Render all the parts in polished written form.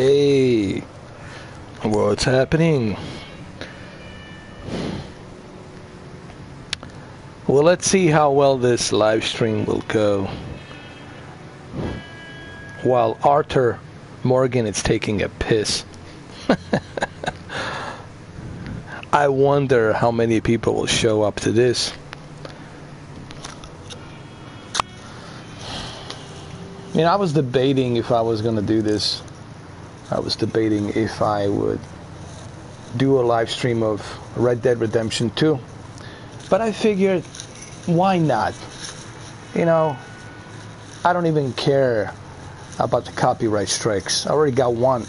Hey, what's happening? Well, let's see how well this live stream will go. While Arthur Morgan is taking a piss. I wonder how many people will show up to this. You know, I was debating if I was going to do this. I was debating if I would do a live stream of Red Dead Redemption 2. But I figured, why not? You know, I don't even care about the copyright strikes. I already got one.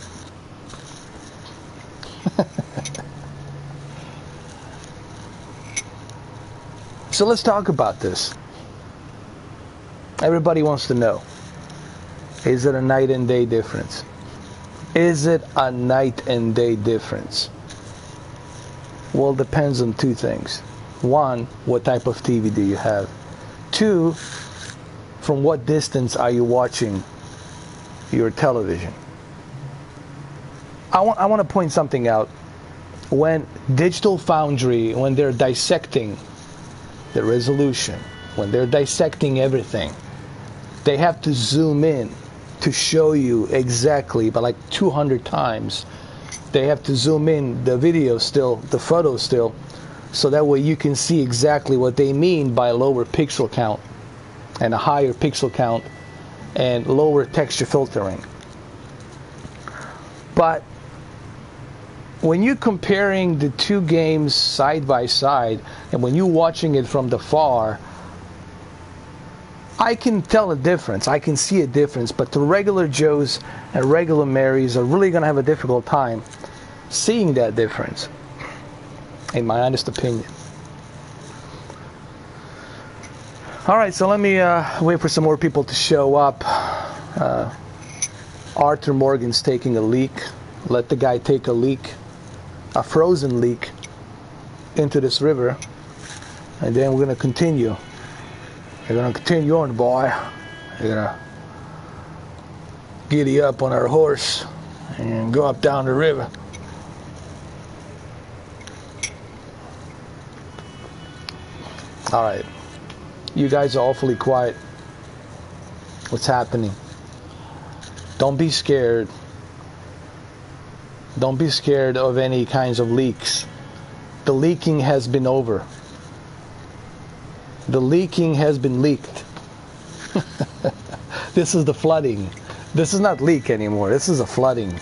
So let's talk about this. Everybody wants to know, is it a night and day difference? Is it a night and day difference? Well, it depends on two things. One, what type of TV do you have? Two, from what distance are you watching your television? I want to point something out. When Digital Foundry, when they're dissecting the resolution, when they're dissecting everything, they have to zoom in to show you exactly, but like 200 times. They have to zoom in the video still, the photo still, so that way you can see exactly what they mean by lower pixel count and a higher pixel count and lower texture filtering. But when you're comparing the two games side by side, and when you're watching it from the far, I can tell a difference. I can see a difference, but the regular Joes and regular Marys are really going to have a difficult time seeing that difference, in my honest opinion. Alright, so let me wait for some more people to show up. Arthur Morgan's taking a leak. Let the guy take a leak, a frozen leak, into this river, and then we're going to continue. We're going to continue on, boy. We're going to giddy up on our horse and go up down the river. All right. You guys are awfully quiet. What's happening? Don't be scared. Don't be scared of any kinds of leaks. The leaking has been over. The leaking has been leaked. This is the flooding. This is not leak anymore. This is a flooding.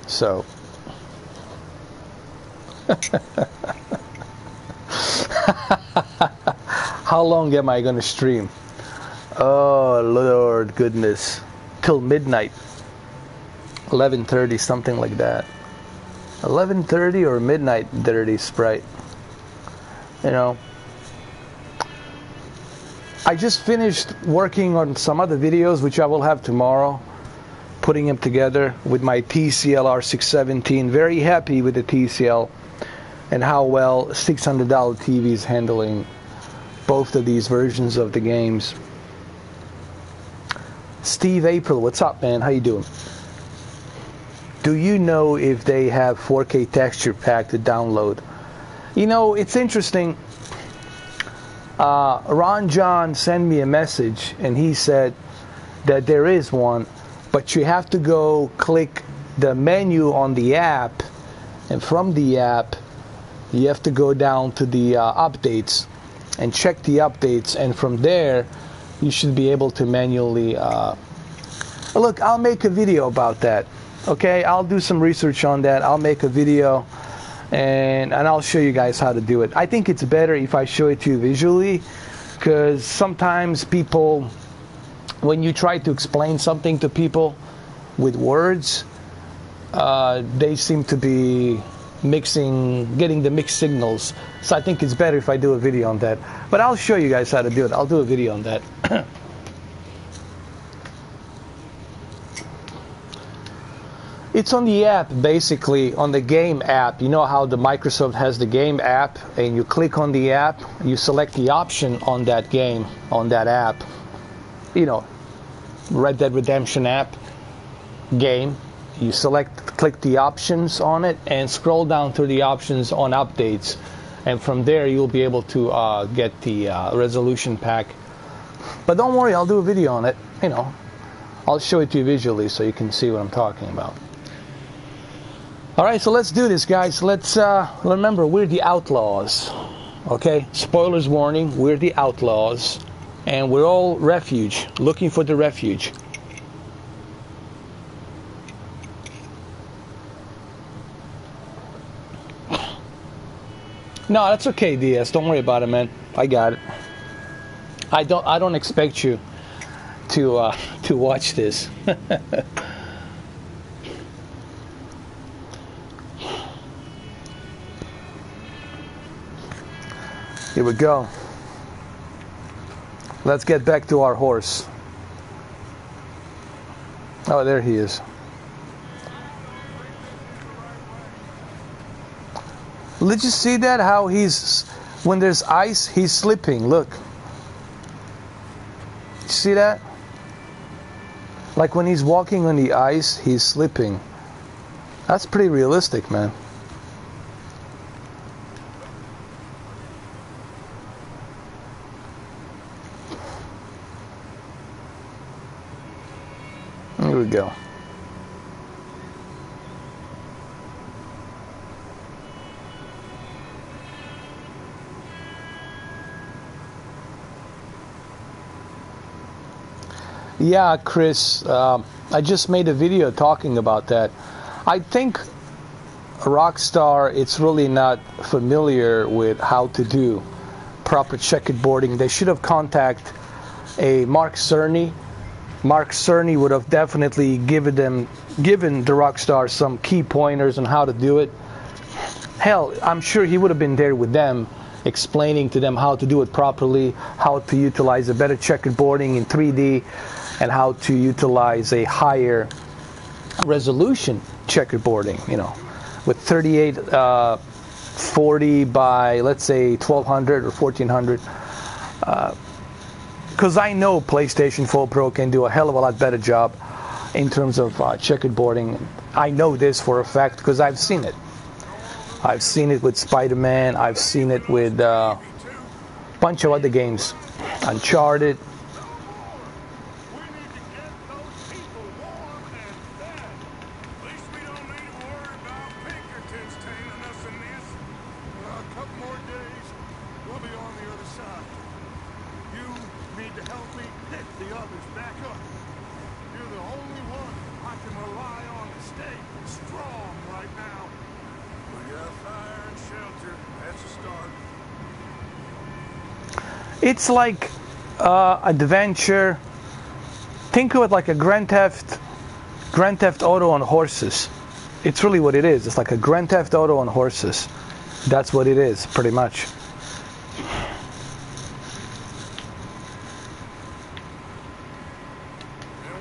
So. How long am I going to stream? Oh, Lord goodness. Till midnight. 11:30, something like that. 11:30 or midnight 30, Sprite. You know. I just finished working on some other videos, which I will have tomorrow, putting them together with my TCL R617. Very happy with the TCL and how well $600 TV is handling both of these versions of the games. Steve April, what's up, man? How you doing? Do you know if they have 4K texture pack to download? You know, it's interesting. Ron John sent me a message and he said that there is one, but you have to go click the menu on the app, and from the app you have to go down to the updates and check the updates, and from there you should be able to manually look. I'll make a video about that. Okay, I'll do some research on that. I'll make a video and I'll show you guys how to do it. I think it's better if I show it to you visually, because sometimes people, when you try to explain something to people with words, they seem to be getting the mixed signals. So I think it's better if I do a video on that. But I'll show you guys how to do it. I'll do a video on that. It's on the app, basically, on the game app. You know how the Microsoft has the game app, and you click on the app, you select the option on that game, on that app. You know, Red Dead Redemption app, game, you click the options on it and scroll down through the options on updates, and from there you'll be able to get the resolution pack. But don't worry, I'll do a video on it. You know, I'll show it to you visually so you can see what I'm talking about. Alright, so let's do this, guys. Let's remember, we're the outlaws. Okay, spoilers warning, we're the outlaws, and we're all refuge, looking for the refuge. No, that's okay, DS. Don't worry about it, man. I got it. I don't expect you to watch this. Here we go. Let's get back to our horse. Oh, there he is. Did you see that? How he's, when there's ice, he's slipping. Look. You see that? Like when he's walking on the ice, he's slipping. That's pretty realistic, man. Here we go. Yeah, Chris, I just made a video talking about that. I think Rockstar, it's really not familiar with how to do proper checkerboarding. They should have contacted a Mark Cerny. Mark Cerny would have definitely given the Rockstar some key pointers on how to do it. Hell, I'm sure he would have been there with them, explaining to them how to do it properly, how to utilize a better checkerboarding in 3D, and how to utilize a higher resolution checkerboarding, you know, with 3840 by, let's say, 1200 or 1400. Because I know PlayStation 4 Pro can do a hell of a lot better job in terms of checkerboarding. I know this for a fact because I've seen it. I've seen it with Spider-Man. I've seen it with a bunch of other games. Uncharted. It's like adventure. Think of it like a Grand Theft Auto on horses. It's really what it is. It's like a Grand Theft Auto on horses. That's what it is, pretty much. And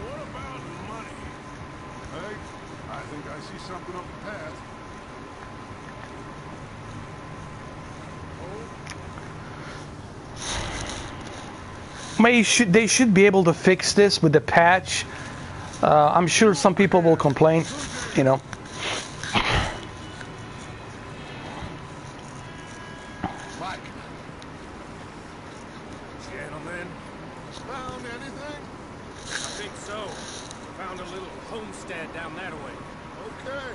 what about money? Hey, I think I see something up the path. They should be able to fix this with the patch. I'm sure some people will complain, you know. Mike. Gentlemen, found anything? I think so. Found a little homestead down that way. Okay.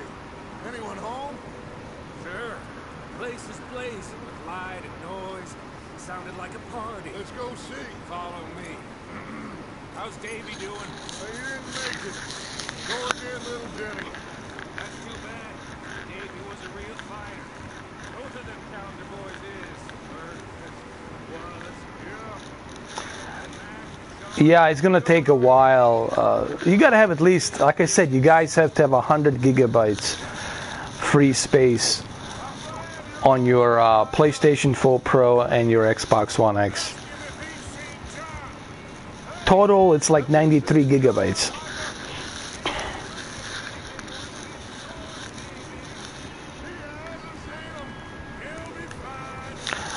Anyone home? Sure. Place is blazing with light and noise. Sounded like a party. Let's go see. Follow me. How's Davey doing? He didn't make it. Go again, little Jenny. That's too bad. Davey was a real fighter. Both of them calendar boys is. One of us. Yeah. Yeah, it's gonna take a while. You gotta have at least, like I said, you guys have to have 100 gigabytes free space on your PlayStation 4 Pro and your Xbox One X. Total, it's like 93 gigabytes.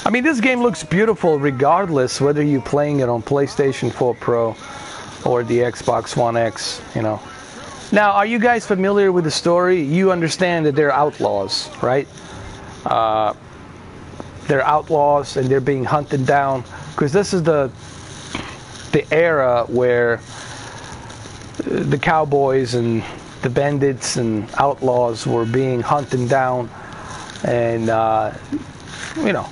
I mean, this game looks beautiful regardless whether you're playing it on PlayStation 4 Pro or the Xbox One X, you know. Now, are you guys familiar with the story? You understand that they're outlaws, right? They're outlaws and they're being hunted down because this is the era where the cowboys and the bandits and outlaws were being hunted down, and you know,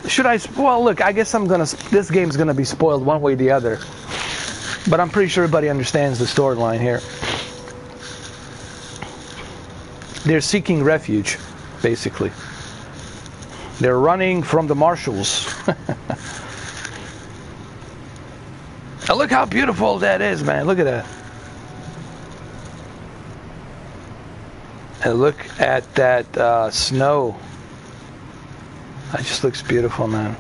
should I? Well, look, I guess this game's gonna be spoiled one way or the other, but I'm pretty sure everybody understands the storyline here. They're seeking refuge, basically. They're running from the marshals. Now look how beautiful that is, man. Look at that. And look at that snow. That just looks beautiful, man.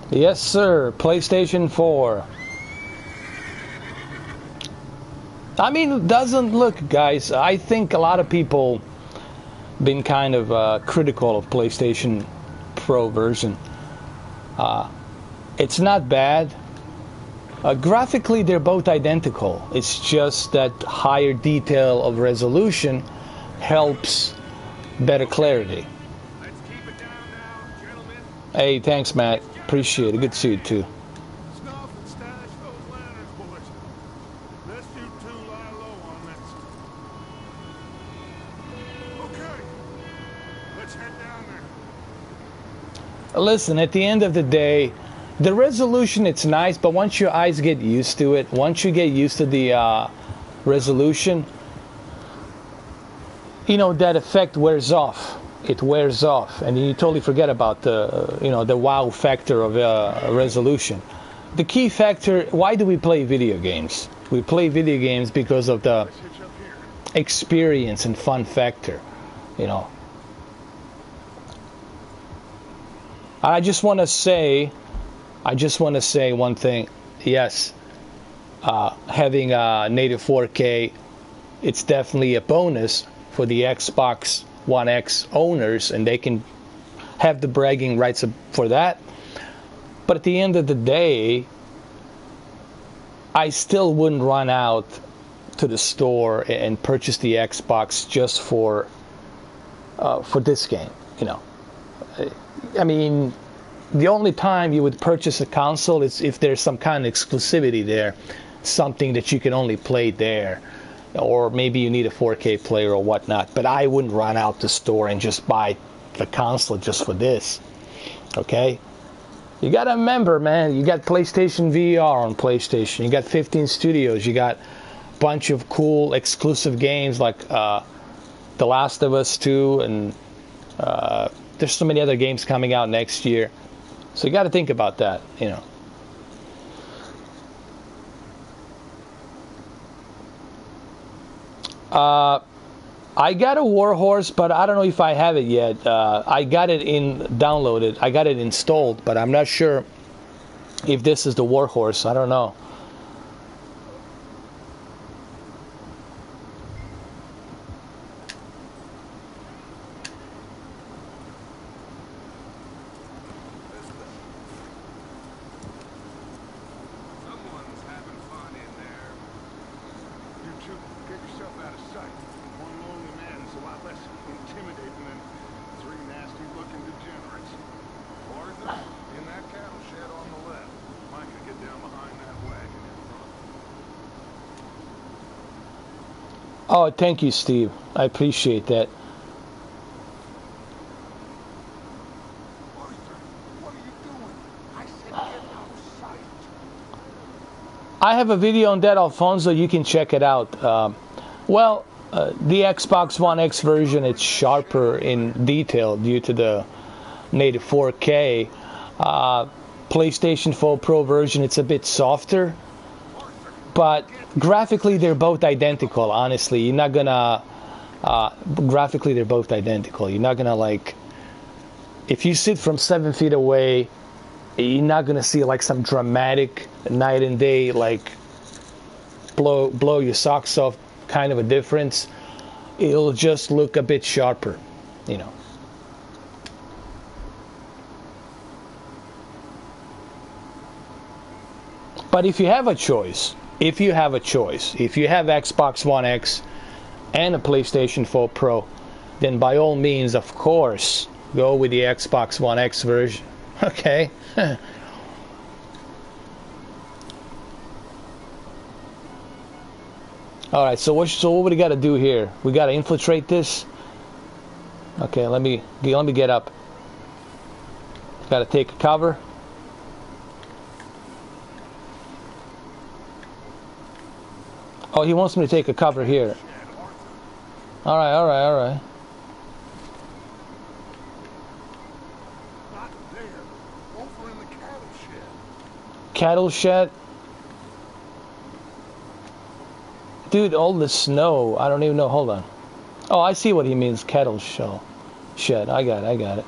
Yes, sir. PlayStation 4. I mean, it doesn't look, guys. I think a lot of people been kind of critical of PlayStation Pro version. It's not bad. Graphically, they're both identical. It's just that higher detail of resolution helps better clarity. Let's keep it down now, gentlemen. Hey, thanks, Matt. Appreciate it. Good to see you, too. Snuff and stash those lanterns, boys. Let's you two lie low on this. Okay. Let's head down there. Listen, at the end of the day, the resolution, it's nice, but once your eyes get used to it, once you get used to the resolution, you know, that effect wears off. It wears off, and you totally forget about the, you know, the wow factor of resolution. The key factor, why do we play video games? We play video games because of the experience and fun factor, you know. I just want to say one thing. Yes, having native 4K, it's definitely a bonus for the Xbox One X owners, and they can have the bragging rights for that. But at the end of the day, I still wouldn't run out to the store and purchase the Xbox just for this game, you know. I mean, the only time you would purchase a console is if there's some kind of exclusivity there, something that you can only play there, or maybe you need a 4K player or whatnot. But I wouldn't run out the store and just buy the console just for this. Okay? You gotta remember, man, you got PlayStation VR on PlayStation, you got 15 studios, you got a bunch of cool exclusive games like The Last of Us 2, and there's so many other games coming out next year. So you got to think about that, you know. I got a Warhorse, but I don't know if I have it yet. I got it downloaded. I got it installed, but I'm not sure if this is the Warhorse. I don't know. Oh, thank you, Steve. I appreciate that. What are you doing? I said get out of sight. I have a video on that, Alfonso. You can check it out. Well, the Xbox One X version, it's sharper in detail due to the native 4K. PlayStation 4 Pro version, it's a bit softer, but graphically they're both identical. Honestly, you're not gonna graphically they're both identical. You're not gonna, like, if you sit from 7 feet away, you're not gonna see like some dramatic night and day, like blow your socks off kind of a difference. It'll just look a bit sharper, you know. But if you have a choice, if you have Xbox One X and a PlayStation 4 Pro, then by all means, of course, go with the Xbox One X version. Okay. Alright, so what do we got to do here? We got to infiltrate this. Okay, let me get up. Got to take a cover. Oh, he wants me to take a cover here. Alright. Not there. Over in the cattle shed. Cattle shed? Dude, all the snow. I don't even know. Hold on. Oh, I see what he means. Cattle shed. I got it.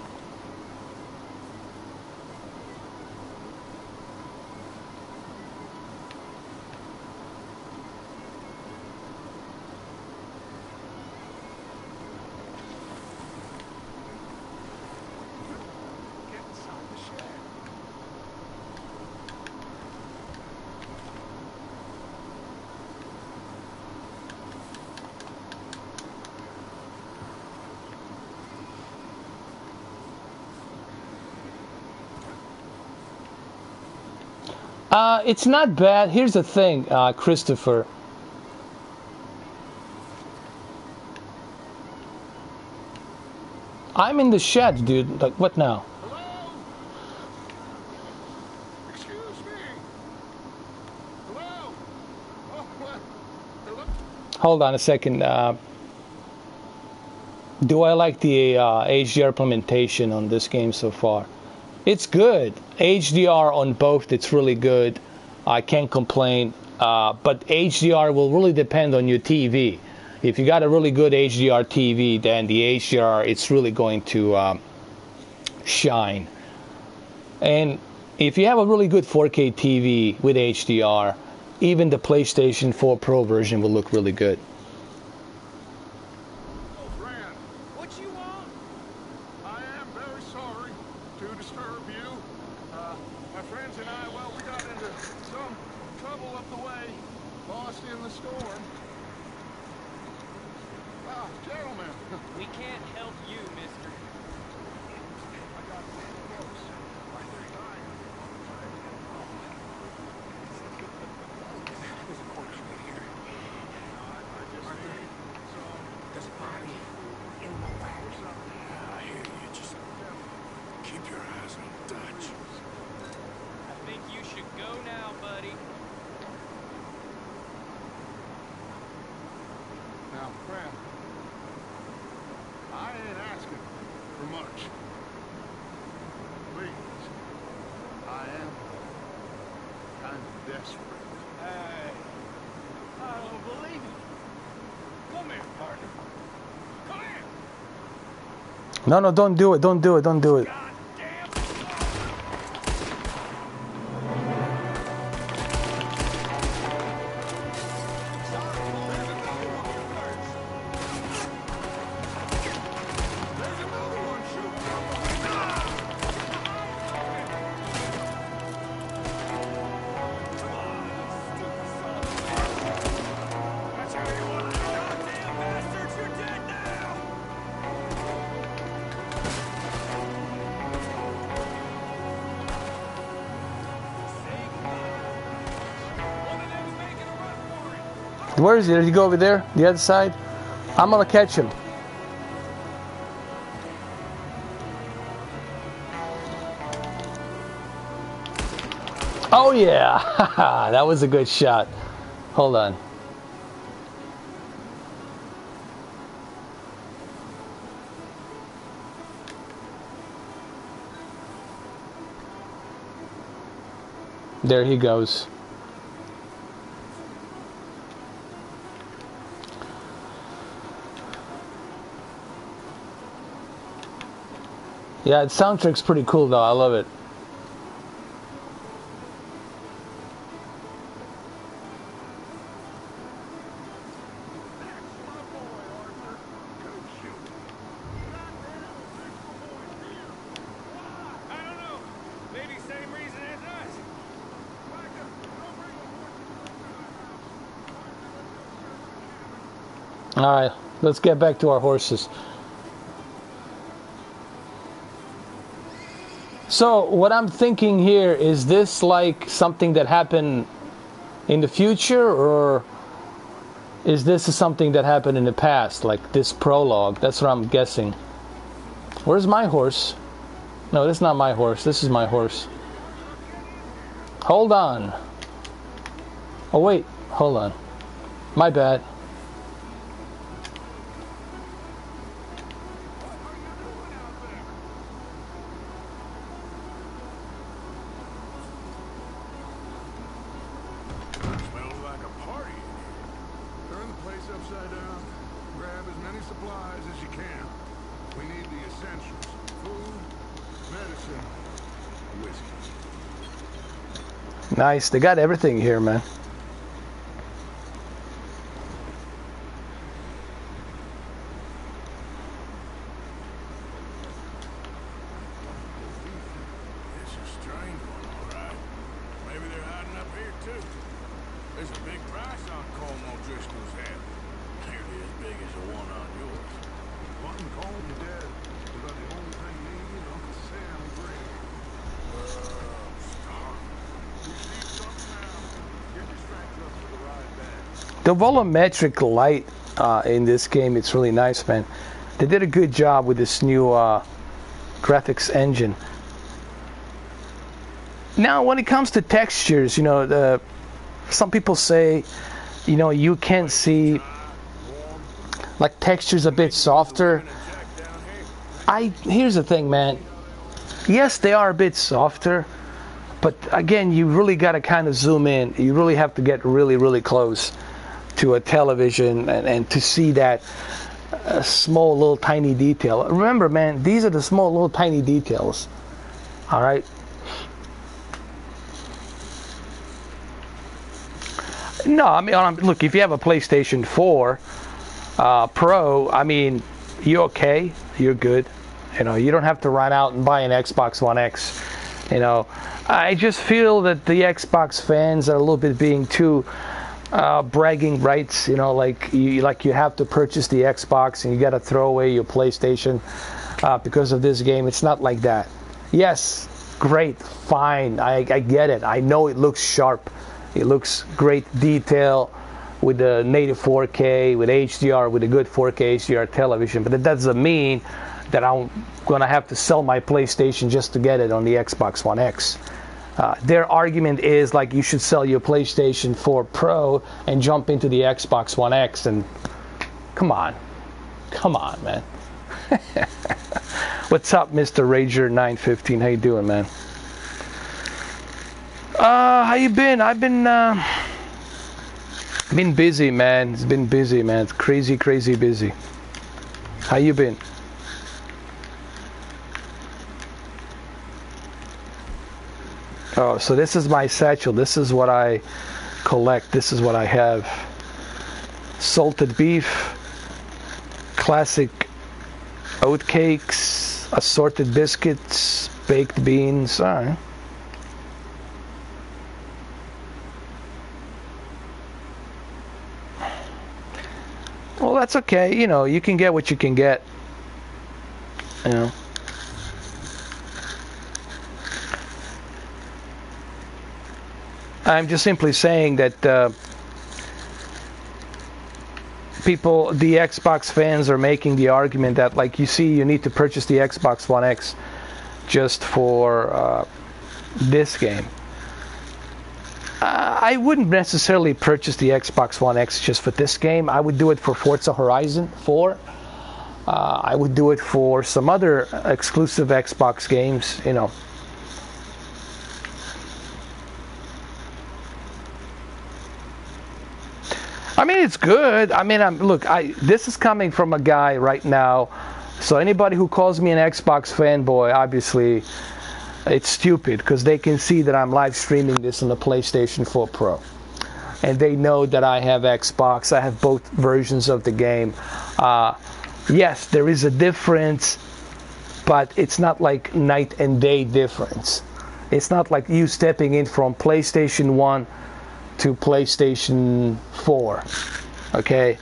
It's not bad. Here's the thing, Christopher. I'm in the shed, dude. Like, what now? Hello? Excuse me. Hello? Oh, what? Hello? Hold on a second. Do I like the HDR implementation on this game so far? It's good. HDR on both, it's really good. I can't complain. But HDR will really depend on your TV. If you got a really good HDR TV, then the HDR, it's really going to shine. And if you have a really good 4K TV with HDR, even the PlayStation 4 Pro version will look really good. Oh, Fran, What you want? I am very sorry to disturb you. My friends and I, well, we got into some trouble up the way, lost in the storm. Ah, gentlemen, We can't help you, mister. I got close. I think there's a corpse right here. I just need some. There's a body in the wagon. I hear you. Just keep your eyes on Dutch. I think you should go now, buddy. Now, friend, I ain't asking for much. Please, I am kind of desperate. Hey, I don't believe it. Come here, partner. Come here. No, don't do it. Don't do it. Don't do it. God damn. That's how you want it. Goddamn bastards, you're dead now. One of them's making a run for it. Where is he? Did he go over there? The other side? I'm gonna catch him. Oh yeah, that was a good shot. Hold on. There he goes. Yeah, the soundtrack's pretty cool though. I love it. All right, let's get back to our horses. So what I'm thinking here, is this like something that happened in the future, or is this something that happened in the past, like this prologue? That's what I'm guessing. Where's my horse? No, this is not my horse. This is my horse. Hold on. Oh wait, hold on. My bad. Nice, they got everything here, man. It's a strange one, all right. Maybe they're hiding up here too. There's a big price on Colm O'Driscoll's head. Nearly as big as the one on yours. Wanting Colm dead is about the only thing me and Uncle Sam agree. The volumetric light in this game, it's really nice, man. They did a good job with this new graphics engine. Now, when it comes to textures, you know, some people say, you know, you can't see like textures a bit softer. Here's the thing, man. Yes, they are a bit softer, but again, you really got to kind of zoom in. You really have to get really, really close to a television and to see that small little tiny detail. Remember, man, these are the small little tiny details. All right. No, I mean, look, if you have a PlayStation 4 Pro, I mean, you're okay. You're good. You know, you don't have to run out and buy an Xbox One X. You know, I just feel that the Xbox fans are a little bit being too bragging rights. You know, like you have to purchase the Xbox and you got to throw away your PlayStation because of this game. It's not like that. Yes, great, fine. I get it. I know it looks sharp. It looks great detail with the native 4K, with HDR, with a good 4K HDR television. But that doesn't mean that I'm going to have to sell my PlayStation just to get it on the Xbox One X. Their argument is like you should sell your PlayStation 4 Pro and jump into the Xbox One X. And come on, man. What's up, Mr. Rager 915? How you doing, man? How you been? I've been busy, man. It's been busy, man. It's crazy busy. How you been? Oh, so this is my satchel. This is what I collect. This is what I have. Salted beef, classic oat cakes, assorted biscuits, baked beans. All right. Well, that's okay. You know, you can get what you can get. You know. I'm just simply saying that people, the Xbox fans, are making the argument that, like, you see, you need to purchase the Xbox One X just for this game. I wouldn't necessarily purchase the Xbox One X just for this game. I would do it for Forza Horizon 4. I would do it for some other exclusive Xbox games, you know. I mean, it's good. I mean, look, this is coming from a guy right now. So anybody who calls me an Xbox fanboy, obviously, it's stupid because they can see that I'm live streaming this on the PlayStation 4 Pro. And they know that I have Xbox. I have both versions of the game. Yes, there is a difference, but it's not like night and day difference. It's not like you stepping in from PlayStation 1 to PlayStation 4. Okay?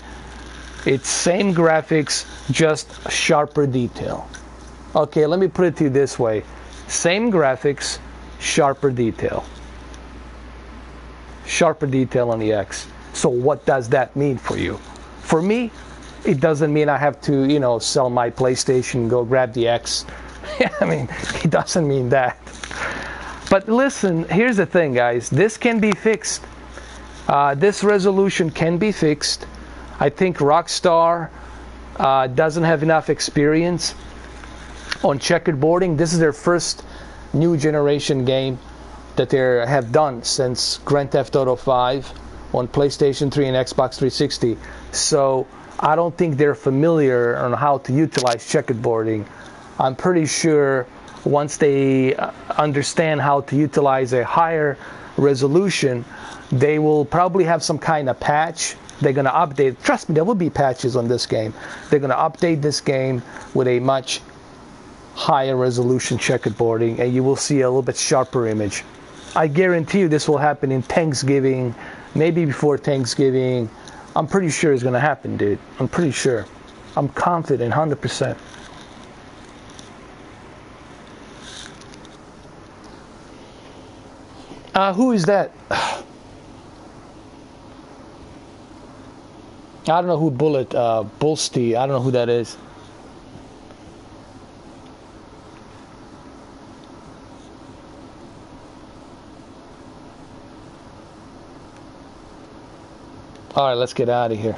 It's same graphics, just sharper detail. Okay, let me put it to you this way. Same graphics, sharper detail. Sharper detail on the X. So what does that mean for you? For me, it doesn't mean I have to, you know, sell my PlayStation and go grab the X. I mean, it doesn't mean that. But listen, here's the thing, guys. This can be fixed. This resolution can be fixed. I think Rockstar doesn't have enough experience on checkerboarding. This is their first new generation game that they have done since Grand Theft Auto 5 on PlayStation 3 and Xbox 360. So I don't think they're familiar on how to utilize checkerboarding. I'm pretty sure once they understand how to utilize a higher resolution, they will probably have some kind of patch. They're going to update. Trust me, there will be patches on this game. They're going to update this game with a much higher resolution checkerboarding, and you will see a little bit sharper image. I guarantee you this will happen in Thanksgiving, maybe before Thanksgiving. I'm pretty sure it's going to happen, dude. I'm pretty sure. I'm confident, 100%. Who is that? I don't know who Bullsty, I don't know who that is. All right, let's get out of here.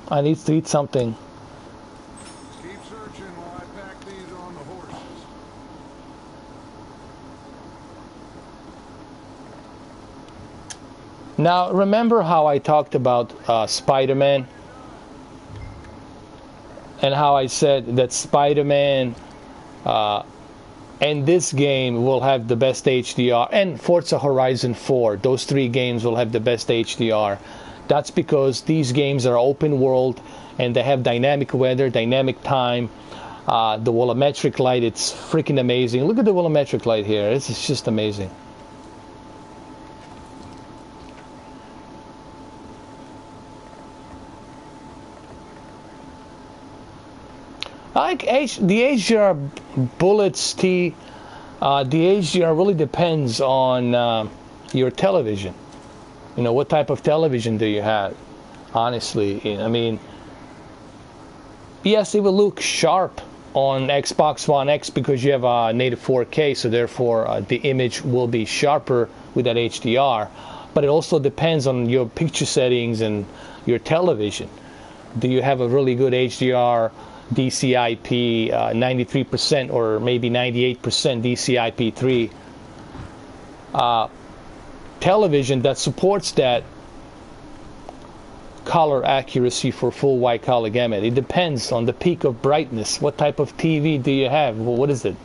I need to eat something. Keep searching while I pack these on the horses. Now, remember how I talked about Spider-Man? And how I said that Spider-Man and this game will have the best HDR, and Forza Horizon 4, those three games will have the best HDR. That's because these games are open world and they have dynamic weather, dynamic time. The volumetric light, it's freaking amazing. Look at the volumetric light here. It's just amazing. Like the HDR bullets, the HDR really depends on your television. You know, what type of television do you have? Honestly, I mean, yes, it will look sharp on Xbox One X because you have a native 4K, so therefore the image will be sharper with that HDR. But it also depends on your picture settings and your television. Do you have a really good HDR? DCI-P 93% or maybe 98% DCI-P3 television that supports that color accuracy for full white color gamut. It depends on the peak of brightness. What type of TV do you have? Well, what is it?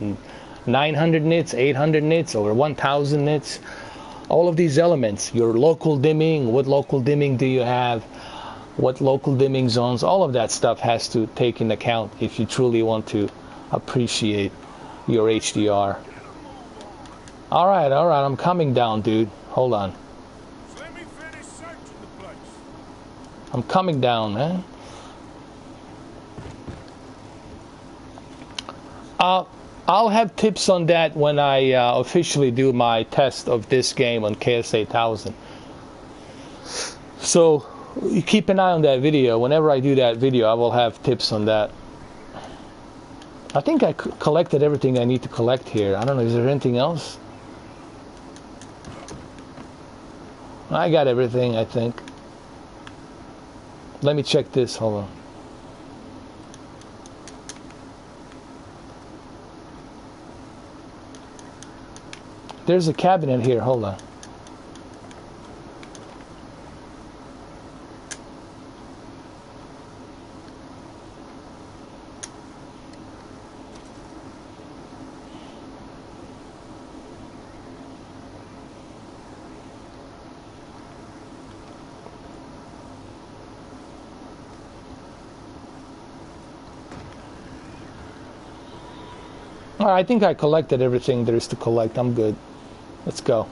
900 nits, 800 nits, or 1000 nits? All of these elements. Your local dimming. What local dimming do you have? What local dimming zones, all of that stuff has to take into account if you truly want to appreciate your HDR. All right, I'm coming down, dude. Hold on. Let me finish searching the place. I'm coming down, man. I'll have tips on that when I officially do my test of this game on KS8000. So you keep an eye on that video. Whenever I do that video, I will have tips on that. I think I collected everything I need to collect here. I don't know, is there anything else? I got everything, I think. Let me check this, hold on. there's a cabinet here. Hold on. I think I collected everything there is to collect. I'm good. Let's go.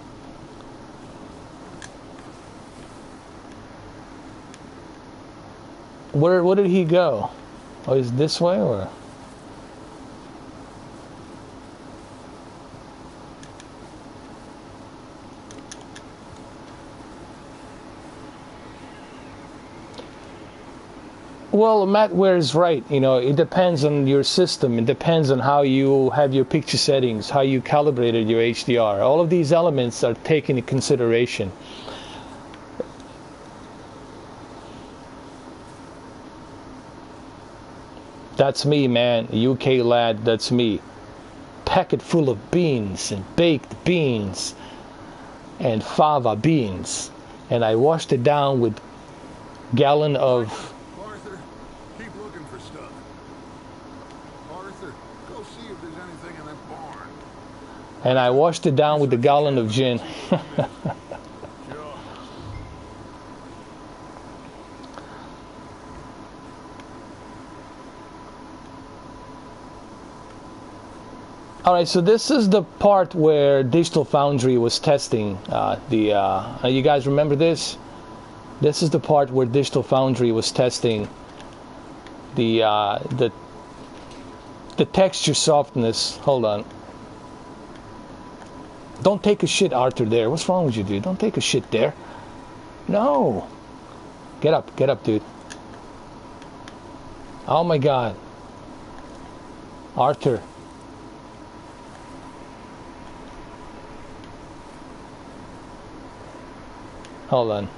Where did he go? Oh, is this way or? Well, Matt Ware is right. You know, it depends on your system. It depends on how you have your picture settings, how you calibrated your HDR. All of these elements are taken into consideration. That's me, man. UK lad, that's me. Packet full of beans and baked beans and fava beans. And I washed it down with gallon of... And I washed it down with a gallon of gin. All right, so this is the part where Digital Foundry was testing you guys remember this? This is the part where Digital Foundry was testing the texture softness. Hold on. Don't take a shit, Arthur, there. What's wrong with you, dude? Don't take a shit there. No. Get up, dude. Oh my God. Arthur. Hold on.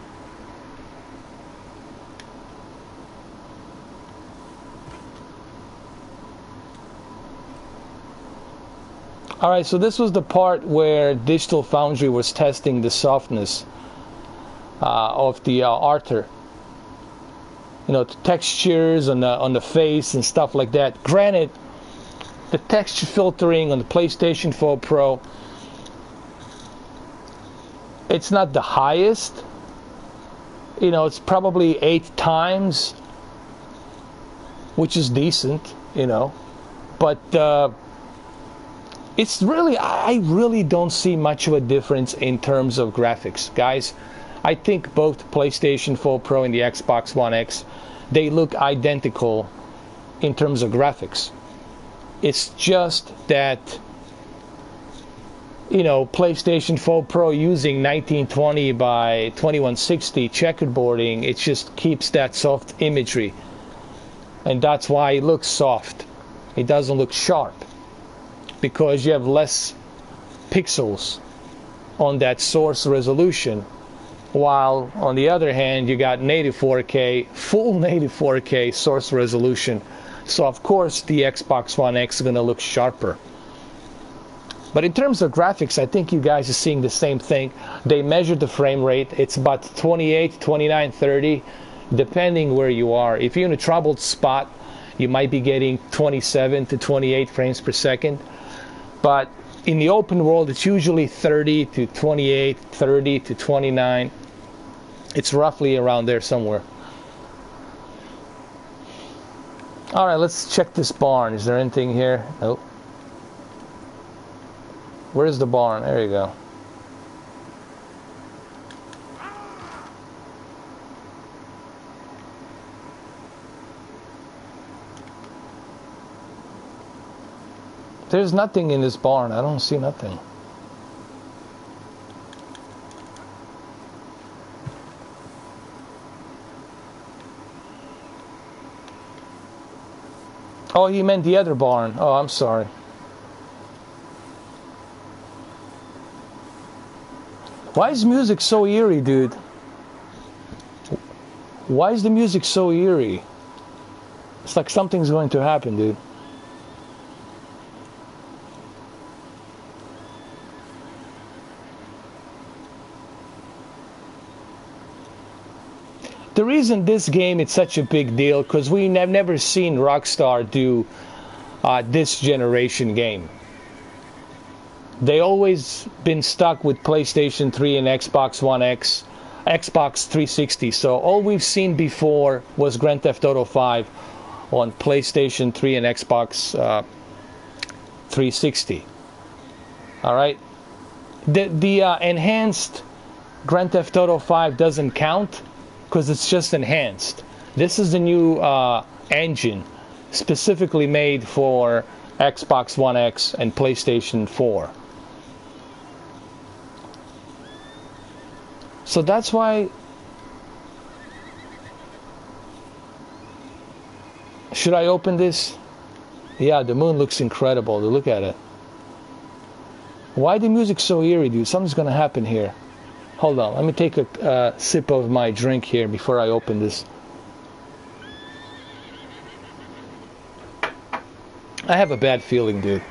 All right, so this was the part where Digital Foundry was testing the softness of the Arthur. You know, the textures on the face and stuff like that. Granted, the texture filtering on the PlayStation 4 Pro, it's not the highest. You know, it's probably 8 times, which is decent, you know. But it's really, I really don't see much of a difference in terms of graphics, guys. I think both PlayStation 4 Pro and the Xbox One X, they look identical in terms of graphics. It's just that, you know, PlayStation 4 Pro using 1920 by 2160 checkerboarding, it just keeps that soft imagery. And that's why it looks soft. It doesn't look sharp, because you have less pixels on that source resolution, while on the other hand you got native 4K, full native 4K source resolution. So of course the Xbox One X is going to look sharper. But in terms of graphics, I think you guys are seeing the same thing. They measured the frame rate. It's about 28, 29, 30, depending where you are. If you're in a troubled spot, you might be getting 27 to 28 frames per second. But in the open world, it's usually 30 to 28, 30 to 29. It's roughly around there somewhere. All right, let's check this barn. Is there anything here? Nope. Where's the barn? There you go. There's nothing in this barn. I don't see nothing. Oh, he meant the other barn. Oh, I'm sorry. Why is music so eerie, dude? Why is the music so eerie? It's like something's going to happen, dude. reason this game is such a big deal, because we have never seen Rockstar do this generation game. They always been stuck with PlayStation 3 and Xbox One X, Xbox 360. So all we've seen before was Grand Theft Auto 5 on PlayStation 3 and Xbox 360. All right. The enhanced Grand Theft Auto 5 doesn't count because it's just enhanced. This is the new engine specifically made for Xbox One X and PlayStation 4. So that's why. Should I open this? Yeah, the moon looks incredible. Look at it. Why the music so eerie, dude? Something's gonna happen here. Hold on, let me take a sip of my drink here before I open this. I have a bad feeling, dude.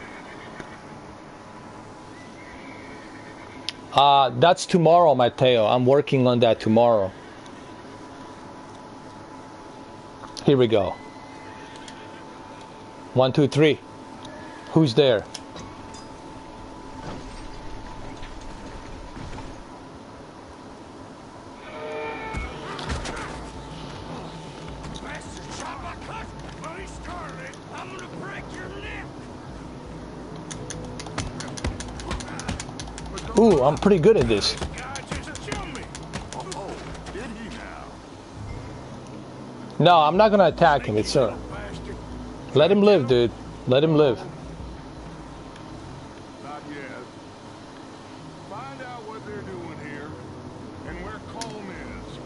That's tomorrow, Matteo. I'm working on that tomorrow. Here we go. 1, 2, 3. Who's there? Ooh, I'm pretty good at this. No, I'm not gonna attack him. It's let him live, dude. Let him live. Not yet. Find out what they're doing here and where Colm is.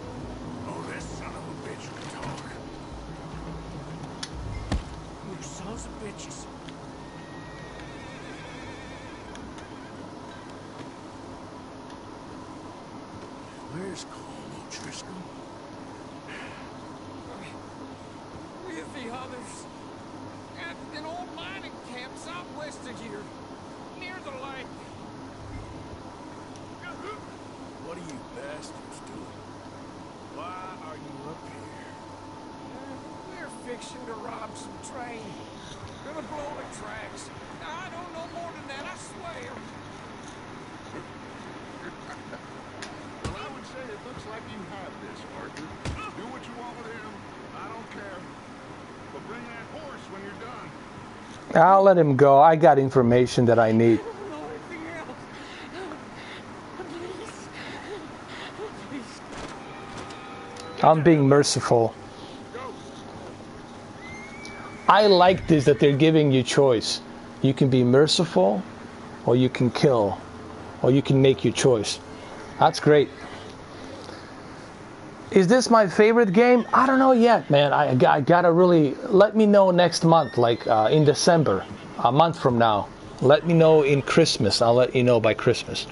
Oh, this son of a bitch will talk. You sons of bitches. Where's Colm O'Driscoll? With the others. At an old mining camp southwest of here. Near the lake. What are you bastards doing? Why are you up here? We're fixing to rob some train. Gonna blow the tracks. I don't know more than that, I swear. Well, I would say it looks like you have this, Arthur. Do what you want with him. I don't care. But bring that horse when you're done. I'll let him go. I got information that I need. I'm being merciful. I like this, that they're giving you choice. You can be merciful, or you can kill, or you can make your choice. That's great. Is this my favorite game? I don't know yet, man. I gotta really let me know next month, like in December, a month from now. Let me know in Christmas. I'll let you know by Christmas.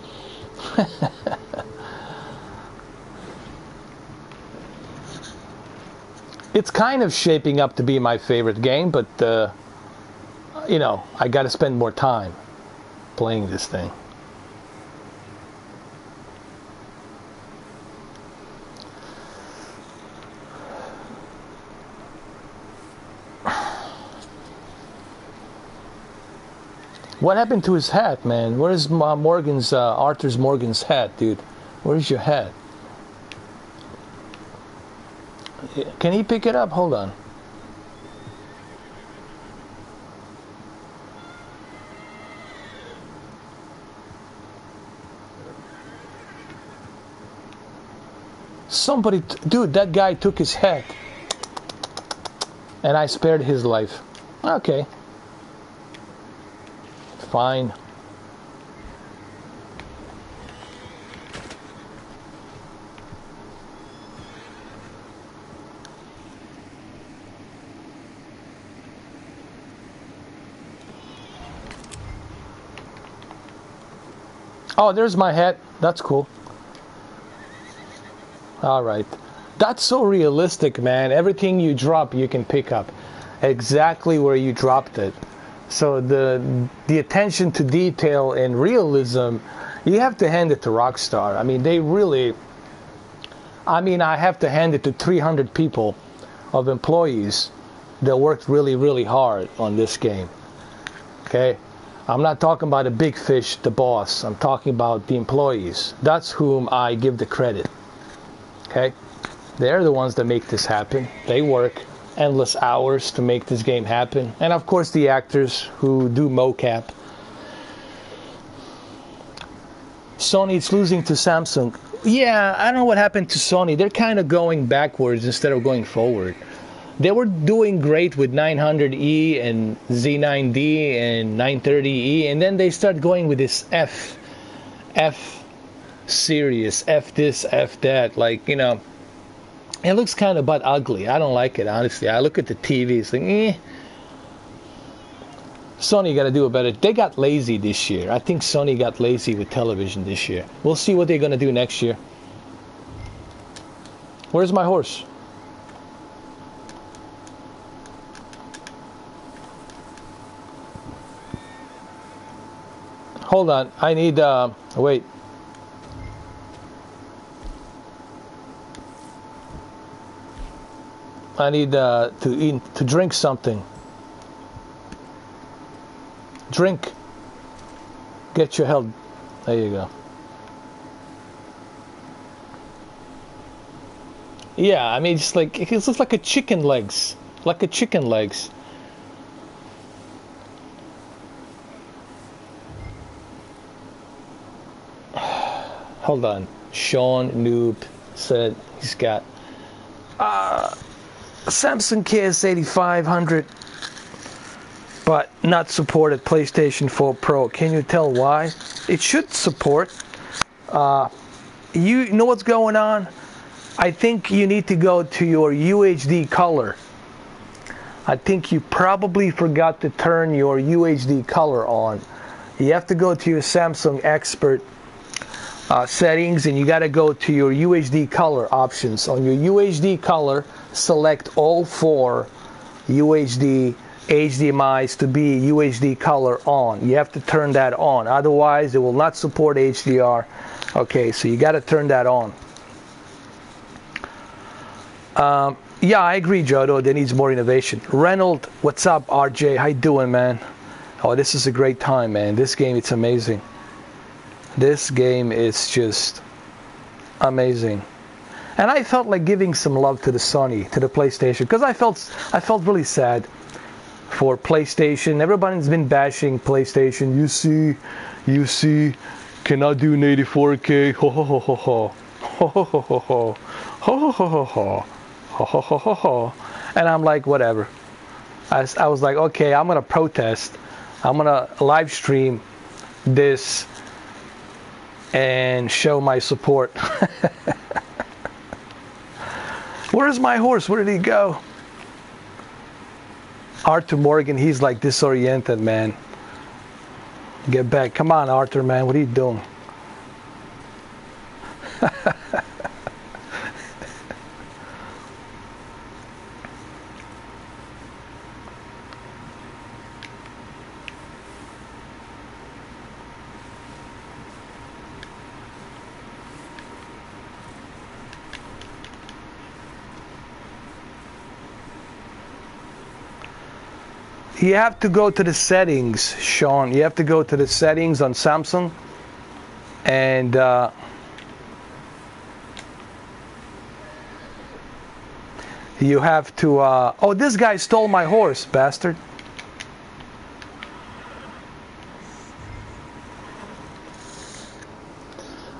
It's kind of shaping up to be my favorite game, but you know, I gotta spend more time playing this thing. What happened to his hat, man? Where's Arthur Morgan's hat, dude? Where's your hat? Can he pick it up? Hold on. Somebody, dude, that guy took his hat. And I spared his life. Okay. Fine. Oh, there's my hat. That's cool. All right. That's so realistic, man. Everything you drop, you can pick up exactly where you dropped it. So the attention to detail and realism, you have to hand it to Rockstar. I mean, they really, I mean, I have to hand it to 300 people of employees that worked really, really hard on this game. Okay? I'm not talking about the big fish, the boss. I'm talking about the employees. That's whom I give the credit. Okay? They're the ones that make this happen. They work endless hours to make this game happen. And of course the actors who do mocap. Sony is losing to Samsung. Yeah, I don't know what happened to Sony. They're kind of going backwards instead of going forward. They were doing great with 900E and Z9D and 930E, and then they start going with this F series, F this, F that. Like, you know, it looks kind of but ugly. I don't like it, honestly. I look at the TV, it's like, eh. Sony got to do it better. They got lazy this year. I think Sony got lazy with television this year. We'll see what they're going to do next year. Where's my horse? Hold on. I need, wait. I need to drink something. Drink. Get your health. There you go. Yeah, I mean, it's like, it looks like a chicken legs. Like a chicken legs. Hold on. Sean Noob said he's got Samsung KS8500, but not supported PlayStation 4 Pro. Can you tell why? It should support. You know what's going on? I think you need to go to your UHD color. I think you probably forgot to turn your UHD color on. You have to go to your Samsung Expert settings, and you got to go to your UHD color options. On your UHD color, select all 4 UHD HDMIs to be UHD color on. You have to turn that on, otherwise it will not support HDR. Okay, so you got to turn that on. Yeah, I agree, Jodo. There needs more innovation. Reynold, what's up, RJ? How you doing, man? Oh, this is a great time, man. This game, it's amazing. This game is just amazing. And I felt like giving some love to the Sony, to the PlayStation, because I felt really sad for PlayStation. Everybody's been bashing PlayStation. You see, cannot do 84K. Ho ho ho ho ho. Ho ho ho ho ho. Ho ho ho ho ho. Ho ho ho ho ho. And I'm like, whatever. I was like, okay, I'm gonna protest. I'm gonna live stream this and show my support. Where's my horse? Where did he go? Arthur Morgan, he's like disoriented, man. Get back. Come on, Arthur, man. What are you doing? You have to go to the settings, Sean. You have to go to the settings on Samsung, and you have to. Oh, this guy stole my horse, bastard!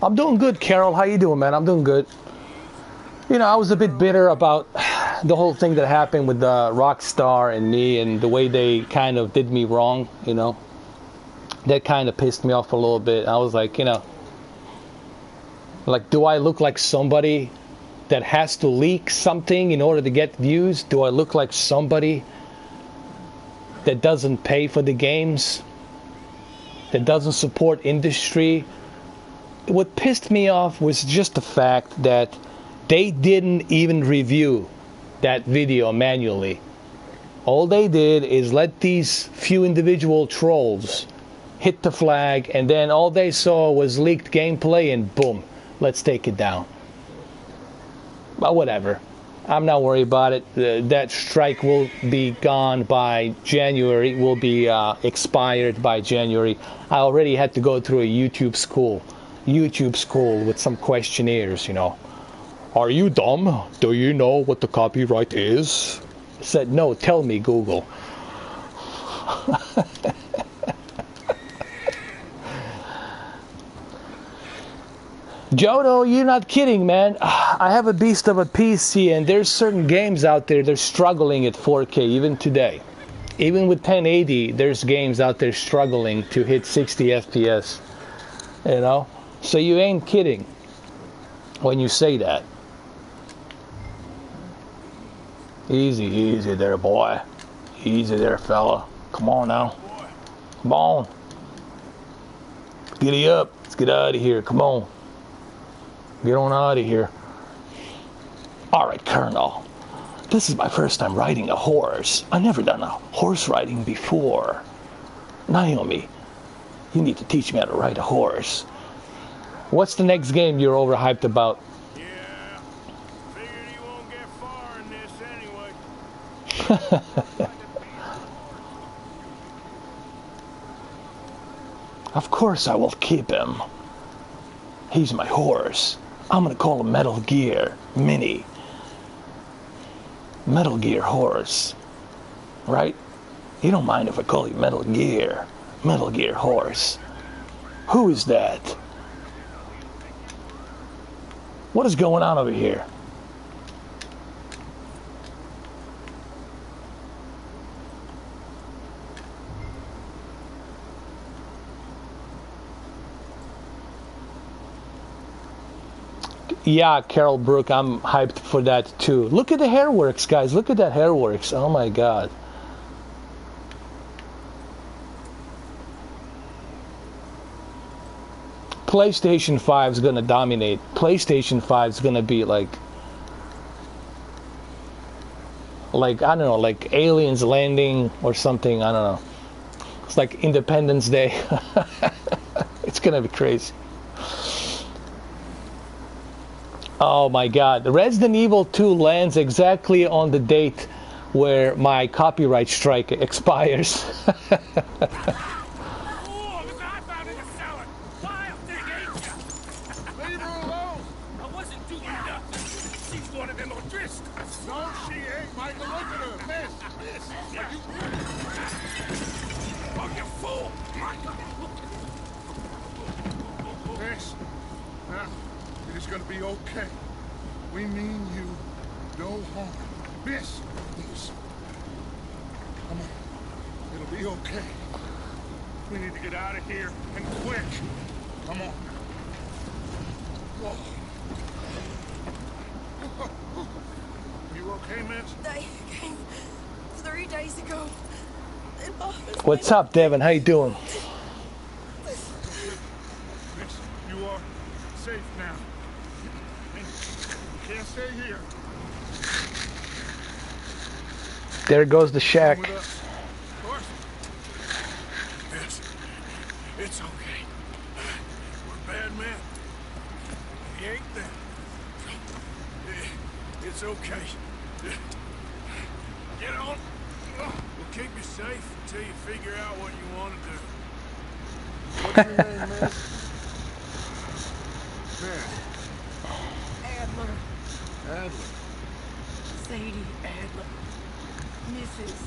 I'm doing good, Carol. How you doing, man? I'm doing good. You know, I was a bit bitter about the whole thing that happened with Rockstar and me, and the way they kind of did me wrong, you know. That kind of pissed me off a little bit. I was like, you know, like, do I look like somebody that has to leak something in order to get views? Do I look like somebody that doesn't pay for the games, that doesn't support industry? What pissed me off was just the fact that they didn't even review that video manually. All they did is let these few individual trolls hit the flag, and then all they saw was leaked gameplay, and boom, let's take it down. But whatever. I'm not worried about it. That strike will be gone by January, will be expired by January. I already had to go through a YouTube school with some questionnaires, you know. Are you dumb? Do you know what the copyright is? I said, no, tell me, Google. Jodo, you're not kidding, man. I have a beast of a PC, and there's certain games out there they're struggling at 4K even today. Even with 1080, there's games out there struggling to hit 60 FPS. You know? So you ain't kidding when you say that. Easy, easy there, boy. Easy there, fella. Come on now. Come on. Giddy up. Let's get out of here. Come on. Get on out of here. Alright, Colonel. This is my first time riding a horse. I've never done a horse riding before. Naomi, you need to teach me how to ride a horse. What's the next game you're overhyped about? Yeah, figured you won't get far in this anyway. Of course I will keep him. He's my horse. I'm gonna call him Metal Gear Mini. Metal Gear Horse. Right? You don't mind if I call you Metal Gear. Metal Gear Horse. Who is that? What is going on over here? Yeah, Carol Brook, I'm hyped for that too. Look at the hairworks, guys. Look at that hairworks. Oh my god. PlayStation 5 is gonna dominate. PlayStation 5 is gonna be like I don't know, like aliens landing or something. I don't know. It's like Independence Day. It's gonna be crazy. Oh my god. Resident Evil 2 lands exactly on the date where my copyright strike expires. Gonna be okay. We mean you no harm. Miss, please. Come on. It'll be okay. We need to get out of here and quick. Come on. Whoa. You okay, Miss? They came 3 days ago. What's up, Devin? How you doing? Miss, you are safe now. Can't stay here. There goes the shack. Yes, it's okay. We're bad men. We ain't them. It's okay. Get on. We'll keep you safe until you figure out what you want to do. What's your name, miss? Adler. Adler. Sadie Adler. Mrs.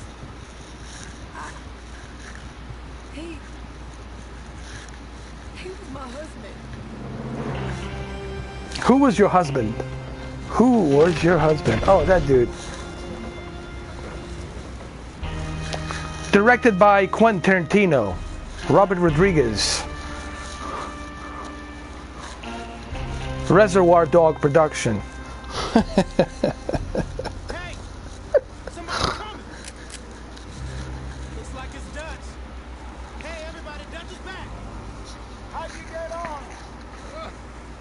He was my husband. Who was your husband? Who was your husband? Oh, that dude. Directed by Quentin Tarantino. Robert Rodriguez. Reservoir Dog production. Hey! Somebody's coming! Looks like it's Dutch. Hey, everybody, Dutch is back! How'd you get on?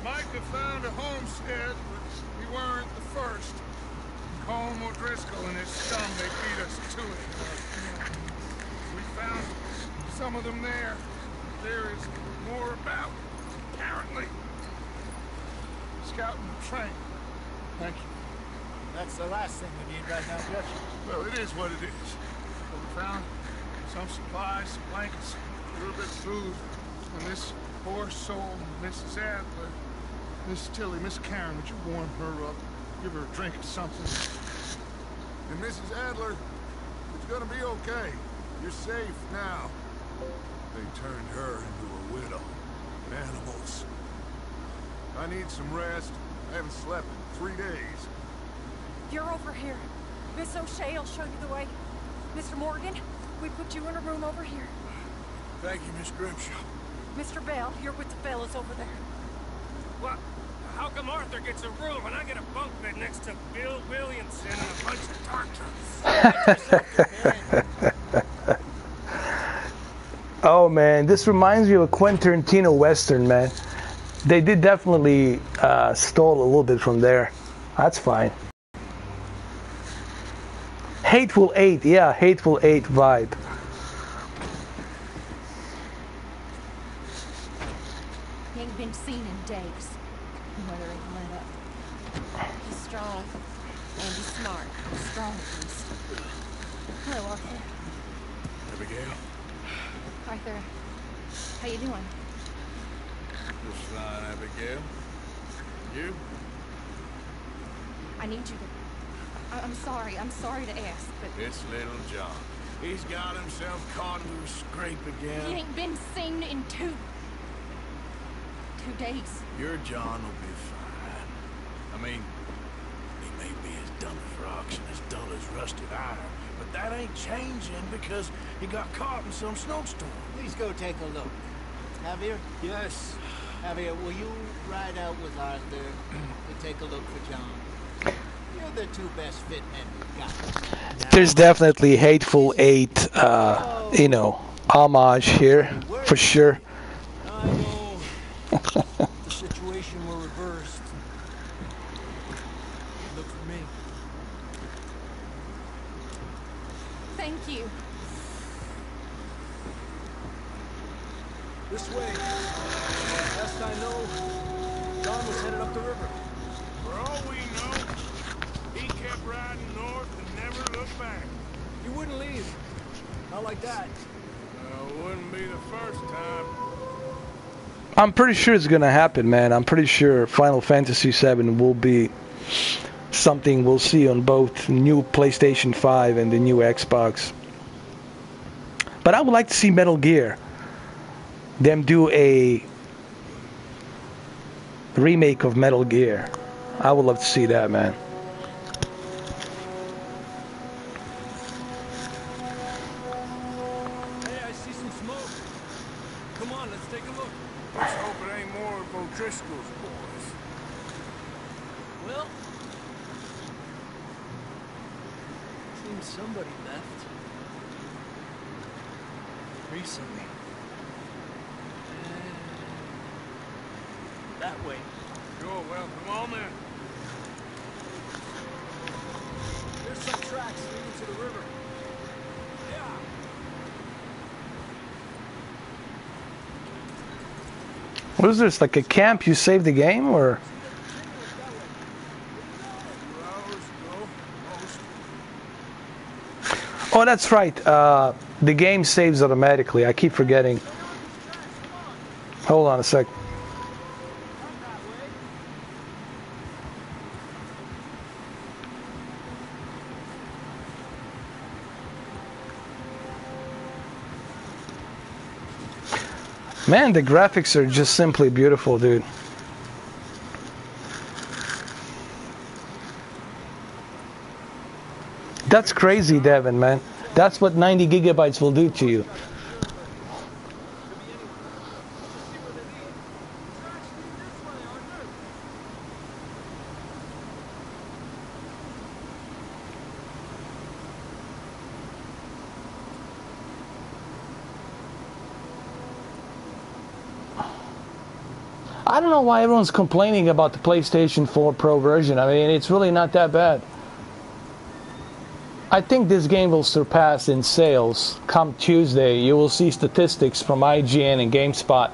Micah found a homestead, but we weren't the first. Colm O'Driscoll and his scum, they beat us to it. We found some of them there. There is more about, apparently. Scouting the train. Thank you. That's the last thing we need right now, Judge. Well, it is what it is. But we found some supplies, some blankets, a little bit of food, and this poor soul, Mrs. Adler, Miss Tilly, Miss Karen, would you warm her up? Give her a drink or something. And Mrs. Adler, it's gonna be okay. You're safe now. They turned her into a widow. Animals. I need some rest. I haven't slept in 3 days. You're over here. Miss O'Shea will show you the way. Mr. Morgan, we put you in a room over here. Thank you, Miss Grimshaw. Mr. Bell, you're with the fellas over there. What? How come Arthur gets a room and I get a bunk bed next to Bill Williamson and a bunch of torturers? Oh man, this reminds me of a Quentin Tarantino Western, man. They did definitely stole a little bit from there. That's fine. Hateful Eight, yeah, Hateful Eight vibe. He ain't been seen in days. Weather ain't let up. He's strong, and he's smart. Strong, at least. Hello, Arthur. Abigail? Arthur, how you doing? Just fine, Abigail. You? I need you to... I'm sorry to ask, but... It's little John. He's got himself caught into a scrape again. he ain't been seen in 2 days. Your John will be fine. I mean, he may be as dumb as rocks and as dull as rusted iron, but that ain't changing because he got caught in some snowstorm. Please go take a look. Javier? Yes. Javier, will you ride out with Arthur to take a look for John? You're the 2 best fit men we've got. There's definitely Hateful Eight, you know, homage here, for sure. I know the situation were reversed. Look for me. Thank you. This way. Last I know, John was headed up the river. For all we know, he kept riding north and never looked back. He wouldn't leave. Not like that. Wouldn't be the first time. I'm pretty sure it's gonna happen, man. I'm pretty sure Final Fantasy VII will be something we'll see on both new PlayStation 5 and the new Xbox. But I would like to see Metal Gear. Them do a remake of Metal Gear. I would love to see that, man. Hey, I see some smoke. Come on, let's take a look. Let's hope it ain't more of O'Driscoll's boys. Well, seems somebody left. Recently. That way. Sure, well, come on then. There's some tracks leading to the river. Yeah. What is this, like a camp you save the game, or? 2 hours ago, most. Oh, that's right. The game saves automatically. I keep forgetting. Hold on a sec. Man, the graphics are just simply beautiful, dude. That's crazy, Devin, man. That's what 90 gigabytes will do to you. I don't know why everyone's complaining about the PlayStation 4 Pro version. I mean, it's really not that bad. I think this game will surpass in sales. Come Tuesday, you will see statistics from IGN and GameSpot.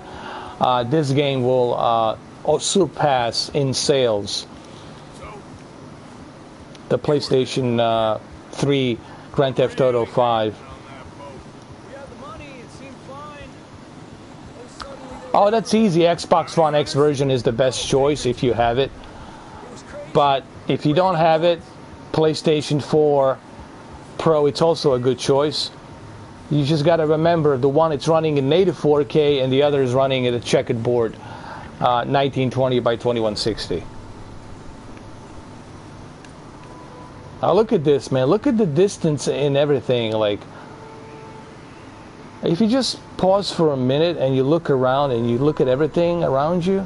This game will surpass in sales. So, the PlayStation 3 Grand Theft Auto 5. We had the money, it seemed fine. And suddenly there Oh, that's easy. Xbox One X version is the best choice if you have it. was crazy. But if you don't have it, PlayStation 4 Pro, it's also a good choice. You just got to remember the one it's running in native 4K and the other is running at a checkerboard 1920 by 2160. Now look at this, man. Look at the distance and everything. Like, if you just pause for a minute and you look around and you look at everything around you,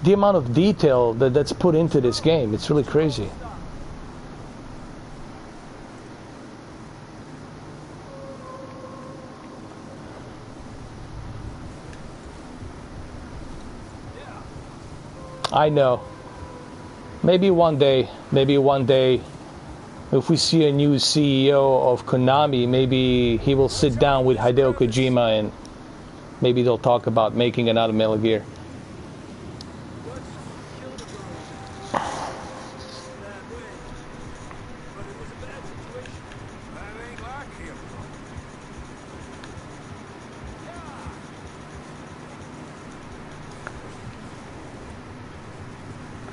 the amount of detail that's put into this game, it's really crazy. I know. Maybe one day, if we see a new CEO of Konami, maybe he will sit down with Hideo Kojima and maybe they'll talk about making another Metal Gear.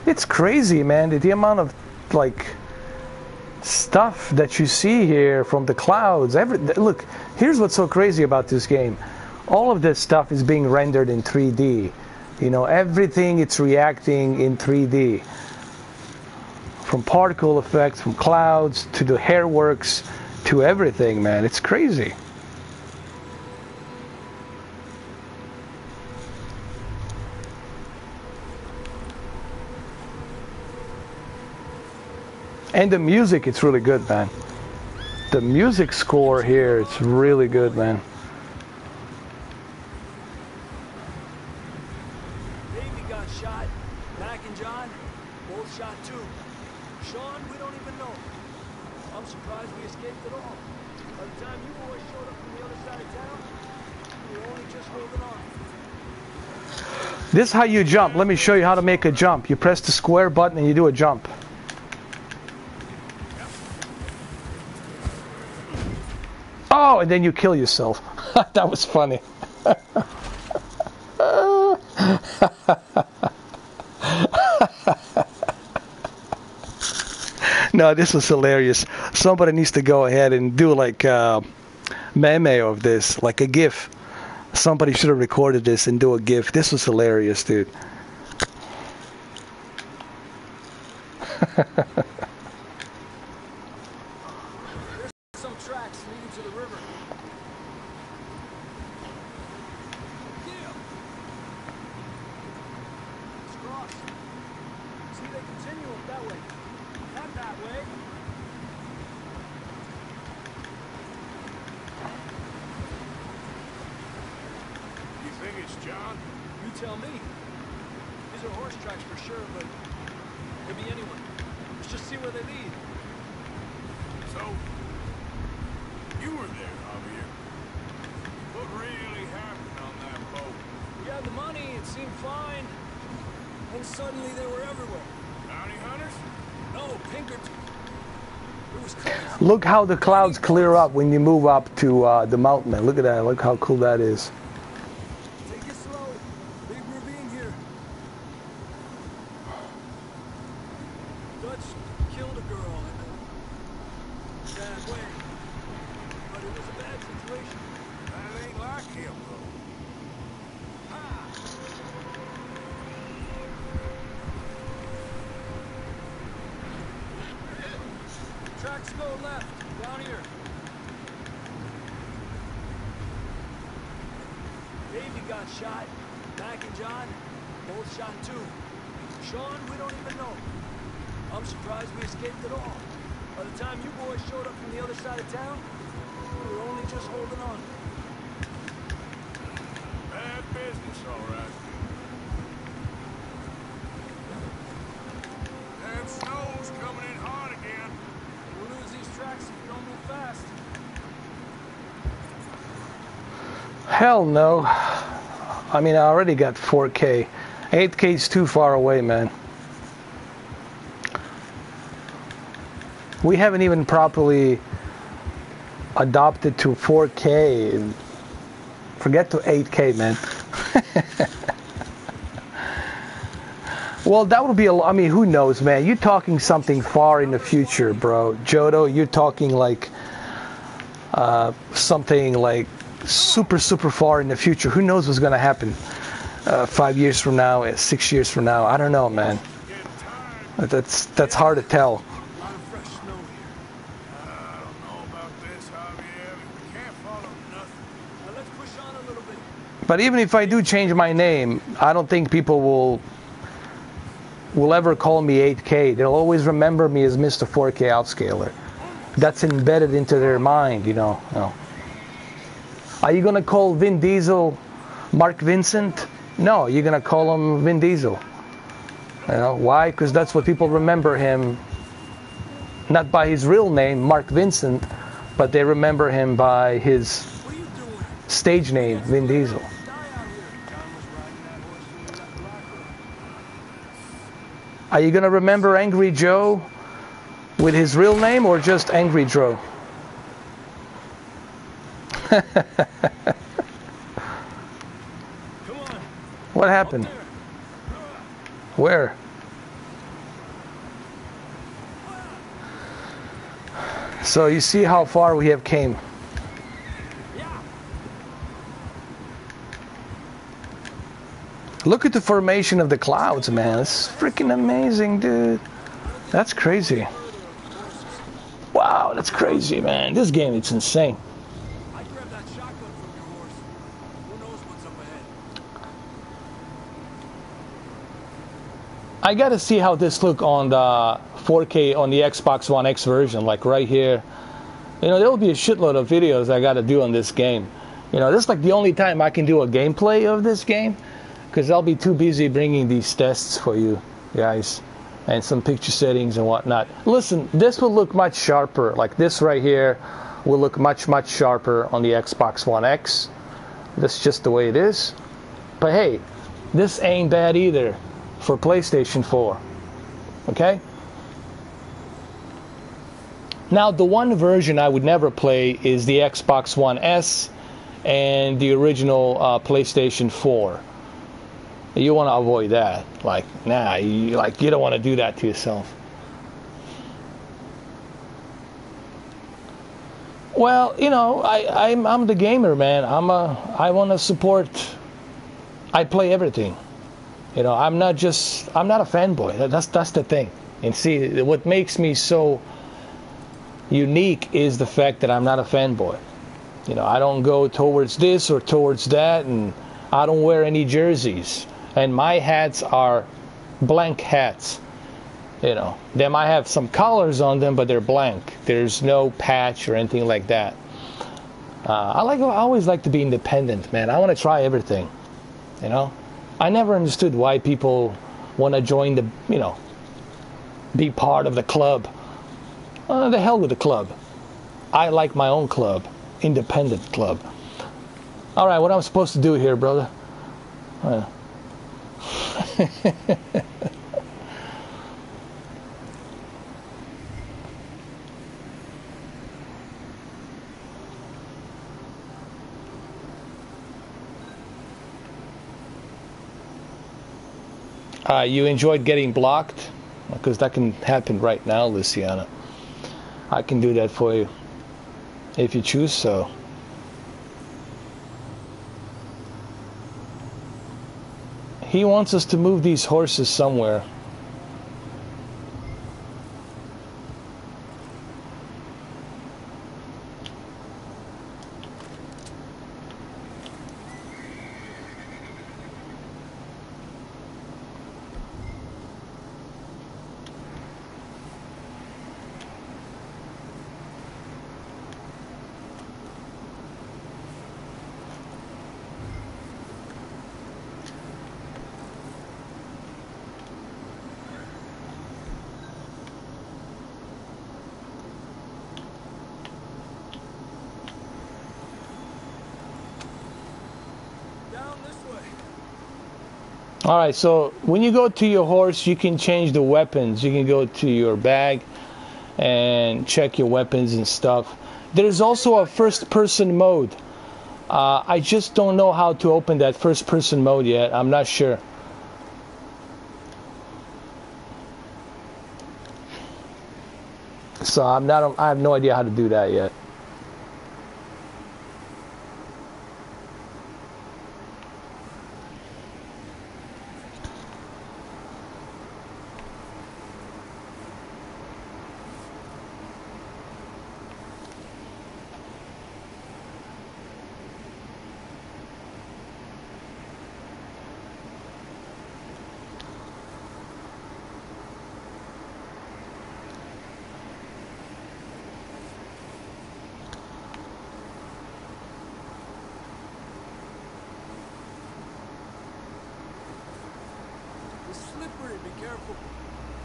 It's crazy, man. The amount of like stuff that you see here from the clouds. Look, here's what's so crazy about this game. All of this stuff is being rendered in 3D. You know, everything, it's reacting in 3D. From particle effects, from clouds, to the hairworks, to everything, man. It's crazy. And the music, it's really good, man. The music score here, it's really good, man. Davey got shot. Mac and John, both shot too. Sean, we don't even know. I'm surprised we escaped at all. By the time you boys showed up from the other side of town, we were only just holding on. This is how you jump. Let me show you how to make a jump. You press the square button and you do a jump. Oh, and then you kill yourself. That was funny. No, this was hilarious. Somebody needs to go ahead and do like a meme of this, like a GIF. Somebody should have recorded this and do a GIF. This was hilarious, dude. Some tracks leading to the river. Yeah. It's crossed. See, they continue up that way. Not that way. You think it's John? You tell me. These are horse tracks for sure, but could be anyone. Let's just see where they lead. So, you were there, Javier. What really happened on that boat? We had the money, it seemed fine. And suddenly they were everywhere. Bounty hunters? No, Pinkerton. It was crazy. Look how the clouds clear up when you move up to the mountain. Man. Look at that. Look how cool that is. Take it slow. Big ravine here. Dutch killed a girl in a bad way. But it was a bad situation. That ain't like him, though. Tracks go left, down here. Davey got shot. Mac and John, both shot too. Sean, we don't even know. I'm surprised we escaped at all. By the time you boys showed up from the other side of town, we were only just holding on. Bad business, all right. That snow's coming in hard again. We'll lose these tracks if we don't move fast. Hell no. I mean, I already got 4K. 8K is too far away, man. We haven't even properly adopted to 4K. And forget to 8K, man. Well, that would be I mean, who knows, man? You're talking something far in the future, bro. Jodo, you're talking like something like super far in the future. Who knows what's going to happen 5 years from now, 6 years from now? I don't know, man. That's hard to tell. But even if I do change my name, I don't think people will ever call me 8K. They'll always remember me as Mr. 4K Upscaler. That's embedded into their mind, you know. Are you gonna call Vin Diesel Mark Vincent? No, you're gonna call him Vin Diesel. You know why? Because that's what people remember him. Not by his real name, Mark Vincent, but they remember him by his stage name, Vin Diesel. Are you gonna remember Angry Joe with his real name or just Angry Joe? What happened? Where? So you see how far we have came. Look at the formation of the clouds, man. It's freaking amazing, dude. That's crazy. Wow, that's crazy, man. This game, it's insane. I grabbed that shotgun from your horse. Who knows what's up ahead? I gotta see how this look on the 4K on the Xbox One X version, like right here. You know, there'll be a shitload of videos I gotta do on this game. You know, this is like the only time I can do a gameplay of this game, because I'll be too busy bringing these tests for you guys and some picture settings and whatnot. Listen, this will look much sharper. Like this right here will look much sharper on the Xbox One X. That's just the way it is. But hey, this ain't bad either for PlayStation 4. Okay? Now, the one version I would never play is the Xbox One S and the original PlayStation 4. You want to avoid that. Like, nah, you don't want to do that to yourself. Well, you know, I'm the gamer, man. I want to support. I play everything. You know, I'm not a fanboy. That's the thing. And see, what makes me so unique is the fact that I'm not a fanboy. You know, I don't go towards this or towards that, and I don't wear any jerseys. And my hats are blank hats. You know, they might have some colors on them, but they're blank. There's no patch or anything like that. I always like to be independent, man. I want to try everything. You know, I never understood why people want to join the, you know, be part of the club. The hell with the club. I like my own club, independent club. All right, what am I supposed to do here, brother? You enjoyed getting blocked? Because that can happen right now, Luciana. I can do that for you if you choose so. He wants us to move these horses somewhere. All right, so when you go to your horse, you can change the weapons. You can go to your bag, and check your weapons and stuff. There's also a first-person mode. I just don't know how to open that first-person mode yet. I'm not sure. So I have no idea how to do that yet.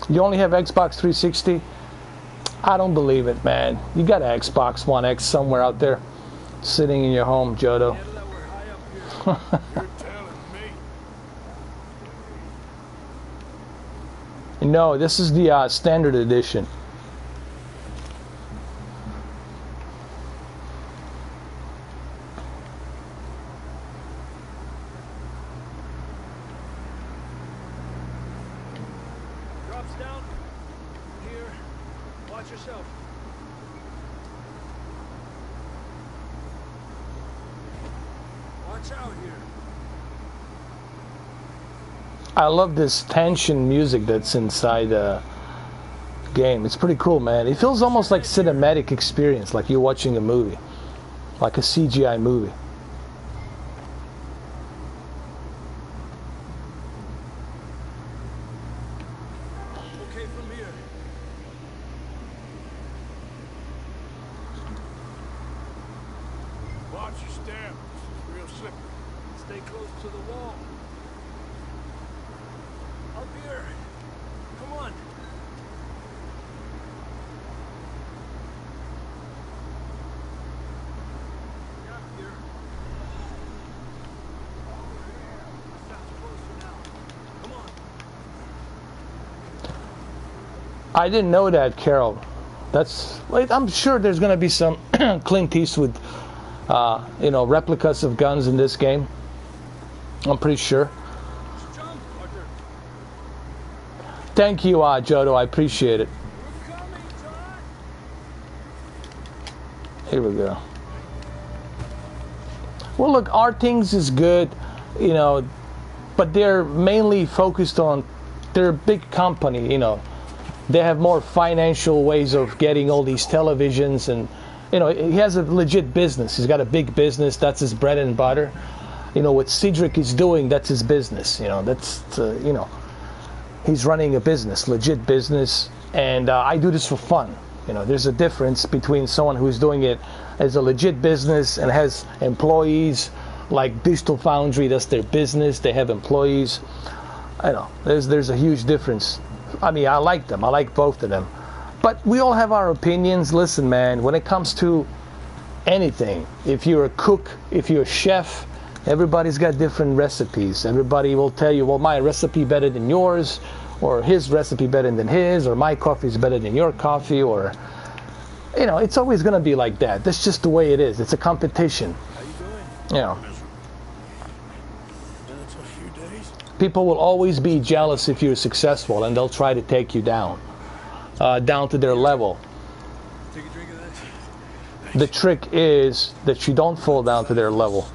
You only have Xbox 360? I don't believe it, man. You got an Xbox One X somewhere out there, sitting in your home, Jodo. No, this is the standard edition. I love this tension music that's inside the game. It's pretty cool, man. It feels almost like cinematic experience, like you're watching a movie, like a CGI movie. Okay, from here. Watch your step. It's real slippery. Stay close to the wall. Up here. Come on. Up here. Sounds closer now. Come on. I didn't know that, Carol. That's. I'm sure there's gonna be some Clint Eastwood, replicas of guns in this game. I'm pretty sure. Thank you, Jodo. I appreciate it. Here we go. Well, look, Art Things is good, but they're mainly focused on. They're a big company, They have more financial ways of getting all these televisions, and he has a legit business. He's got a big business. That's his bread and butter. What Cedric is doing, that's his business. He's running a business, legit business, and I do this for fun. There's a difference between someone who's doing it as a legit business and has employees, like Digital Foundry. That's their business. They have employees. I know there's a huge difference. I mean, I like them. I like both of them. But we all have our opinions. Listen, man, when it comes to anything, if you're a cook, if you're a chef, everybody's got different recipes. Everybody will tell you, well, my recipe better than yours, or his recipe better than his, or my coffee is better than your coffee, or, it's always going to be like that. That's just the way it is. It's a competition. How you doing? It's a few days. People will always be jealous if you're successful, and they'll try to take you down to their level. Take a drink of that. The trick is that you don't fall down to their level.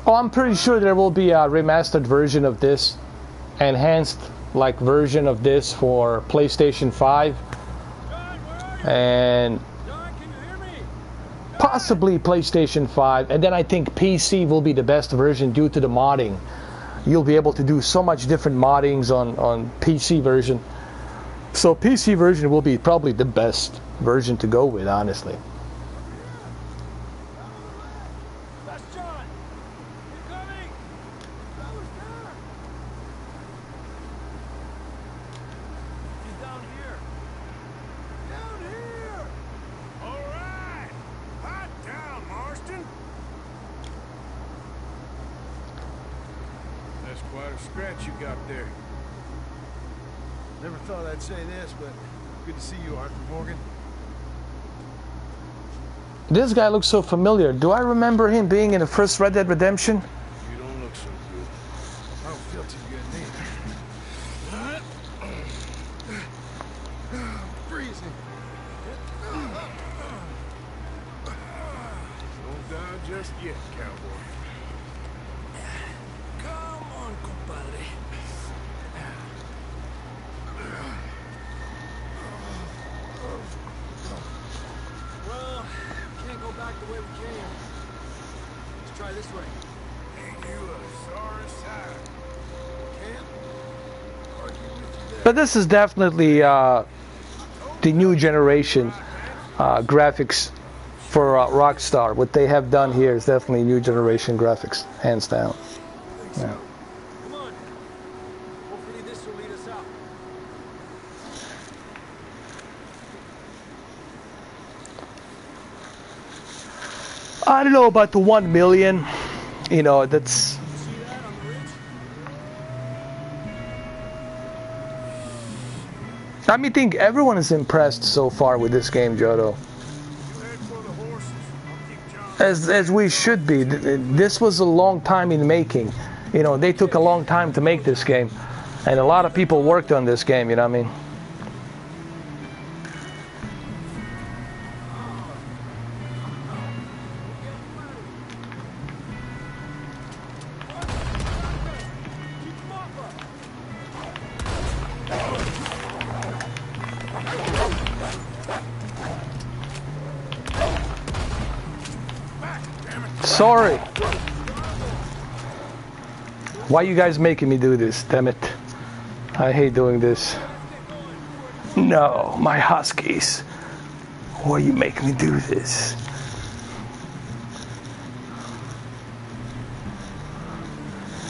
Oh, I'm pretty sure there will be a remastered version of this, enhanced version of this for PlayStation 5, and possibly PlayStation 5, and then I think PC will be the best version due to the modding. You'll be able to do so much different moddings on PC version. So PC version will be probably the best version to go with, honestly. of scratch you got there? Never thought I'd say this, but good to see you, Arthur Morgan. This guy looks so familiar. Do I remember him being in the first Red Dead Redemption? You don't look so good. I don't feel too good neither. Freezing. Don't die just yet, cowboy. Come on, compadre. Well, can't go back the way we came. Let's try this way. Ain't you a sorry sight? Can't argue with you there. But this is definitely the new generation graphics for Rockstar. What they have done here is definitely new generation graphics, hands down. Yeah. Come on. Hopefully this will lead us out. I don't know about the 1 million. You know, that's. See that on the ridge? I think everyone is impressed so far with this game, Jodo. You head for the horses. I'll keep John. As we should be. This was a long time in making. You know, they took a long time to make this game, and a lot of people worked on this game. You know what I mean? Sorry. Why you guys making me do this? Damn it. I hate doing this. No, my huskies. Why you make me do this?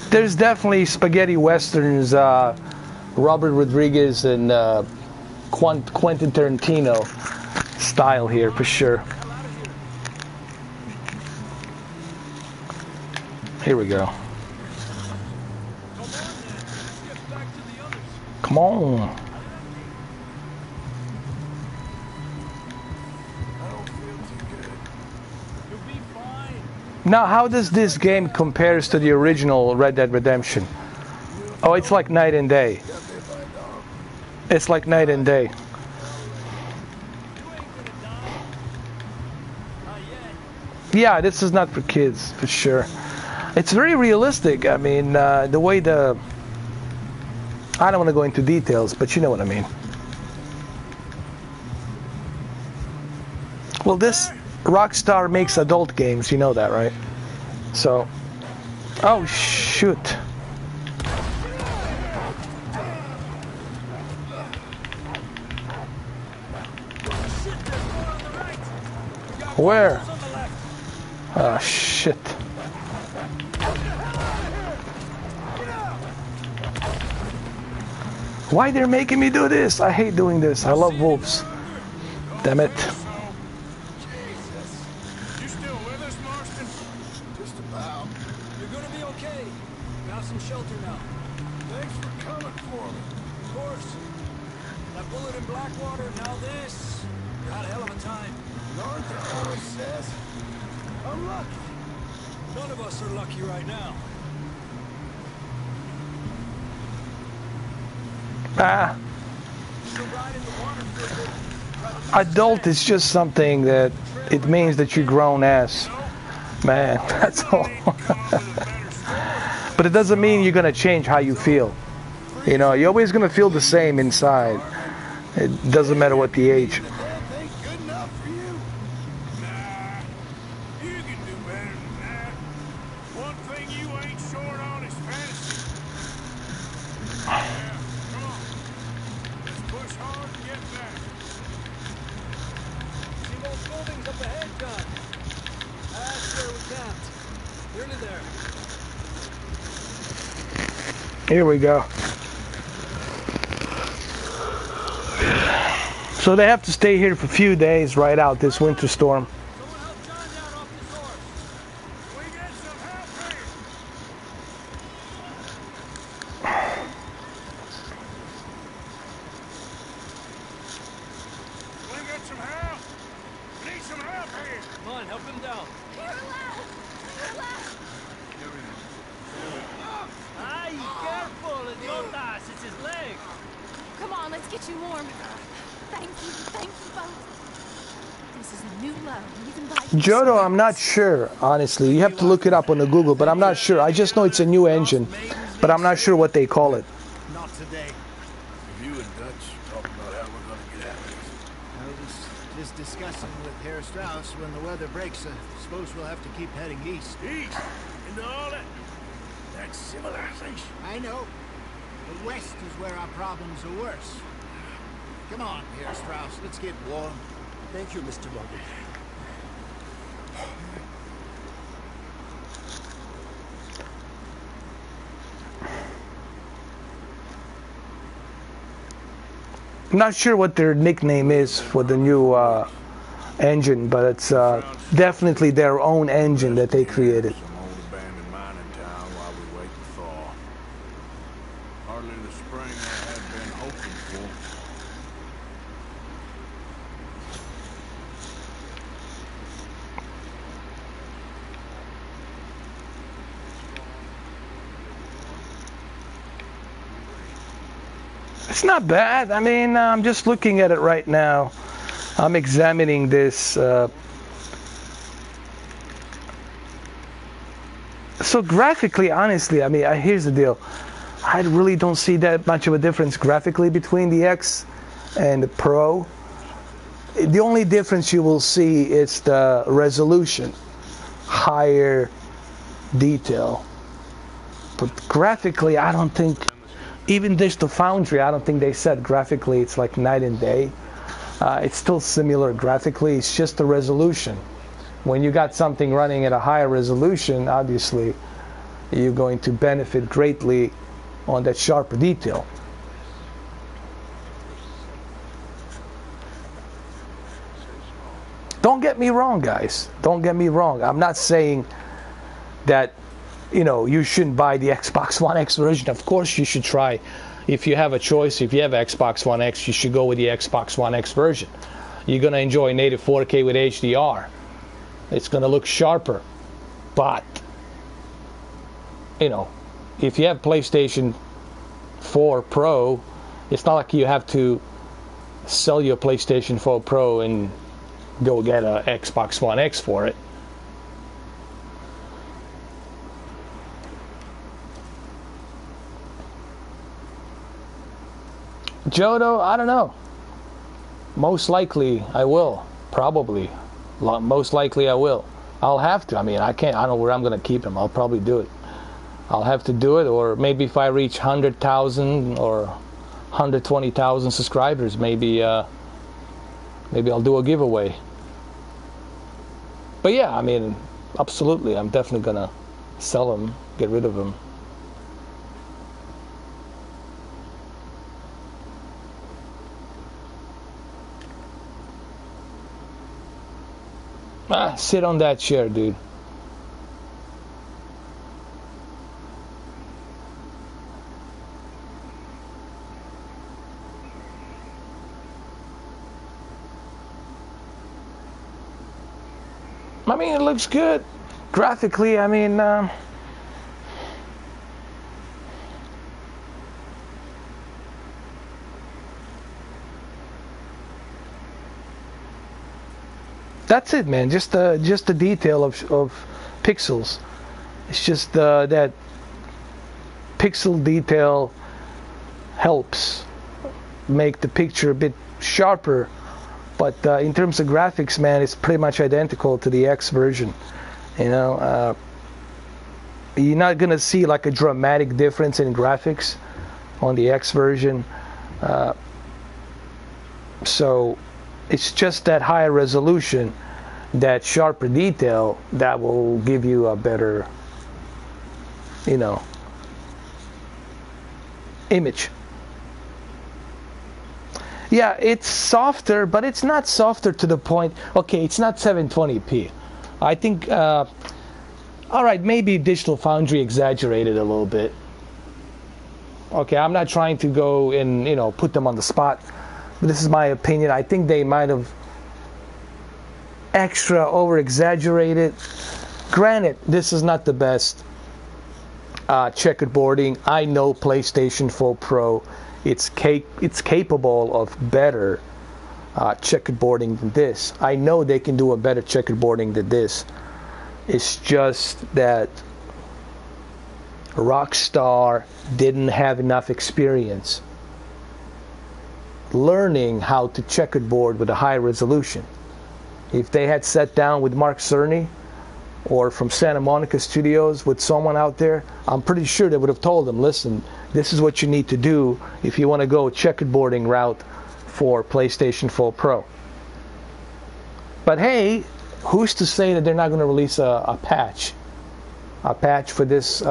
There's definitely spaghetti westerns, Robert Rodriguez and Quentin Tarantino style here for sure. Here we go. Come on. I don't feel too good. You'll be fine. Now, how does this game compares to the original Red Dead Redemption? Oh, it's like night and day. It's like night and day. You ain't gonna die. Not yet. Yeah, this is not for kids, for sure. It's very realistic. I mean, the way the... I don't want to go into details, but you know what I mean. Well, this Rockstar makes adult games, you know that, right? So... Oh, shoot. Where? Oh, shit. Why they're making me do this? I hate doing this. I love wolves. Damn it. You still with us, Marston? Just about. You're gonna be okay. You have some shelter now. Thanks for coming for me. Of course. That bullet in Blackwater, now this. You had a hell of a time. Arthur always says I'm lucky. None of us are lucky right now. Ah. So ride in the water for a bit. Adult is just something that it means that you're grown ass. Man, that's all. But it doesn't mean you're gonna change how you feel. You know, you're always gonna feel the same inside. It doesn't matter what the age. That ain't good enough for you. Nah, you can do better than that. One thing you ain't short on is fantasy. Yeah, come on. Let's push hard and get back. See those buildings up ahead, John? That's where we camped. Nearly there. Here we go. So they have to stay here for a few days, ride out this winter storm. Someone help John down off his horse. We get some help Come on, help him down. Ay, careful, idiotas. It's his leg. Come on, let's get you warm. Thank you both. This is a new low, even by Jodo, I'm not sure, honestly. You have to look it up on the Google, but I'm not sure. I just know it's a new engine, but I'm not sure what they call it. Not today. You and Dutch talk about how we're gonna get out of this. I was just discussing with Herr Strauss when the weather breaks. I suppose we'll have to keep heading east. East, into all that. That's civilization. I know. The west is where our problems are worse. Come on, Herr Strauss, let's get warm. Thank you, Mr. Morgan. I'm not sure what their nickname is for the new engine, but it's definitely their own engine that they created. Some old abandoned mining town while we wait to thaw. Hardly the spring I had been hoping for. It's not bad. I mean, I'm just looking at it right now. I'm examining this. So graphically, honestly, I mean, here's the deal. I really don't see that much of a difference graphically between the X and the Pro. The only difference you will see is the resolution, higher detail. But graphically, I don't think, even Digital Foundry, I don't think they said graphically it's like night and day. It's still similar graphically, it's just the resolution. When you got something running at a higher resolution, obviously you're going to benefit greatly on that sharper detail. Don't get me wrong, guys. Don't get me wrong. I'm not saying that, you know, you shouldn't buy the Xbox One X version. Of course you should try. If you have a choice, if you have Xbox One X, you should go with the Xbox One X version. You're going to enjoy native 4K with HDR. It's going to look sharper. But, you know, if you have PlayStation 4 Pro, it's not like you have to sell your PlayStation 4 Pro and go get a Xbox One X for it. Jodo, I don't know. Most likely I will. Probably. Most likely I will. I'll have to. I mean, I don't know where I'm going to keep him. I'll probably do it. I'll have to do it, or maybe if I reach 100,000 or 120,000 subscribers, maybe I'll do a giveaway. But yeah, I mean, absolutely, I'm definitely going to sell him, get rid of him. Sit on that chair, dude. I mean, it looks good. Graphically, I mean, that's it, man. Just the detail of pixels. It's just that pixel detail helps make the picture a bit sharper. But in terms of graphics, man, it's pretty much identical to the X version. You know, you're not gonna see like a dramatic difference in graphics on the X version. So it's just that higher resolution, that sharper detail that will give you a better, you know, image. Yeah, it's softer, but it's not softer to the point. Okay, it's not 720p. I think, all right, maybe Digital Foundry exaggerated a little bit. Okay, I'm not trying to go and, you know, put them on the spot, but this is my opinion. I think they might have extra over-exaggerated. Granted, this is not the best checkerboarding. I know PlayStation 4 Pro, it's capable of better checkerboarding than this. I know they can do a better checkerboarding than this. It's just that Rockstar didn't have enough experience learning how to checkerboard with a high resolution. If they had sat down with Mark Cerny or from Santa Monica Studios with someone out there, I'm pretty sure they would have told them, listen, this is what you need to do if you want to go checkerboarding route for PlayStation 4 Pro. But hey, who's to say that they're not going to release a patch for this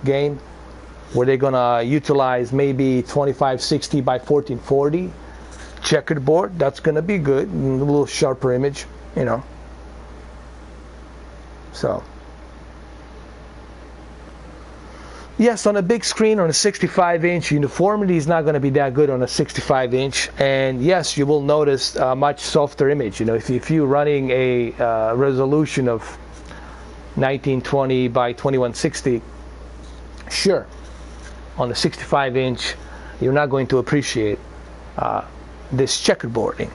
game where they're going to utilize maybe 2560 by 1440 checkerboard? That's going to be good, a little sharper image, you know. So yes, on a big screen, on a 65-inch, uniformity is not going to be that good on a 65-inch. And yes, you will notice a much softer image. You know, if you're running a resolution of 1920 by 2160, sure, on a 65-inch, you're not going to appreciate this checkerboarding.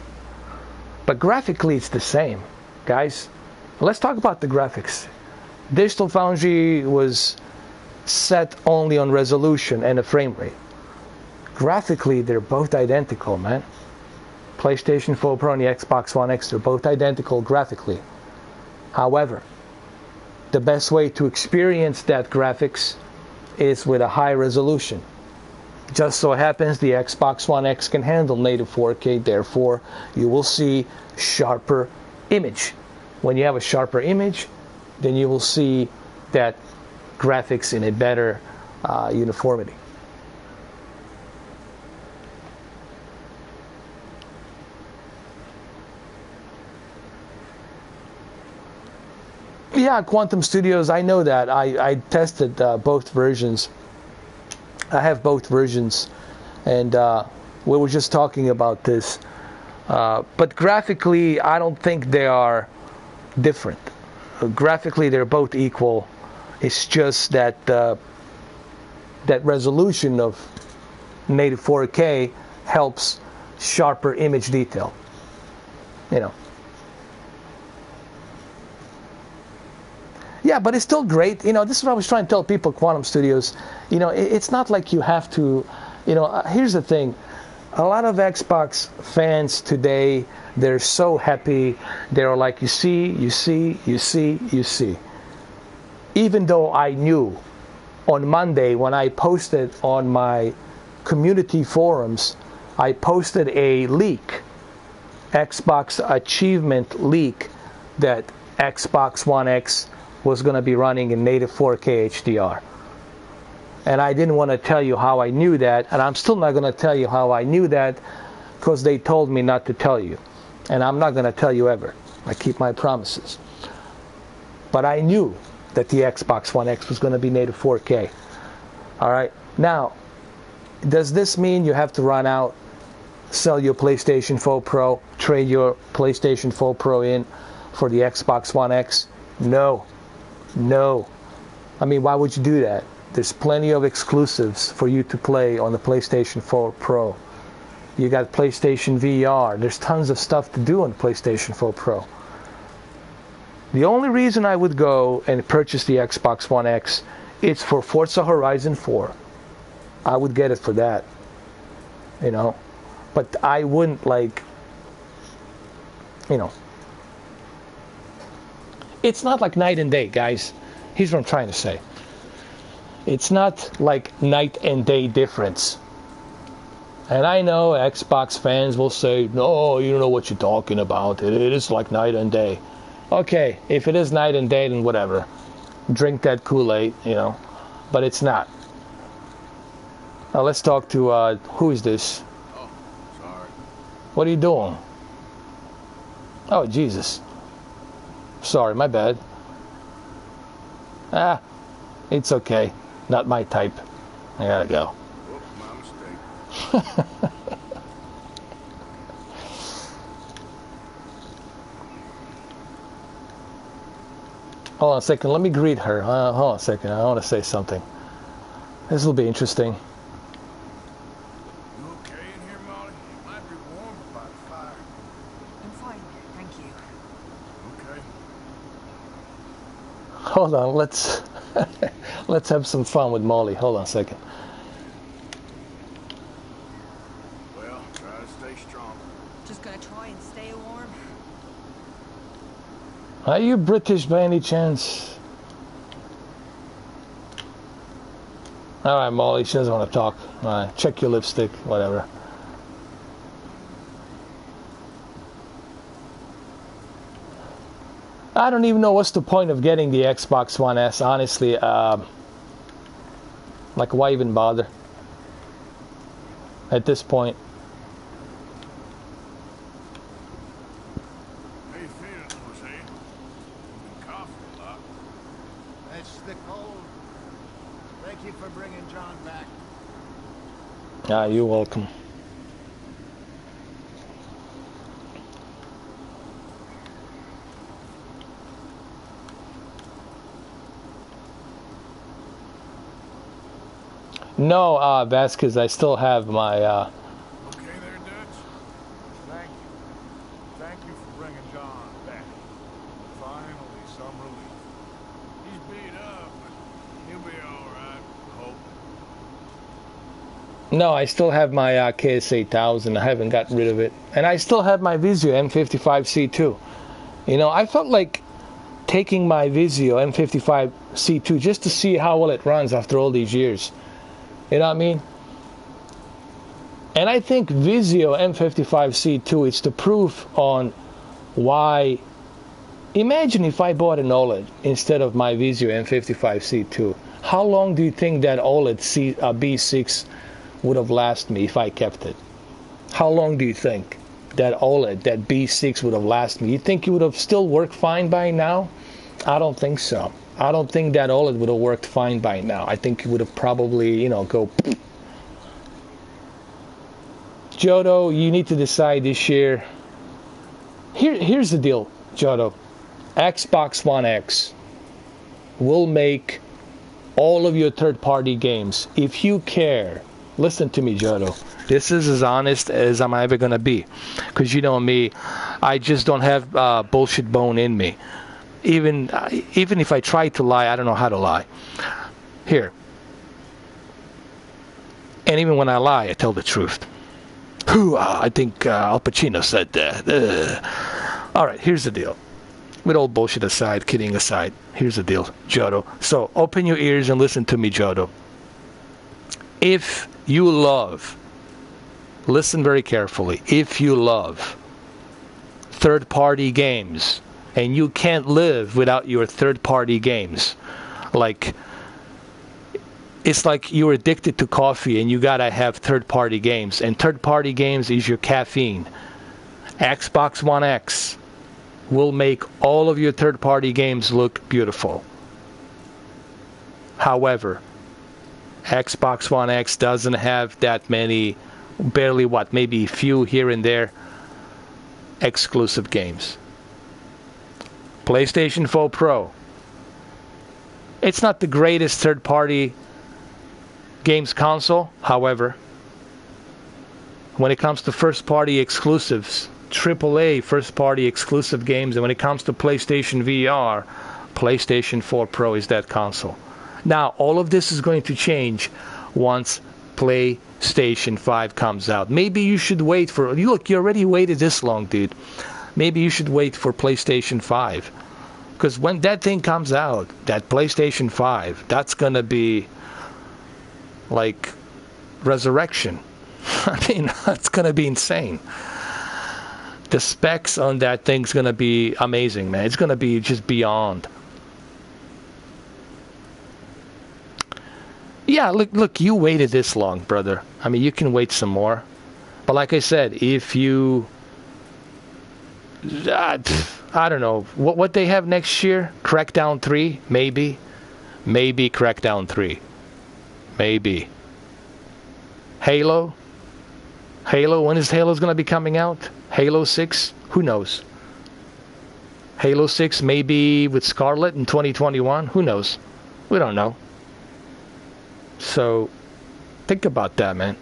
But graphically, it's the same, guys. Let's talk about the graphics. Digital Foundry was set only on resolution and a frame rate. Graphically, they're both identical, man. PlayStation 4 Pro and the Xbox One X, they're both identical graphically. However, the best way to experience that graphics is with a high resolution. Just so happens the Xbox One X can handle native 4K, therefore you will see sharper image. When you have a sharper image, then you will see that graphics in a better uniformity. Yeah, Quantum Studios, I know that. I tested both versions. I have both versions, and we were just talking about this. But graphically, I don't think they are different. Graphically, they're both equal. It's just that that resolution of native 4K helps sharper image detail. You know. Yeah, but it's still great. You know, this is what I was trying to tell people, Quantum Studios. You know, it's not like you have to, you know, here's the thing. A lot of Xbox fans today, they're so happy. They're like, you see. Even though I knew on Monday when I posted on my community forums, I posted a leak, Xbox achievement leak, that Xbox One X was going to be running in native 4K HDR. And I didn't want to tell you how I knew that, and I'm still not going to tell you how I knew that, because they told me not to tell you. And I'm not going to tell you ever. I keep my promises. But I knew that the Xbox One X was going to be native 4K. All right. Now, does this mean you have to run out, sell your PlayStation 4 Pro, trade your PlayStation 4 Pro in for the Xbox One X? No. No. I mean, why would you do that? There's plenty of exclusives for you to play on the PlayStation 4 Pro. You got PlayStation VR. There's tons of stuff to do on the PlayStation 4 Pro. The only reason I would go and purchase the Xbox One X, it's for Forza Horizon 4. I would get it for that. You know? But I wouldn't, like, you know. It's not like night and day, guys. Here's what I'm trying to say. It's not like night and day difference. And I know Xbox fans will say, no, you don't know what you're talking about. It is like night and day. Okay, if it is night and day, then whatever. Drink that Kool-Aid, you know. But it's not. Now let's talk to, who is this? Oh, sorry. What are you doing? Oh, Jesus. Sorry, my bad. Ah, it's okay. Not my type. I gotta go. Whoops, my mistake. Hold on a second. Let me greet her. Hold on a second. I want to say something. This will be interesting. You okay in here, Molly? It might be warm by the fire. I'm fine, thank you. Okay. Hold on. Let's have some fun with Molly. Hold on a second. Well, try to stay strong. Just gonna try and stay warm. Are you British by any chance? All right, Molly. She doesn't want to talk. All right, check your lipstick. Whatever. I don't even know what's the point of getting the Xbox One S, honestly. Like, why even bother? At this point. How you feeling, Jose? You've been coughing a lot. That's the cold. Thank you for bringing John back. Ah, you're welcome. No, Vasquez, I still have my, Okay there, Dutch? Thank you. Thank you for bringing John back. Finally, some relief. He's beat up, but he'll be all right. Hope. no, I still have my KS8000. I haven't gotten rid of it. And I still have my Vizio M55C2. You know, I felt like taking my Vizio M55C2 just to see how well it runs after all these years. You know what I mean? And I think Vizio M55C2 is the proof on why. Imagine if I bought an OLED instead of my Vizio M55C2. How long do you think that OLED B6 would have lasted me if I kept it? How long do you think that OLED, that B6 would have lasted me? You think it would have still worked fine by now? I don't think so. I don't think that OLED would have worked fine by now. I think it would have probably, you know, go. Jodo, you need to decide this year. Here's the deal, Jodo. Xbox One X will make all of your third-party games. If you care, listen to me, Jodo. This is as honest as I'm ever going to be. Because you know me, I just don't have bullshit bone in me. Even if I try to lie, I don't know how to lie. Here. And even when I lie, I tell the truth. I think Al Pacino said that. All right, here's the deal. With all bullshit aside, kidding aside, here's the deal, Jodo. So open your ears and listen to me, Jodo. If you love, listen very carefully, if you love third-party games, and you can't live without your third-party games. Like, it's like you're addicted to coffee and you gotta have third-party games. And third-party games is your caffeine. Xbox One X will make all of your third-party games look beautiful. However, Xbox One X doesn't have that many, barely what, maybe a few here and there, exclusive games. PlayStation 4 Pro. It's not the greatest third-party games console. However, when it comes to first-party exclusives, AAA first-party exclusive games, and when it comes to PlayStation VR, PlayStation 4 Pro is that console. Now, all of this is going to change once PlayStation 5 comes out. Maybe you should wait for... Look, you already waited this long, dude. Maybe you should wait for PlayStation 5. Because when that thing comes out, that PlayStation 5, that's going to be like resurrection. I mean, that's going to be insane. The specs on that thing's going to be amazing, man. It's going to be just beyond. Yeah, look, you waited this long, brother. I mean, you can wait some more. But like I said, if you... I don't know. What they have next year? Crackdown 3? Maybe. Maybe Crackdown 3. Maybe. Halo? Halo? When is Halo's going to be coming out? Halo 6? Who knows? Halo 6 maybe with Scarlet in 2021. Who knows? We don't know. So think about that, man.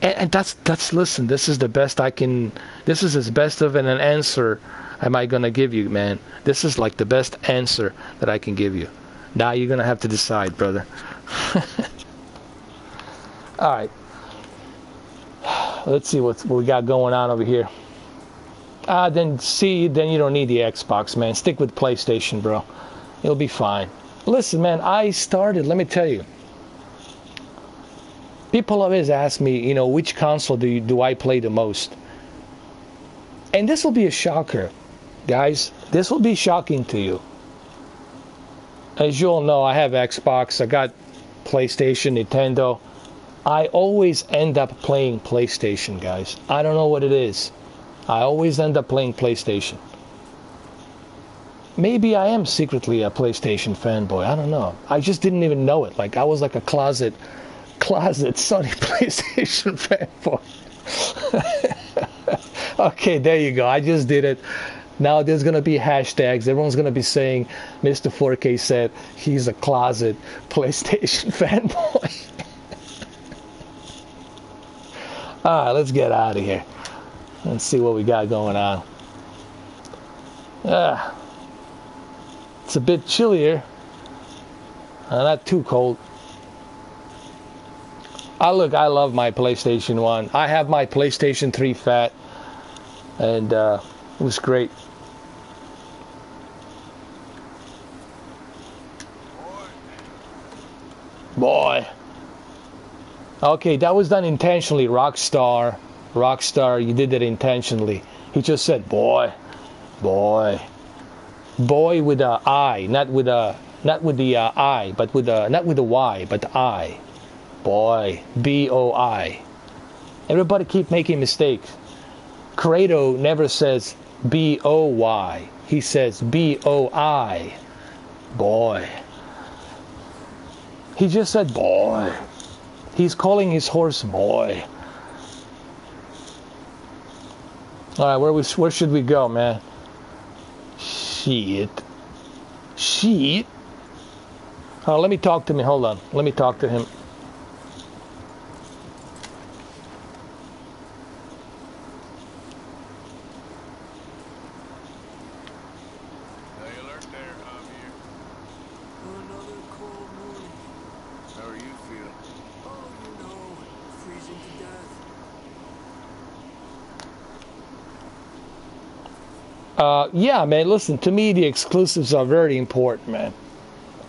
And that's listen, this is the best I can, this is as best of an answer am I going to give you, man. This is like the best answer that I can give you. Now you're going to have to decide, brother. All right. Let's see what we got going on over here. Then you don't need the Xbox, man. Stick with PlayStation, bro. It'll be fine. Listen, man, I started, let me tell you. People always ask me, you know, which console do I play the most? And this will be a shocker, guys. This will be shocking to you. As you all know, I have Xbox, I got PlayStation, Nintendo. I always end up playing PlayStation, guys. I don't know what it is. I always end up playing PlayStation. Maybe I am secretly a PlayStation fanboy. I don't know. I just didn't even know it. Like, I was like a closet Sony PlayStation fanboy. Okay, there you go. I just did it. Now there's going to be hashtags. Everyone's going to be saying Mr. 4K said he's a closet PlayStation fanboy. Alright, let's get out of here. Let's see what we got going on. It's a bit chillier. Not too cold. Look, I love my PlayStation 1. I have my PlayStation 3 Fat. And it was great. Boy. Okay, that was done intentionally. Rockstar, you did it intentionally. He just said, boy. Boy with a I, not with the I, but with a, not with a Y, but the I. Boy, B-O-I. Everybody keep making mistakes. Credo never says B-O-Y. He says B-O-I. Boy. He just said boy. He's calling his horse boy. All right, where should we go, man? Shit. Oh, let me talk to him. Hold on. Let me talk to him. Yeah, man, listen, to me, the exclusives are very important, man.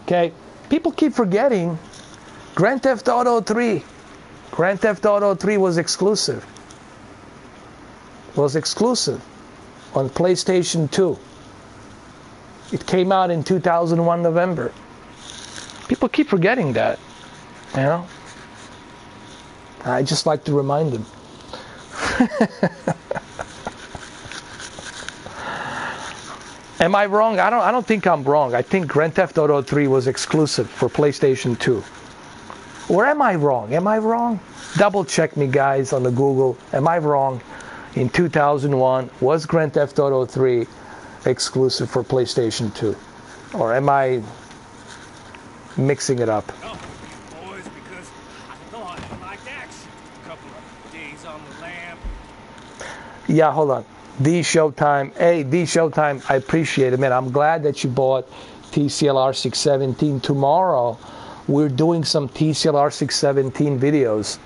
Okay? People keep forgetting Grand Theft Auto 3. Grand Theft Auto 3 was exclusive. Was exclusive on PlayStation 2. It came out in 2001 November. People keep forgetting that, you know? I just like to remind them. Am I wrong? I don't think I'm wrong. I think Grand Theft Auto 3 was exclusive for PlayStation 2. Or am I wrong? Am I wrong? Double check me, guys, on the Google. Am I wrong? In 2001, was Grand Theft Auto 3 exclusive for PlayStation 2? Or am I mixing it up? No, boys, because I thought I liked action. A couple of days on the lam. Yeah, hold on. D Showtime. Hey, D Showtime, I appreciate it, man. I'm glad that you bought TCL R617. Tomorrow, we're doing some TCL R617 videos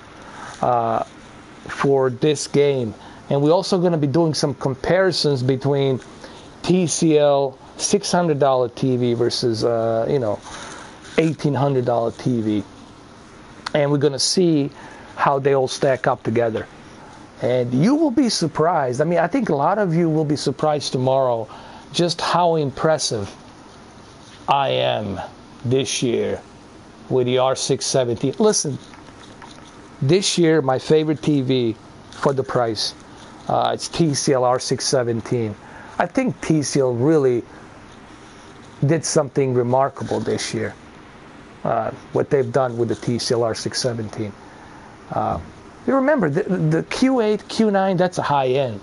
for this game. And we're also going to be doing some comparisons between TCL $600 TV versus, $1,800 TV. And we're going to see how they all stack up together. And you will be surprised. I mean, I think a lot of you will be surprised tomorrow just how impressive I am this year with the R617. Listen, this year, my favorite TV for the price, it's TCL R617. I think TCL really did something remarkable this year, what they've done with the TCL R617. You remember, the Q8, Q9, that's a high end.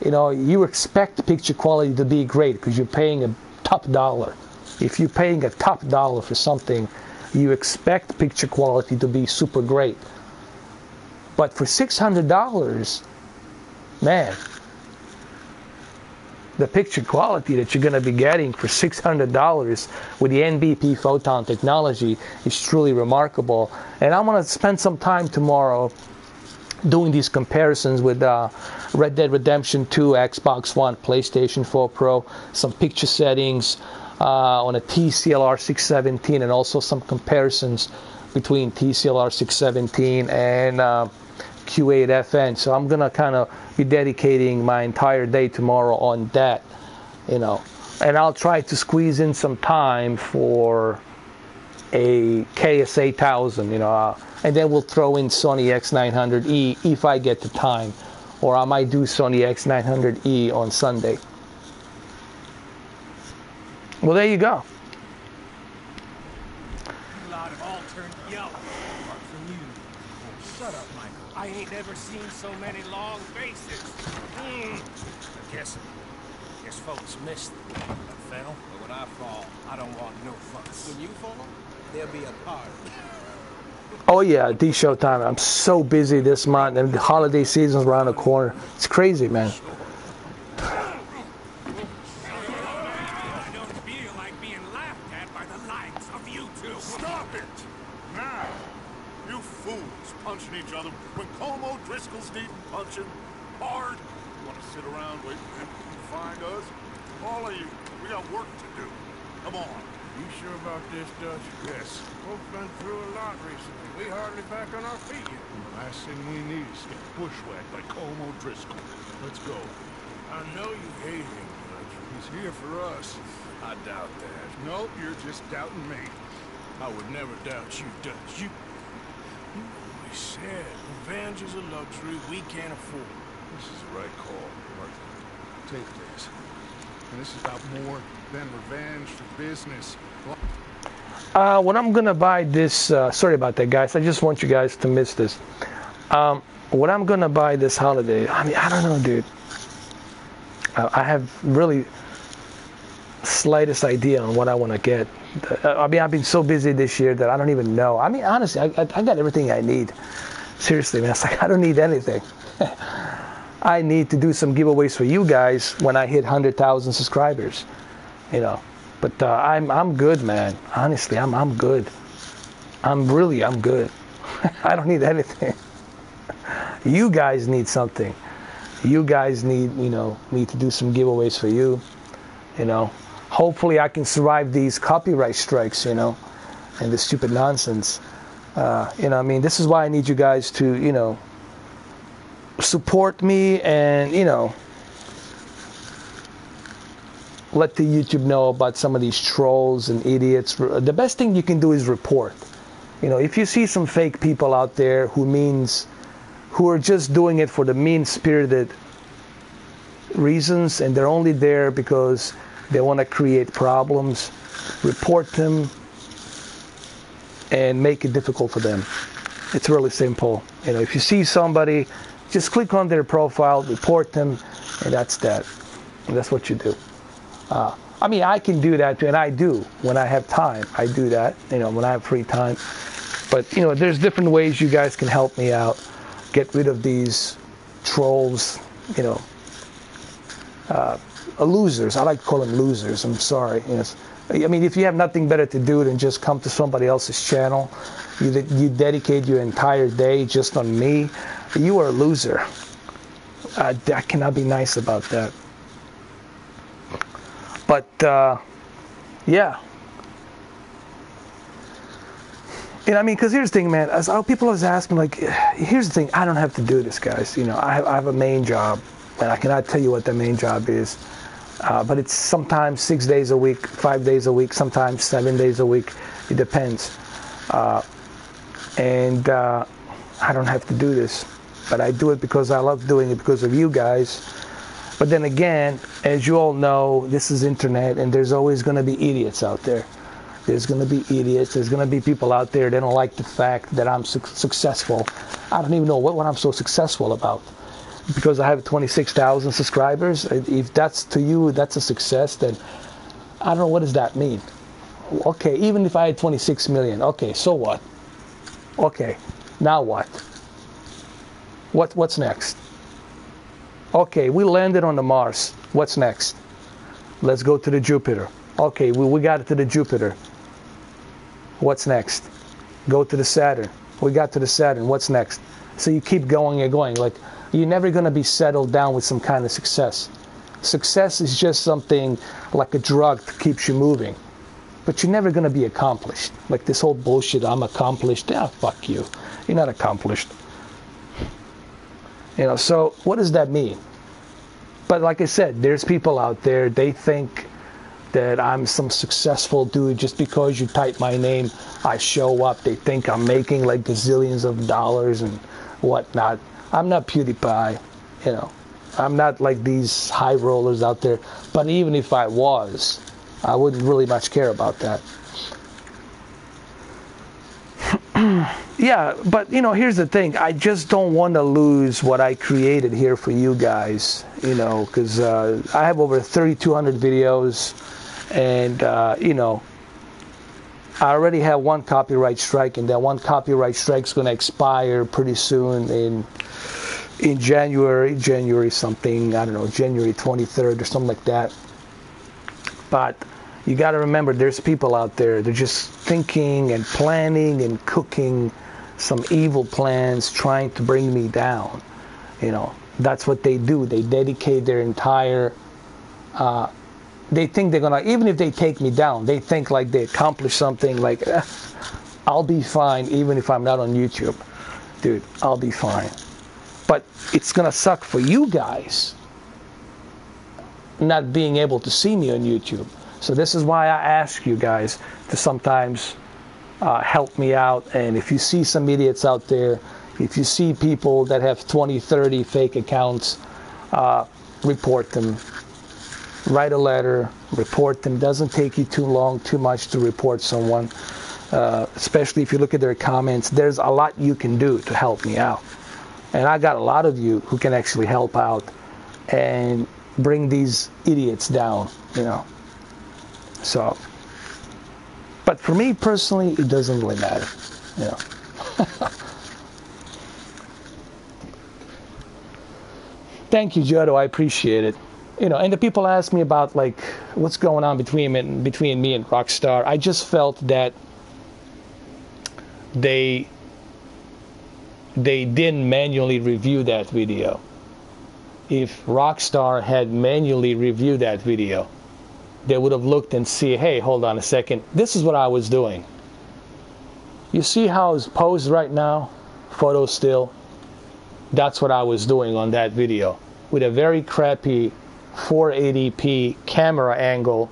You know, you expect picture quality to be great because you're paying a top dollar. If you're paying a top dollar for something, you expect picture quality to be super great. But for $600, man, the picture quality that you're going to be getting for $600 with the NBP photon technology is truly remarkable. And I'm going to spend some time tomorrow doing these comparisons with Red Dead Redemption 2, Xbox One, PlayStation 4 Pro, some picture settings on a TCL R617, and also some comparisons between TCL R617 and Q8FN. So I'm gonna kind of be dedicating my entire day tomorrow on that, you know, and I'll try to squeeze in some time for a KS8000, you know, and then we'll throw in Sony X900E if I get the time, or I might do Sony X900E on Sunday. Well, there you go. A lot of alternate yellow. Apart from you. Oh, shut up, Michael. I ain't never seen so many long faces. I guess folks missed it. I fell, but when I fall, I don't want no fuss. When you fall, there'll be a party. Oh yeah, D-Showtime. I'm so busy this month, and the holiday season's around the corner. It's crazy, man. Punching each other when Como Driscoll's needing punching hard. You want to sit around waiting for him to find us? All of you, we got work to do. Come on. You sure about this, Dutch? Yes. Folks been through a lot recently. We hardly back on our feet yet. The last thing we need is to get bushwhacked by Como Driscoll. Let's go. I know you hate him, Dutch. He's here for us. I doubt that. Nope, you're just doubting me. I would never doubt you, Dutch. You said revenge is a luxury we can't afford. This is the right call, Arthur. Take this. And this is about more than revenge for business. When I'm gonna buy this, sorry about that, guys. I just want you guys to miss this. What I'm gonna buy this holiday, I mean, I don't know, dude. I have really slightest idea on what I want to get. I mean, I've been so busy this year that I don't even know. I mean, honestly, I got everything I need. Seriously, man, it's like I don't need anything. I need to do some giveaways for you guys when I hit 100,000 subscribers, you know. But I'm good, man. Honestly, I'm good. I'm good. I don't need anything. You guys need something. You guys need, you know, me to do some giveaways for you, you know. Hopefully I can survive these copyright strikes, you know, and this stupid nonsense. You know, I mean, this is why I need you guys to, you know, support me and, you know, let the YouTube know about some of these trolls and idiots. The best thing you can do is report. You know, if you see some fake people out there who are just doing it for the mean-spirited reasons, and they're only there because they want to create problems, report them and make it difficult for them. It's really simple. You know, if you see somebody, just click on their profile, report them, and that's that. And that's what you do. I mean, I can do that too, and I do when I have time. I do that, you know, when I have free time. But, you know, there's different ways you guys can help me out. Get rid of these trolls, you know, losers. I like to call them losers. I'm sorry. Yes. I mean, if you have nothing better to do than just come to somebody else's channel, you dedicate your entire day just on me, you are a loser. I cannot be nice about that. But, yeah. And I mean, because here's the thing, man. As people always ask me, like, here's the thing. I don't have to do this, guys. You know, I have a main job, and I cannot tell you what the main job is. But it's sometimes 6 days a week, 5 days a week, sometimes 7 days a week. It depends. And I don't have to do this. But I do it because I love doing it because of you guys. But then again, as you all know, this is internet, and there's always going to be idiots out there. There's going to be idiots. There's going to be people out there that don't like the fact that I'm successful. I don't even know what I'm so successful about. because I have 26,000 subscribers. If that's to you, that's a success, then I don't know, what does that mean? Okay, even if I had 26 million, okay, so what? Okay, now what? What's next? Okay, we landed on the Mars. What's next? Let's go to the Jupiter. Okay, we got it to the Jupiter. What's next? Go to the Saturn. We got to the Saturn. What's next? So you keep going and going. Like, you're never going to be settled down with some kind of success. Success is just something like a drug that keeps you moving. But you're never going to be accomplished. Like this whole bullshit, I'm accomplished. Yeah, fuck you. You're not accomplished. You know, so what does that mean? But like I said, there's people out there, they think that I'm some successful dude just because you type my name, I show up. They think I'm making like gazillions of dollars and whatnot. I'm not PewDiePie, you know. I'm not like these high rollers out there. But even if I was, I wouldn't really much care about that. Yeah, but you know, here's the thing. I just don't want to lose what I created here for you guys, you know, because I have over 3,200 videos, and you know, I already have one copyright strike, and that one copyright strike is going to expire pretty soon in January something, I don't know, January 23rd or something like that. But you got to remember, there's people out there, they're just thinking and planning and cooking some evil plans, trying to bring me down. You know, that's what they do. They dedicate their entire, they think they're gonna, even if they take me down, they think like they accomplished something, like, I'll be fine even if I'm not on YouTube. Dude, I'll be fine. But it's gonna suck for you guys not being able to see me on YouTube. So this is why I ask you guys to sometimes help me out. And if you see some idiots out there, if you see people that have 20, 30 fake accounts, report them. Write a letter, report them. Doesn't take you too much to report someone. Especially if you look at their comments, there's a lot you can do to help me out. And I got a lot of you who can actually help out and bring these idiots down, you know. So, but for me personally, it doesn't really matter, you know. Thank you, Jodo. I appreciate it. You know, and the people ask me about like what's going on between me and Rockstar. I just felt that they didn't manually review that video. If Rockstar had manually reviewed that video, they would have looked and see, hey, hold on a second, this is what I was doing. You see how it's posed right now? Photo still. That's what I was doing on that video. With a very crappy 480p camera angle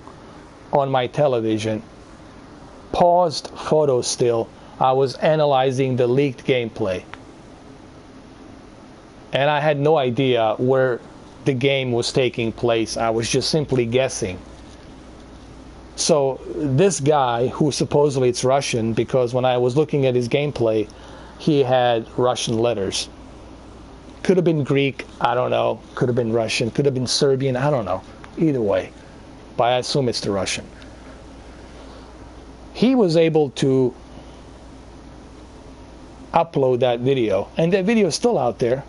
on my television. Paused photo still. I was analyzing the leaked gameplay. And I had no idea where the game was taking place. I was just simply guessing. So this guy, who supposedly it's Russian, because when I was looking at his gameplay, he had Russian letters. Could have been Greek, I don't know. Could have been Russian, could have been Serbian, I don't know. Either way. But I assume it's the Russian. He was able to upload that video. And that video is still out there,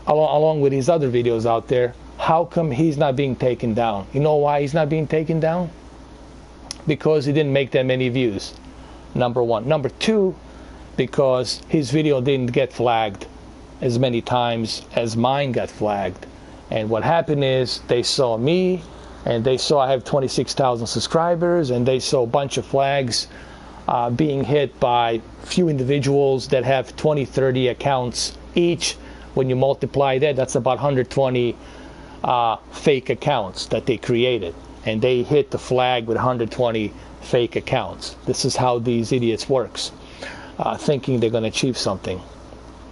along with his other videos out there. How come he's not being taken down? You know why he's not being taken down? Because he didn't make that many views, number one. Number two, because his video didn't get flagged as many times as mine got flagged. And what happened is they saw me, and they saw I have 26,000 subscribers, and they saw a bunch of flags being hit by few individuals that have 20, 30 accounts each. When you multiply that, that's about 120 fake accounts that they created. And they hit the flag with 120 fake accounts. This is how these idiots works, thinking they're going to achieve something.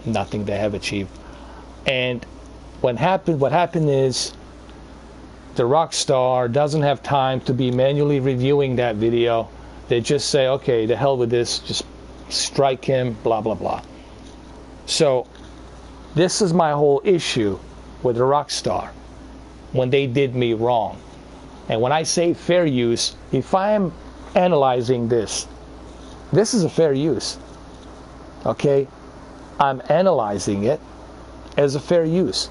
Nothing they have achieved. And what happened is the Rockstar doesn't have time to be manually reviewing that video. They just say, okay, the hell with this, just strike him, blah, blah, blah. So this is my whole issue with Rockstar when they did me wrong. And when I say fair use, if I am analyzing this is a fair use. Okay? I'm analyzing it as a fair use.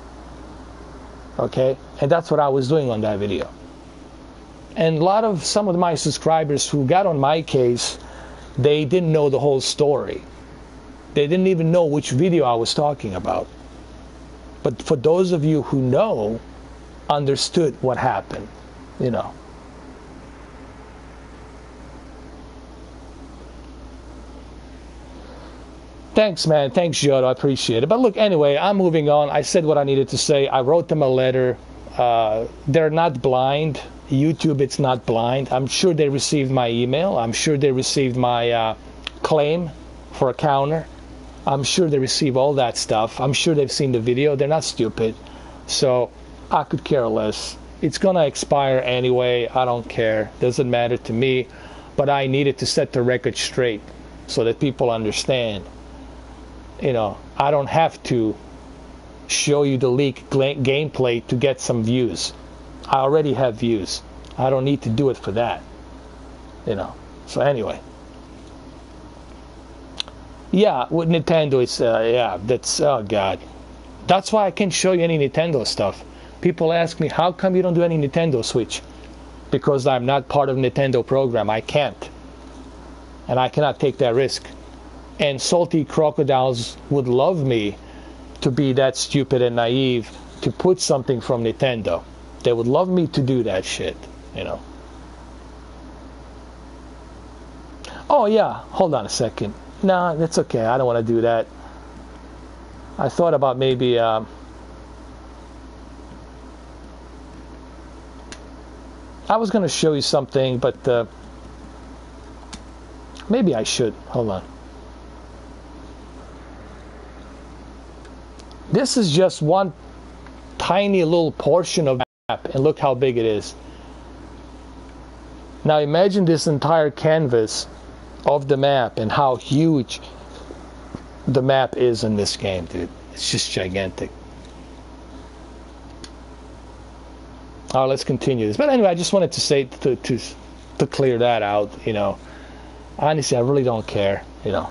Okay? And that's what I was doing on that video. And some of my subscribers who got on my case, they didn't know the whole story. They didn't even know which video I was talking about. But for those of you who know, understood what happened, you know. Thanks, man. Thanks, Jodo. I appreciate it. But look, anyway, I'm moving on. I said what I needed to say. I wrote them a letter. They're not blind. YouTube, it's not blind. I'm sure they received my email. I'm sure they received my claim for a counter. I'm sure they receive all that stuff. I'm sure they've seen the video. They're not stupid. So I could care less. It's going to expire anyway. I don't care. Doesn't matter to me. But I needed to set the record straight so that people understand. You know, I don't have to show you the leaked gameplay to get some views. I already have views. I don't need to do it for that. You know. So anyway. Yeah, with Nintendo, it's, yeah, that's, oh God. That's why I can't show you any Nintendo stuff. People ask me, how come you don't do any Nintendo Switch? Because I'm not part of the Nintendo program. I can't. And I cannot take that risk. And salty crocodiles would love me to be that stupid and naive to put something from Nintendo. They would love me to do that shit, you know. Oh yeah, hold on a second. Nah, that's okay. I don't want to do that. I thought about maybe I was going to show you something, but maybe I should. Hold on. This is just one tiny little portion of the map, and look how big it is. Now imagine this entire canvas of the map and how huge the map is in this game, dude. It's just gigantic. All right, let's continue this. But anyway, I just wanted to say to clear that out, you know. Honestly, I really don't care, you know.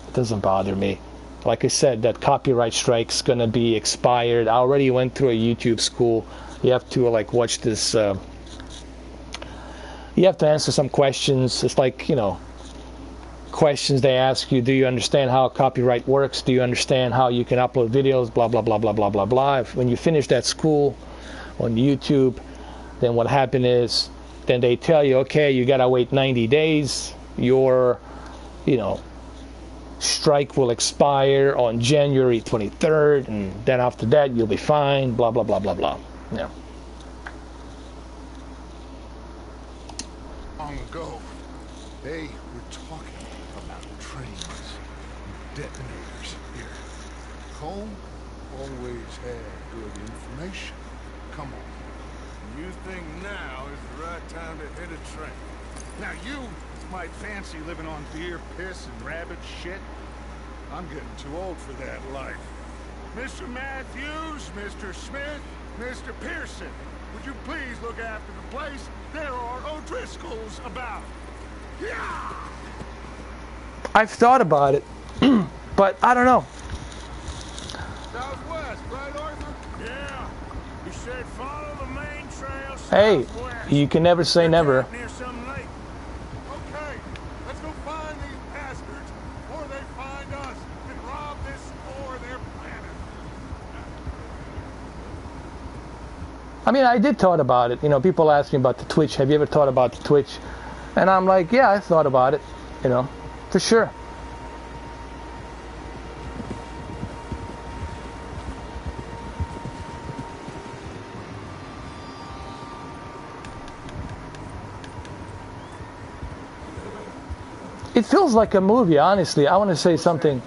It doesn't bother me. Like I said, that copyright strike's gonna be expired. I already went through a YouTube school. You have to like watch this. You have to answer some questions. It's like, you know, questions they ask you. Do you understand how copyright works? Do you understand how you can upload videos? Blah blah blah blah blah blah blah. When you finish that school on YouTube, then what happened is, then they tell you, okay, you gotta wait 90 days. Your, you know, strike will expire on January 23rd, and then after that you'll be fine, blah blah blah blah blah. Yeah. Long ago, they were talking about trains, detonators here. Cole always had good information. Come on. You think now is the right time to hit a train? Now you might fancy living on beer, piss, and rabbit shit. I'm getting too old for that life. Mr. Matthews, Mr. Smith, Mr. Pearson, would you please look after the place? There are O'Driscolls about. Yeah! I've thought about it, but I don't know. Southwest, right, Arthur? Yeah. You said follow the main trail Hey, southwest. you can never say never. Near some lake. Okay, let's go find these bastards, or they find us and rob this or their planet. I mean, I did thought about it. You know, people ask me about the Twitch. Have you ever thought about the Twitch? And I'm like, yeah, I thought about it. You know, for sure. It feels like a movie, honestly. I want to say something.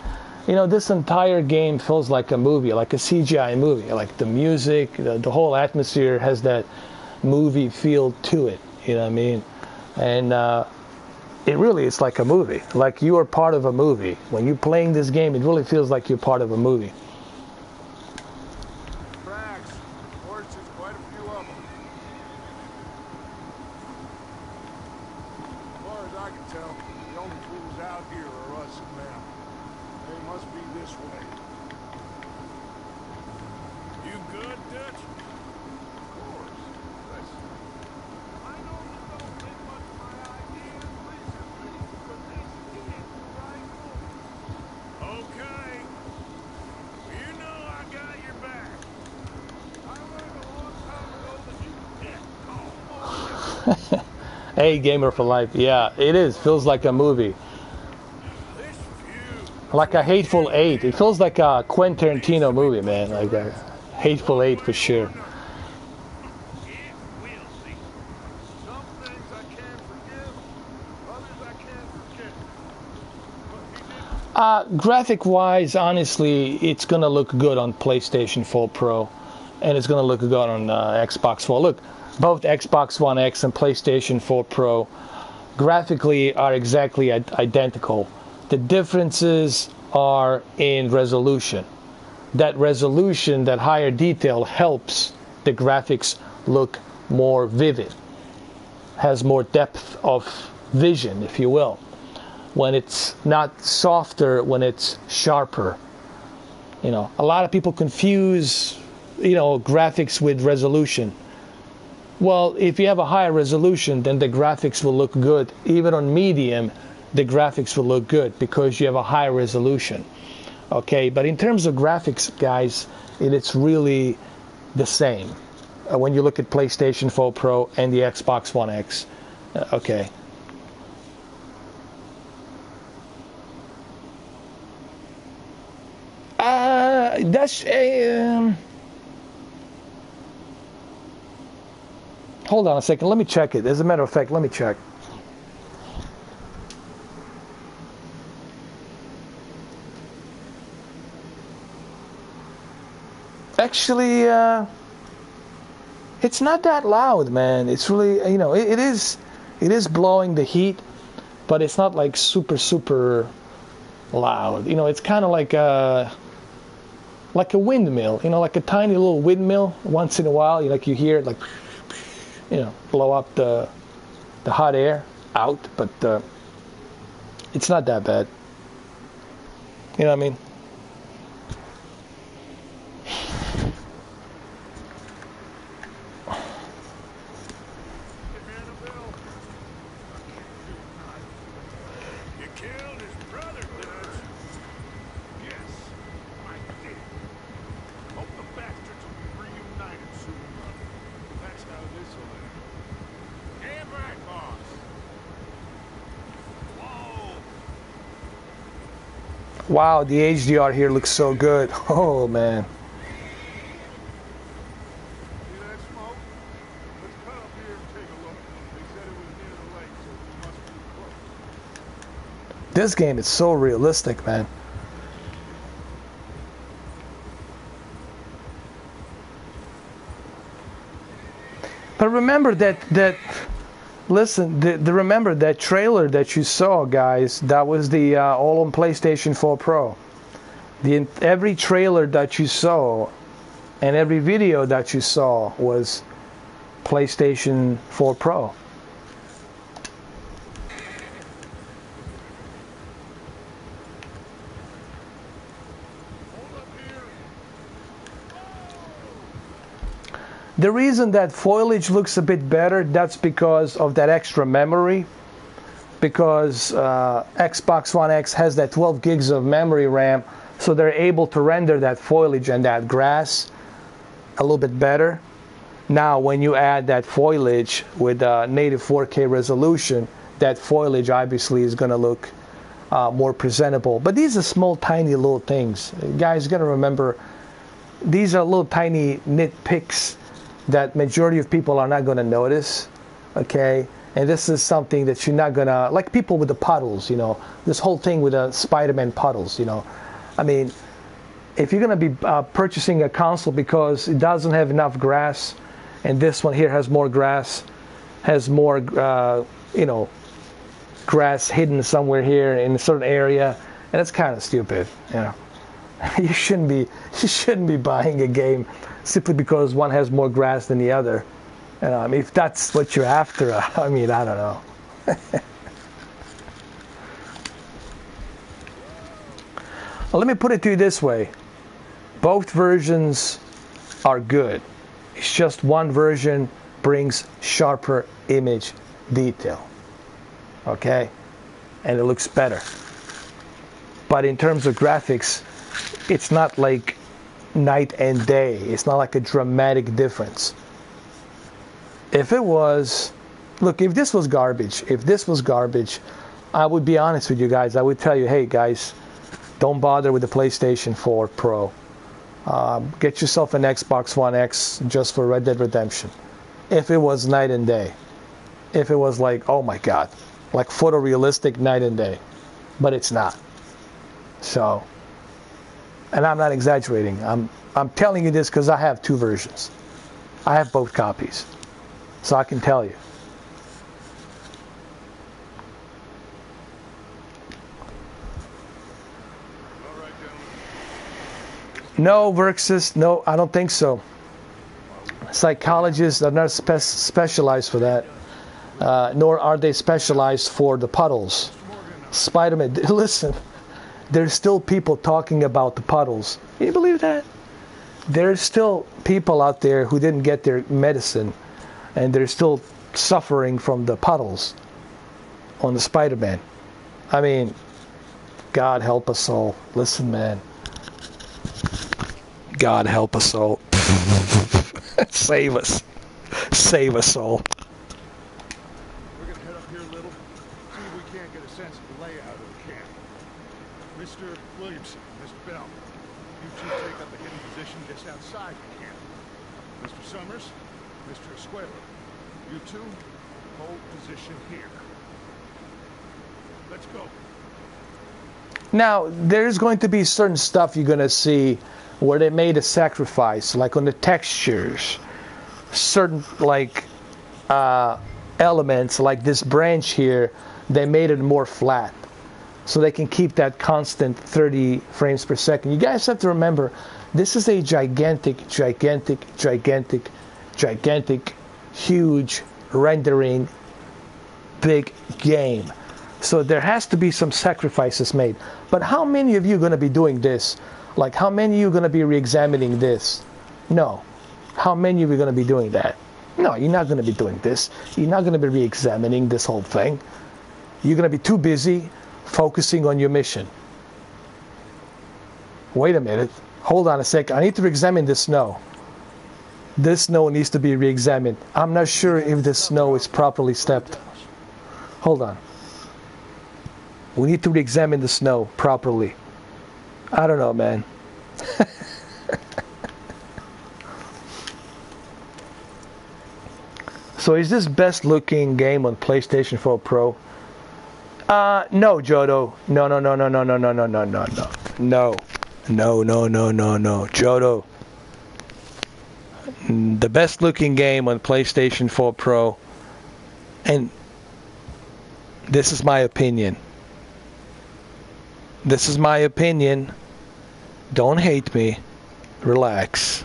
You know, this entire game feels like a movie, like a CGI movie. Like the music, the whole atmosphere has that movie feel to it. You know what I mean? And it really is like a movie. Like you are part of a movie. When you're playing this game, it really feels like you're part of a movie. Frags, there's quite a few of them. As far as I can tell, the only fools out here are us and them. They must be this way. You good, Dutch? Of course. Listen, I know you don't think much of my ideas recently, but this is the right move. Okay. You know I got your back. I learned a long time ago that you can't call. Hey, gamer for life. Yeah, it is. Feels like a movie. This view. Like a Hateful Eight. It feels like a Quentin Tarantino movie, man. Like a Hateful Eight for sure. It will be. Some things I can forgive, others I can't forget. But he didn't. Graphic-wise, honestly, it's gonna look good on PlayStation 4 Pro, and it's gonna look good on Xbox One. Look, both Xbox One X and PlayStation 4 Pro graphically are exactly identical. The differences are in resolution. That resolution, that higher detail, helps the graphics look more vivid, has more depth of vision, if you will. When it's not softer, when it's sharper. You know, a lot of people confuse, graphics with resolution. Well, if you have a higher resolution, then the graphics will look good. Even on medium, the graphics will look good because you have a higher resolution. Okay, but in terms of graphics, guys, it's really the same when you look at PlayStation 4 Pro and the Xbox One X. Okay. That's hold on a second. Let me check it. As a matter of fact, let me check. Actually, it's not that loud, man. It's really, it is blowing the heat, but it's not like super loud. It's kind of like a windmill. Like a tiny little windmill. Once in a while, you hear it like, blow up the hot air out, but it's not that bad. You know what I mean? You killed his brother, Dutch. Yes, I did. Hope the bastards will be reunited soon enough. That's how this will end. Damn right, boss. Whoa. Wow, the HDR here looks so good. Oh, man. See that smoke? Let's cut up here and take a look. They said it was near the lake, so we must be close. This game is so realistic, man. But remember remember that trailer that you saw, guys, that was the all on PlayStation 4 Pro. Every trailer that you saw and every video that you saw was PlayStation 4 Pro. The reason that foliage looks a bit better, that's because of that extra memory. Because Xbox One X has that 12 gigs of memory RAM, so they're able to render that foliage and that grass a little bit better. Now, when you add that foliage with native 4K resolution, that foliage obviously is going to look more presentable. But these are small, tiny little things. Guys, you got to remember, these are little tiny nitpicks that majority of people are not going to notice, okay? And this is something that you're not going to, like people with the puddles, this whole thing with the Spider-Man puddles, I mean, if you're going to be purchasing a console because it doesn't have enough grass, and this one here has more grass, has more, grass hidden somewhere here in a certain area, and it's kind of stupid, You shouldn't be buying a game simply because one has more grass than the other. And if that's what you're after, I mean, I don't know. Well, let me put it to you this way. Both versions are good. It's just one version brings sharper image detail. Okay? And it looks better. But in terms of graphics, it's not like night and day. It's not like a dramatic difference. If it was, look, if this was garbage, I would be honest with you guys. I would tell you, hey guys, don't bother with the PlayStation 4 Pro. Get yourself an Xbox One X just for Red Dead Redemption. If it was night and day. If it was like, oh my God, like photorealistic night and day. But it's not. So, and I'm not exaggerating. I'm telling you this because I have two versions. I have both copies. So I can tell you. No, Verxis, no, I don't think so. Psychologists are not specialized for that, nor are they specialized for the puddles. Spider-Man, listen, there's still people talking about the puddles. Can you believe that? There's still people out there who didn't get their medicine, and they're still suffering from the puddles on the Spider-Man. I mean, God help us all. Listen, man. God help us all. Save us. Save us all. We're going to head up here a little, see if we can't get a sense of the layout of the camp. Mr. Williamson, Mr. Bell, you two take up a hidden position just outside the camp. Mr. Summers, Mr. Escuela, you two hold position here. Let's go. Now, there's going to be certain stuff you're going to see where they made a sacrifice, like on the textures, certain like elements, like this branch here, they made it more flat, so they can keep that constant 30 frames per second. You guys have to remember, this is a gigantic, huge rendering, big game. So there has to be some sacrifices made. But how many of you are going to be doing this? Like, how many of you are going to be re-examining this? No. How many of you are going to be doing that? No, you're not going to be doing this. You're not going to be re-examining this whole thing. You're going to be too busy focusing on your mission. Wait a minute. Hold on a second. I need to re-examine this snow. This snow needs to be re-examined. I'm not sure if this snow is properly stepped. Hold on. We need to re-examine the snow properly. I don't know, man. So is this best looking game on PlayStation 4 Pro? No, Jodo. No. Jodo. The best looking game on PlayStation 4 Pro, and this is my opinion. This is my opinion. Don't hate me. Relax.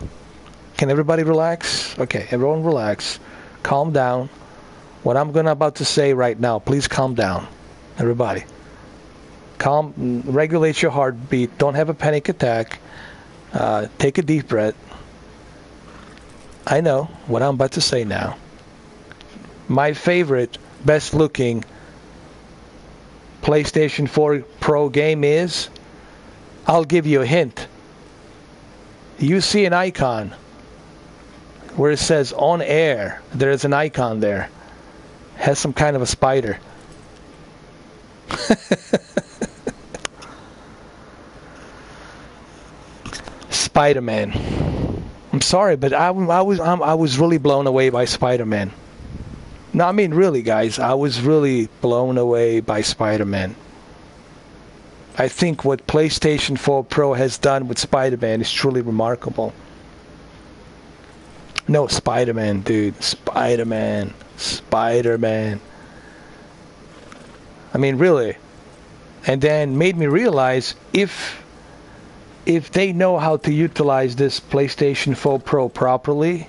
Can everybody relax? Okay, everyone relax. Calm down. What I'm about to say right now, please calm down. Everybody. Calm, regulate your heartbeat. Don't have a panic attack. Take a deep breath. I know what I'm about to say now. My favorite, best looking PlayStation 4 Pro game is, I'll give you a hint. You see an icon where it says on air. There is an icon there. Has some kind of a spider. Spider-Man. I'm sorry, but I was really blown away by Spider-Man. No, I mean really, guys. I was really blown away by Spider-Man. I think what PlayStation 4 Pro has done with Spider-Man is truly remarkable. No, Spider-Man, dude. Spider-Man. I mean, really. And then made me realize if if they know how to utilize this PlayStation 4 Pro properly,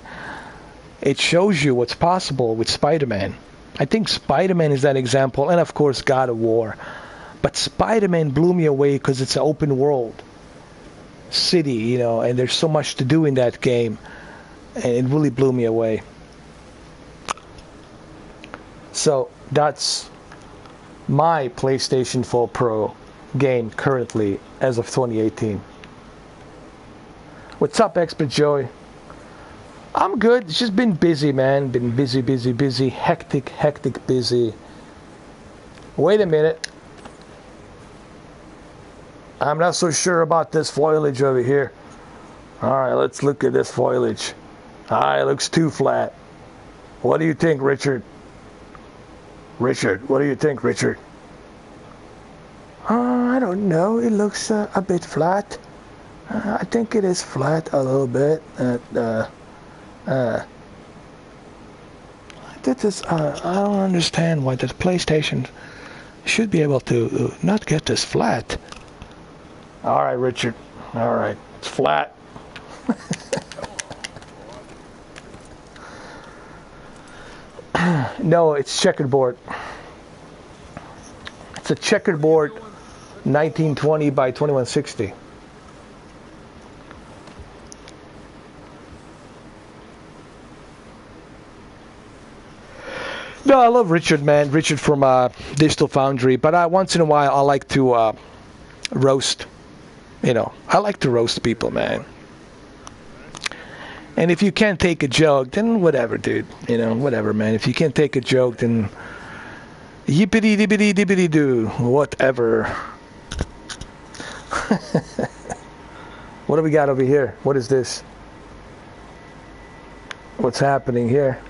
it shows you what's possible with Spider-Man. I think Spider-Man is that example, and of course God of War. But Spider-Man blew me away because it's an open world city, you know, and there's so much to do in that game, and it really blew me away. So that's my PlayStation 4 Pro game currently as of 2018. What's up, Expert Joey? I'm good. It's just been busy, man. Been busy. Hectic busy. Wait a minute. I'm not so sure about this foliage over here. Alright, let's look at this foliage. It looks too flat. What do you think, Richard? What do you think, Richard? I don't know. It looks a bit flat. I think it is flat a little bit. I don't understand why the PlayStation should be able to not get this flat. All right, Richard. All right, it's flat. No, it's checkerboard. It's a checkerboard 1920 by 2160. No, I love Richard, man. Richard from Digital Foundry. But once in a while, I like to roast. You know, I like to roast people, man. And if you can't take a joke, then whatever, dude. You know, whatever, man. If you can't take a joke, then yippity dippity dippity doo. Whatever. What do we got over here? What is this? What's happening here?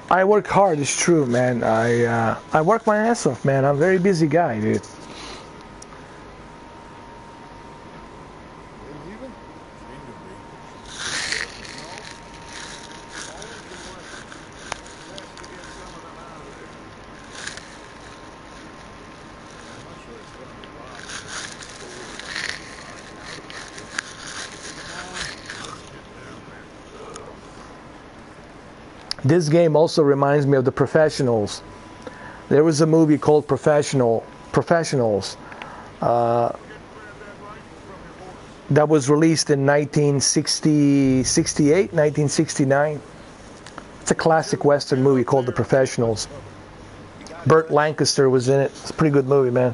I work hard, it's true, man. I work my ass off, man. I'm a very busy guy, dude. This game also reminds me of The Professionals. There was a movie called Professionals that was released in 1969. It's a classic Western movie called The Professionals. Burt Lancaster was in it. It's a pretty good movie, man.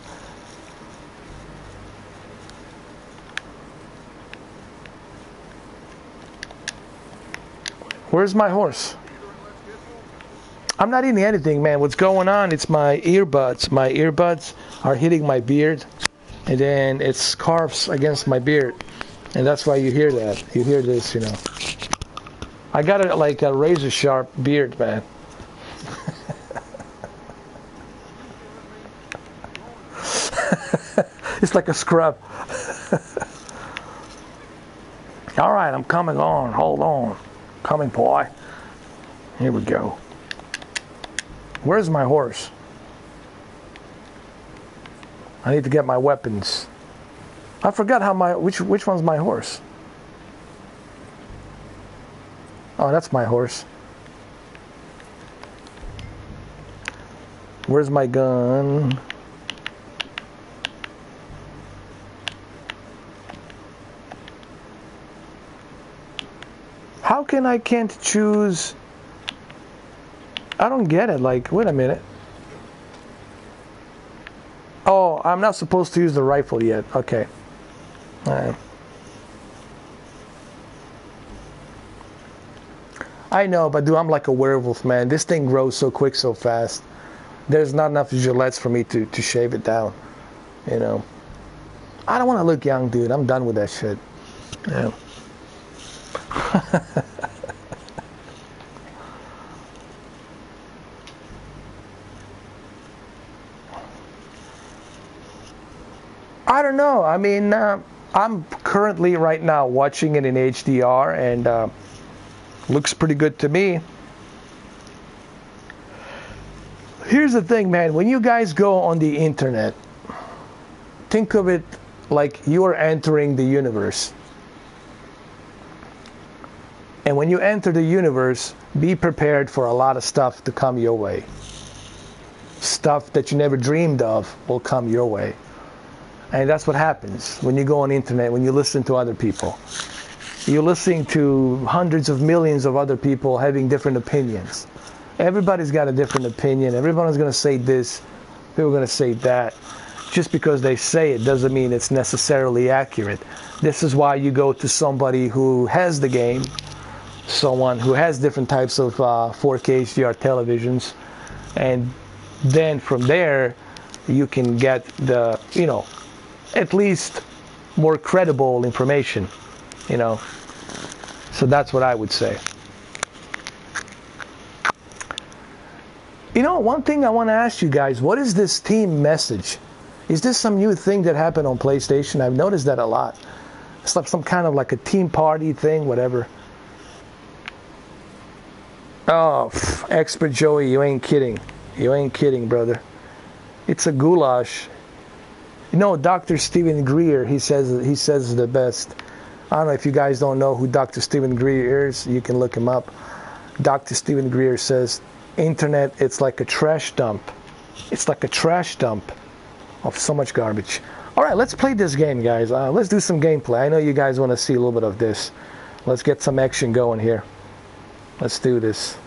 Where's my horse? I'm not eating anything, man. What's going on? It's my earbuds. My earbuds are hitting my beard, and then it scarfs against my beard, and that's why you hear that. You hear this, you know. I got like a razor sharp beard, man. It's like a scrub. All right, I'm coming on. Hold on. Coming, boy. Here we go. Where's my horse? I need to get my weapons. I forgot how which one's my horse. Oh, that's my horse. Where's my gun? How can I can't choose? I don't get it. Like, wait a minute. Oh, I'm not supposed to use the rifle yet. Okay. All right. I know, but dude, I'm like a werewolf, man. This thing grows so quick, so fast. There's not enough gillettes for me to shave it down. You know. I don't want to look young, dude. I'm done with that shit. Yeah. I don't know. I mean, I'm currently right now watching it in HDR, and looks pretty good to me. Here's the thing, man. When you guys go on the internet, think of it like you are entering the universe. And when you enter the universe, be prepared for a lot of stuff to come your way. Stuff that you never dreamed of will come your way. And that's what happens when you go on the internet, when you listen to other people. You're listening to hundreds of millions of other people having different opinions. Everybody's got a different opinion. Everyone's going to say this, people are going to say that. Just because they say it doesn't mean it's necessarily accurate. This is why you go to somebody who has the game, someone who has different types of 4K HDR televisions, and then from there you can get the, you know, at least more credible information, you know. So that's what I would say. You know, one thing I want to ask you guys, what is this team message? Is this some new thing that happened on PlayStation? I've noticed that a lot. It's like some kind of like a team party thing, whatever. Oh, expert Joey, you ain't kidding. You ain't kidding, brother. It's a goulash. You know, Dr. Stephen Greer, he says the best. I don't know if you guys don't know who Dr. Stephen Greer is. You can look him up. Dr. Stephen Greer says, internet, it's like a trash dump. It's like a trash dump of so much garbage. All right, let's play this game, guys. Let's do some gameplay. I know you guys want to see a little bit of this. Let's get some action going here. Let's do this.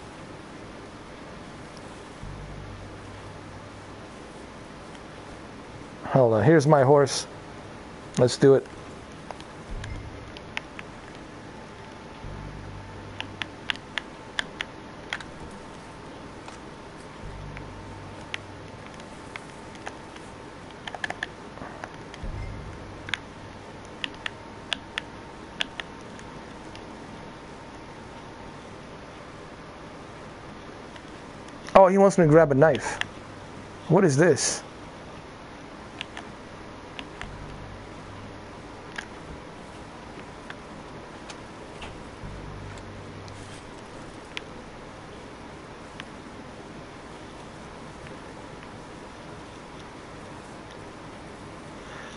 Hold on, here's my horse. Let's do it. Oh, he wants me to grab a knife. What is this?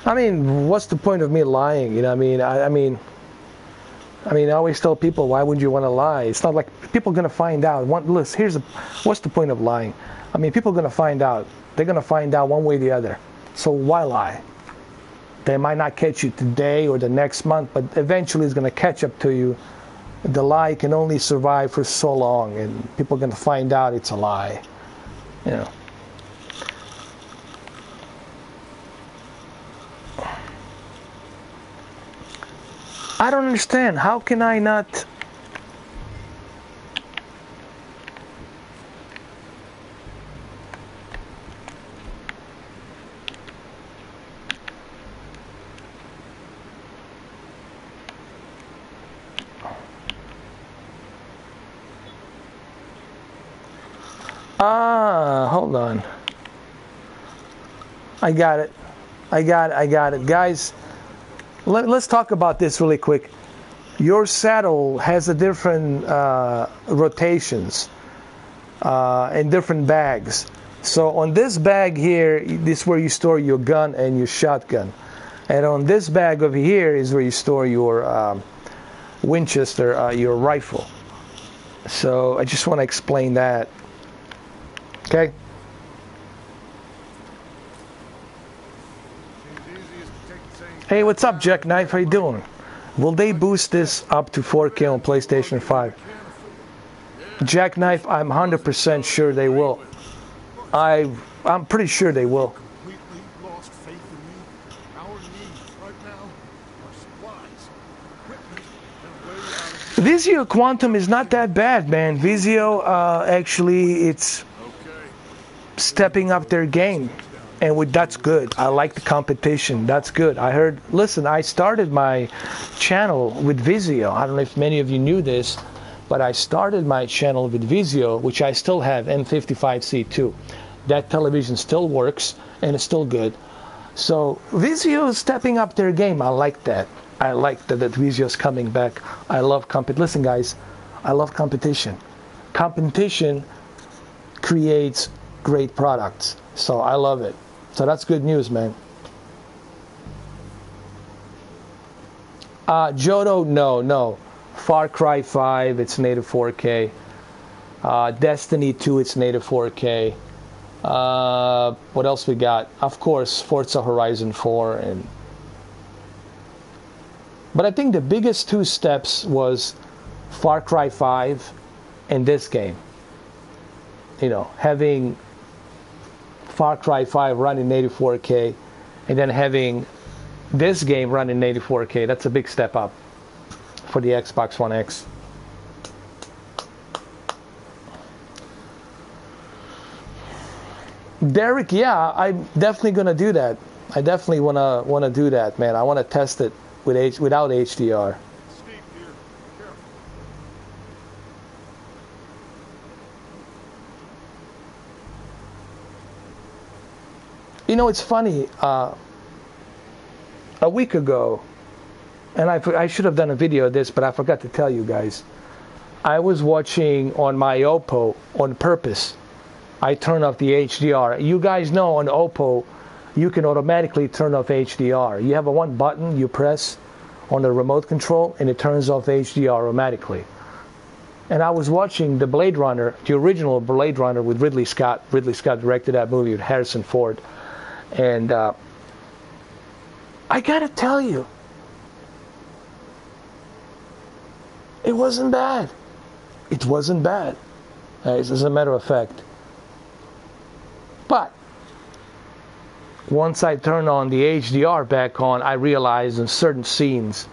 I mean, what's the point of me lying? You know, I mean, I always tell people, why would you want to lie? It's not like people are going to find out. Listen, what's the point of lying? I mean, people are going to find out. They're going to find out one way or the other. So why lie? They might not catch you today or the next month, but eventually it's going to catch up to you. The lie can only survive for so long, and people are going to find out it's a lie. You know. I don't understand. How can I not? Hold on. I got it. Guys, let's talk about this really quick. Your saddle has a different rotations and different bags. So on this bag here, this is where you store your gun and your shotgun. And on this bag over here is where you store your Winchester, your rifle. So I just want to explain that. Okay? Hey, what's up, Jackknife? How you doing? Will they boost this up to 4K on PlayStation 5? Jackknife, I'm 100% sure they will. I'm pretty sure they will. Vizio Quantum is not that bad, man. Vizio, actually, it's stepping up their game. And that's good. I like the competition. That's good. I heard, listen, I started my channel with Vizio. I don't know if many of you knew this, but I started my channel with Vizio, which I still have, M55C2. That television still works, and it's still good. So Vizio is stepping up their game. I like that. I like that Vizio's coming back. I love competition. Listen, guys, I love competition. Competition creates great products. So I love it. So that's good news, man. Jodo, no. Far Cry 5, it's native 4K. Destiny 2, it's native 4K. What else we got? Of course, Forza Horizon 4. But I think the biggest two steps was Far Cry 5 and this game. You know, having Far Cry 5 running native 4K and then having this game running native 4K, that's a big step up for the Xbox One X. Derek, yeah, I'm definitely gonna do that. I definitely wanna do that, man. I wanna test it without HDR. You know, it's funny. A week ago, and I should have done a video of this, but I forgot to tell you guys. I was watching on my Oppo on purpose. I turned off the HDR. You guys know on Oppo, you can automatically turn off HDR. You have a one button you press on the remote control, and it turns off HDR automatically. And I was watching the Blade Runner, the original Blade Runner with Ridley Scott. Ridley Scott directed that movie with Harrison Ford. And I gotta tell you, it wasn't bad. It wasn't bad, as a matter of fact. But once I turned on the HDR back on, I realized in certain scenes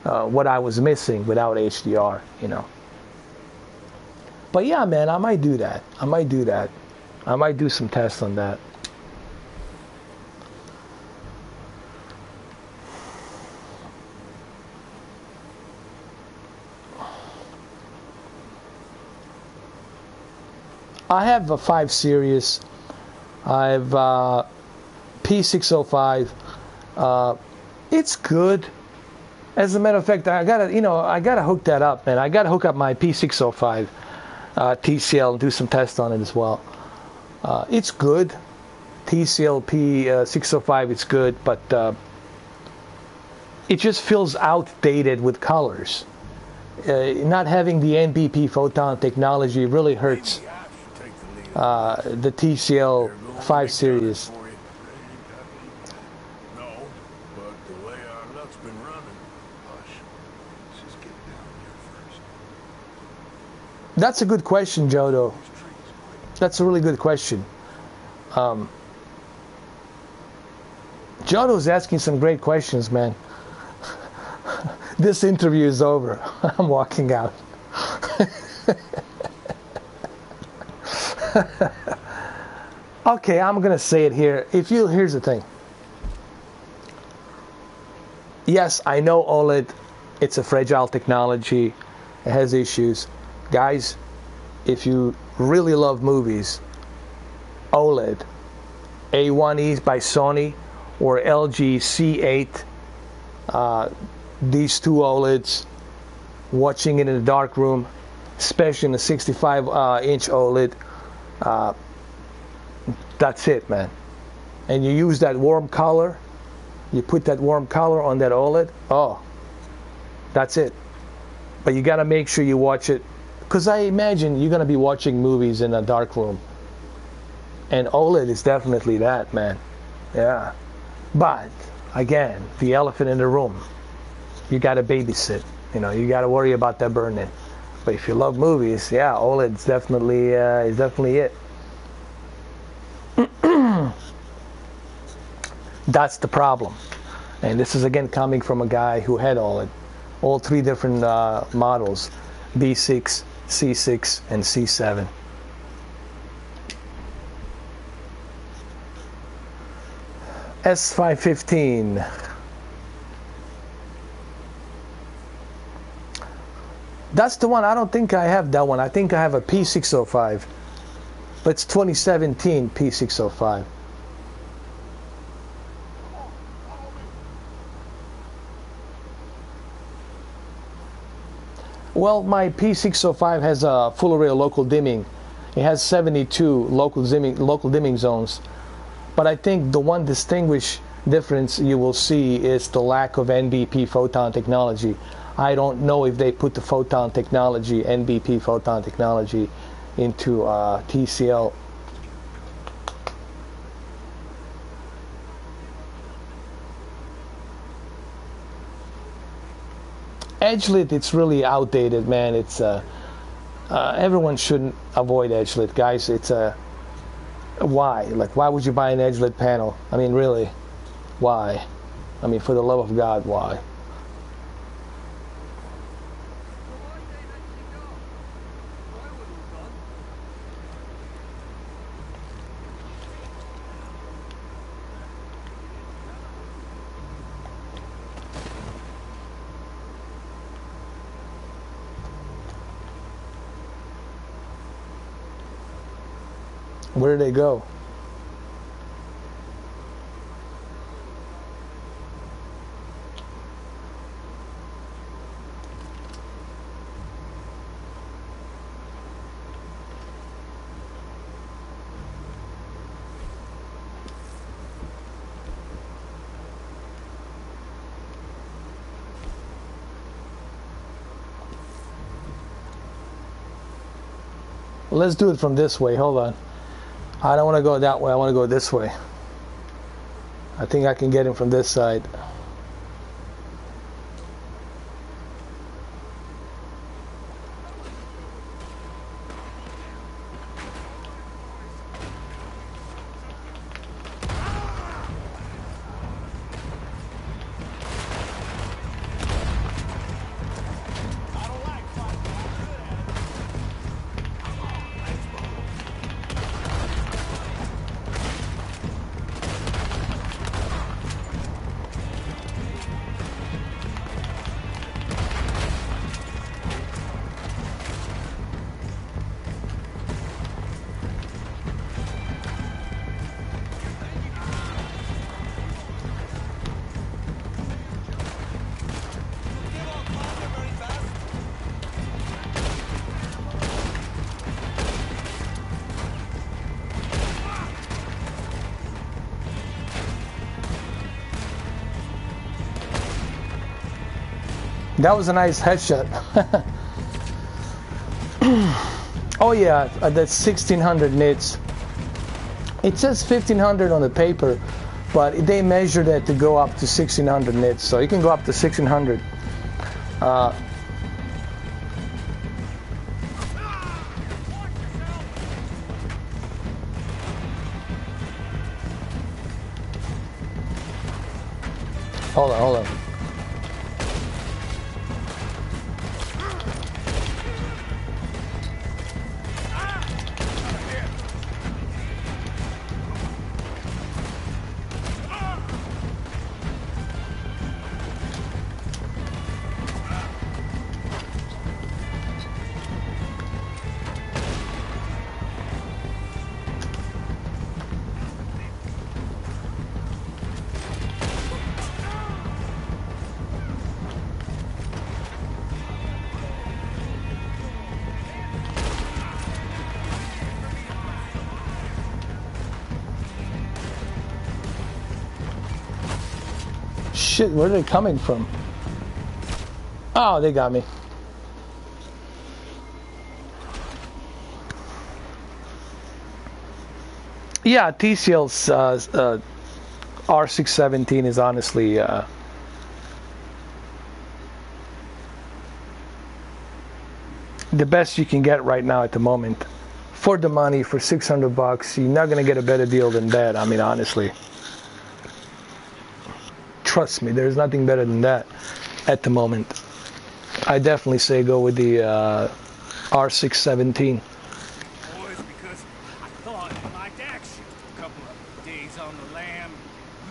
what I was missing without HDR, you know. But yeah, man, I might do that. I might do some tests on that. I have a 5 Series. I have P605. It's good. As a matter of fact, I gotta hook that up, man. I gotta hook up my P605 TCL and do some tests on it as well. It's good. TCL P605, it's good, but it just feels outdated with colors. Not having the NBP photon technology really hurts the TCL 5 Series. No, but the way our luck's been running. Hush. Let's just get down here first. That's a good question, Jodo. That's a really good question. Jodo's asking some great questions, man. This interview is over. I'm walking out. Okay, I'm gonna say it here. Here's the thing. Yes, I know OLED. It's a fragile technology. It has issues. Guys, if you really love movies, OLED, A1E by Sony or LG C8, these two OLEDs, watching it in a dark room, especially in a 65-inch OLED, that's it, man. And you use that warm color, you put that warm color on that OLED, oh, that's it. But you got to make sure you watch it, because I imagine you're going to be watching movies in a dark room. And OLED is definitely that, man. Yeah. But, again, the elephant in the room, you got to babysit. You know, you got to worry about that burn-in. But if you love movies, yeah, OLED is definitely it. That's the problem. And this is again coming from a guy who had OLED. All three different models, B6, C6, and C7. S515. That's the one. I don't think I have that one. I think I have a P605. But it's 2017 P605. Well, my P605 has a full array of local dimming. It has 72 local dimming zones. But I think the one distinguished difference you will see is the lack of NBP photon technology. I don't know if they put the photon technology, NBP photon technology, into TCL. Edge-lit, it's really outdated, man. It's everyone shouldn't avoid edge-lit, guys. It's why? Like, why would you buy an edge-lit panel? I mean, really, why? I mean, for the love of God, why? Where did they go? Let's do it from this way. Hold on. I don't want to go that way. I want to go this way. I think I can get him from this side. That was a nice headshot. Oh yeah, that's 1600 nits. It says 1500 on the paper, but they measured it to go up to 1600 nits, so you can go up to 1600. Hold on. Shit, where are they coming from? Oh, they got me. Yeah, TCL's R617 is honestly the best you can get right now at the moment. For the money, for 600 bucks, you're not gonna get a better deal than that. I mean, honestly. Trust me, there's nothing better than that at the moment. I definitely say go with the R617. Boys, because I thought you liked action. A couple of days on the lam,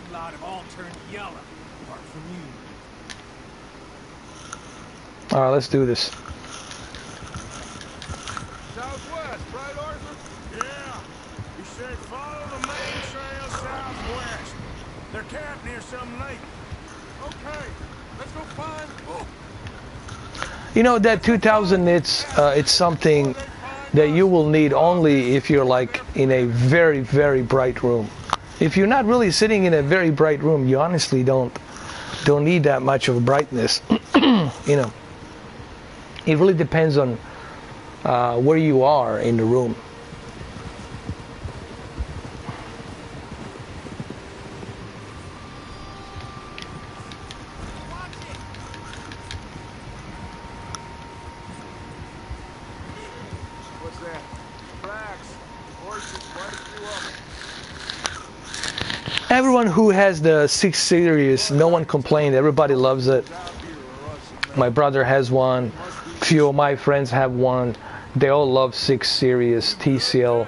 you lot have all turned yellow, apart from you. All right, let's do this. Southwest, right, Arthur? Yeah. He said follow the main trail southwest. They're camped near some lake. Okay, let's go find... Oh. You know, that 2000 nits, it's something that you will need only if you're like in a very, very bright room. If you're not really sitting in a very bright room, you honestly don't need that much of brightness. You know, it really depends on where you are in the room. What's that? Tracks. Horses right through up. Everyone who has the 6 Series, no one complained. Everybody loves it. My brother has one. Few of my friends have one. They all love 6 Series TCL.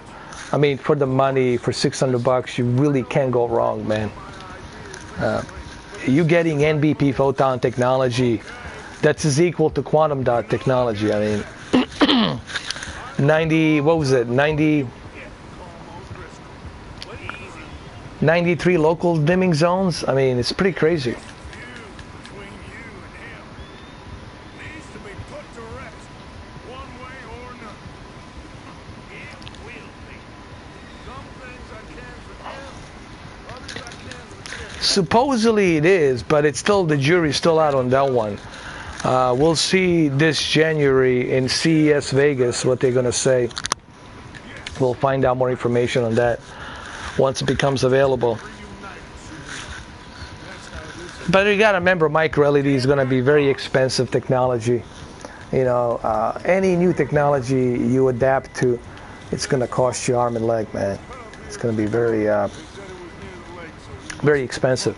I mean, for the money, for $600, you really can't go wrong, man. You getting NBP photon technology that's is equal to quantum dot technology. I mean, 93 local dimming zones. I mean, it's pretty crazy. Between you and him needs to be put to rest, one way or another. It will be. Some things I can forgive, others I can't forgive. Supposedly it is, but it's still, the jury's still out on that one. We'll see this January in CES Vegas what they're going to say. We'll find out more information on that once it becomes available. But you got to remember, micro LED is going to be very expensive technology. You know, any new technology you adapt to, it's going to cost you arm and leg, man. It's going to be very, very expensive.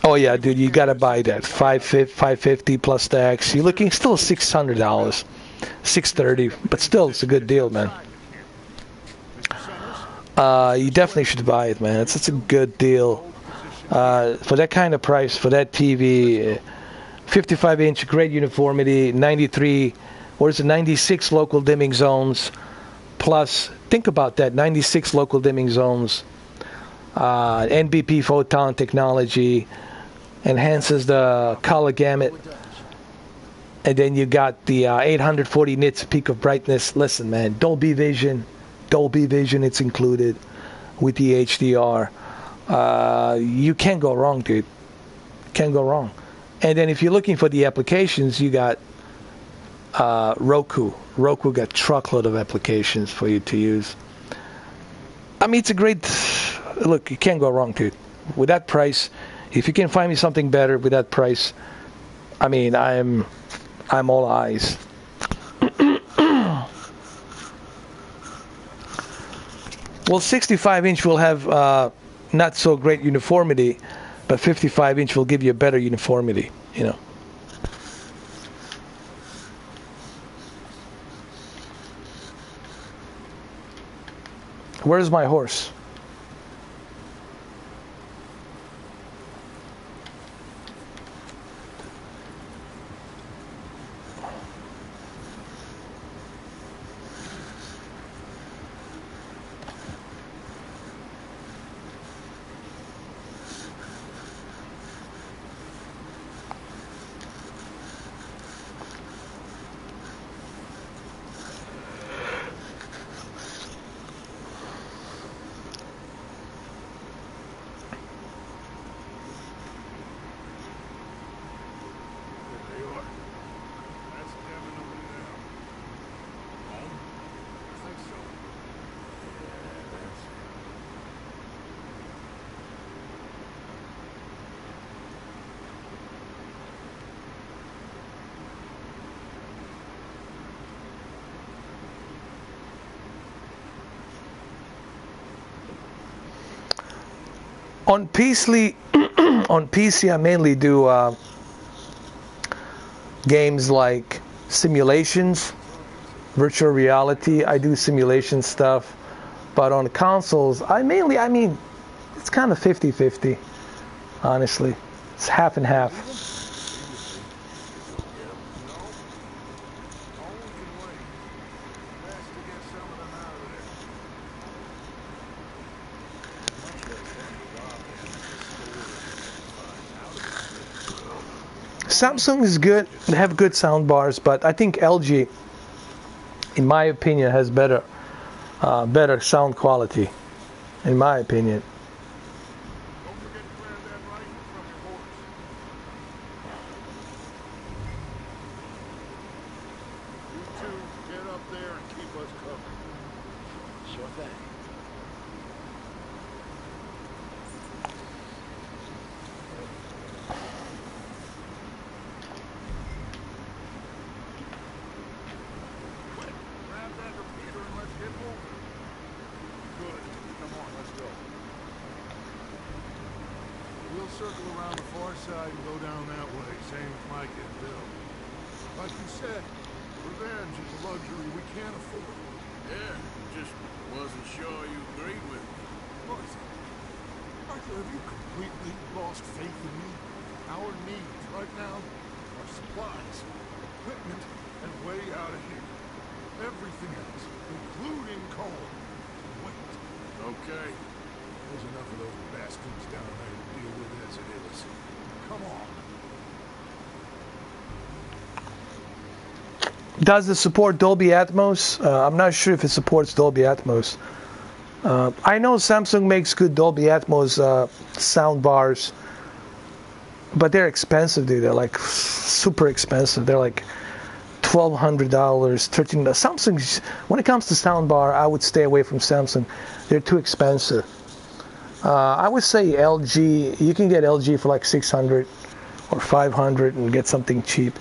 Oh yeah, dude, you gotta buy that. $550 plus tax. You're looking still $600, $630, but still it's a good deal, man. You definitely should buy it, man. It's a good deal for that kind of price, for that TV. 55-inch, great uniformity, 93, or is it 96 local dimming zones, plus, think about that, 96 local dimming zones, NBP photon technology, enhances the color gamut, and then you got the 840 nits peak of brightness. Listen, man, Dolby Vision, it's included with the HDR. You can't go wrong, dude. Can't go wrong. And then if you're looking for the applications, you got Roku. Roku got truckload of applications for you to use. I mean, it's a great look. You can't go wrong, dude. With that price, if you can find me something better with that price, I mean, I'm all eyes. Well, 65-inch will have not so great uniformity, but 55-inch will give you a better uniformity, you know. Where's my horse? On PC, on PC, I mainly do games like simulations, virtual reality. I do simulation stuff. But on consoles, I mean, it's kind of 50-50, honestly. It's half and half. Samsung is good. They have good sound bars, but I think LG, in my opinion, has better sound quality. In my opinion. Don't forget to grab that rifle from your horse. You two, get up there and keep us covered. Sure thing. Grab that repeater and let's get moving. Good. Come on, let's go. We'll circle around the far side and go down that way. Same with Mike and Bill. Like you said, revenge is a luxury we can't afford. Yeah, just wasn't sure you agreed with me. Arthur, have you completely lost faith in me? Our needs right now are supplies, equipment, and way out of here. Everything else, including coal. Wait. Okay. There's enough of those bastards down there to deal with as it is. Come on. Does it support Dolby Atmos? I'm not sure if it supports Dolby Atmos. I know Samsung makes good Dolby Atmos sound bars, but they're expensive, dude. They're like super expensive. They're like $1,200, $1,300. Samsung, when it comes to sound bar, I would stay away from Samsung. They're too expensive. I would say LG. You can get LG for like $600 or $500 and get something cheap.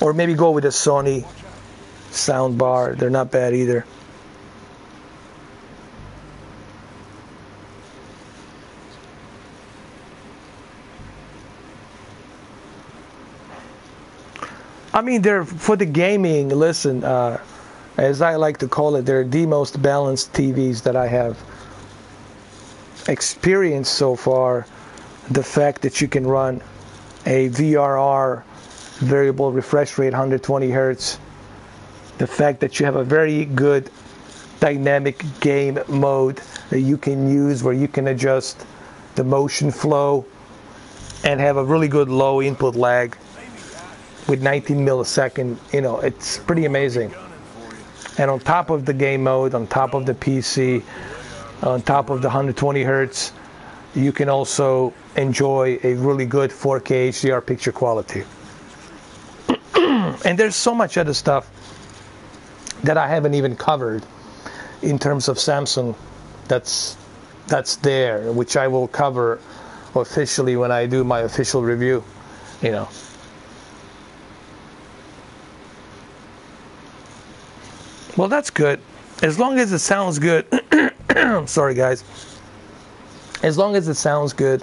Or maybe go with a Sony sound bar. They're not bad either. I mean, they're for the gaming. Listen, as I like to call it, they're the most balanced TVs that I have experienced so far. The fact that you can run a VRR, variable refresh rate, 120 hertz. The fact that you have a very good dynamic game mode that you can use, where you can adjust the motion flow and have a really good low input lag with 19 millisecond. You know, it's pretty amazing. And on top of the game mode, on top of the PC, on top of the 120 hertz, you can also enjoy a really good 4K HDR picture quality. And there's so much other stuff that I haven't even covered in terms of Samsung that's there, which I will cover officially when I do my official review, you know. Well, that's good. As long as it sounds good. I'm sorry, guys. As long as it sounds good,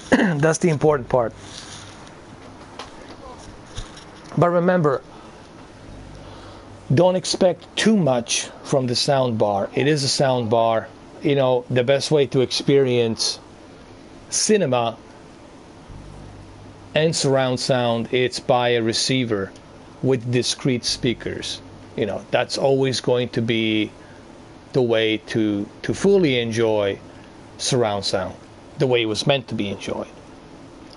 that's the important part. But remember, don't expect too much from the sound bar. It is a sound bar. You know, the best way to experience cinema and surround sound, it's by a receiver with discrete speakers. You know, that's always going to be the way to fully enjoy surround sound, the way it was meant to be enjoyed.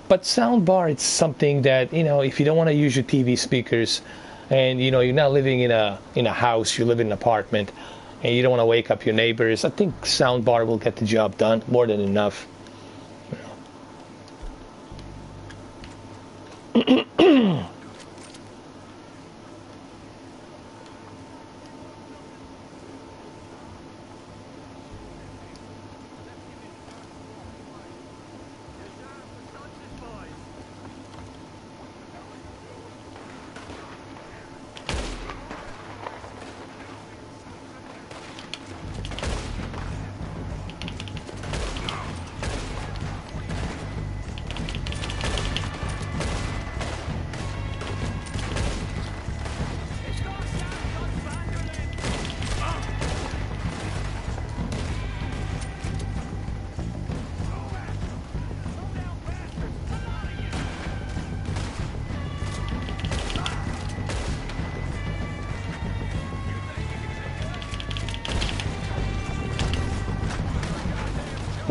But soundbar, it's something that, you know, if you don't want to use your TV speakers, and you know you're not living in a house, you live in an apartment, and you don't want to wake up your neighbors, I think soundbar will get the job done more than enough. You know.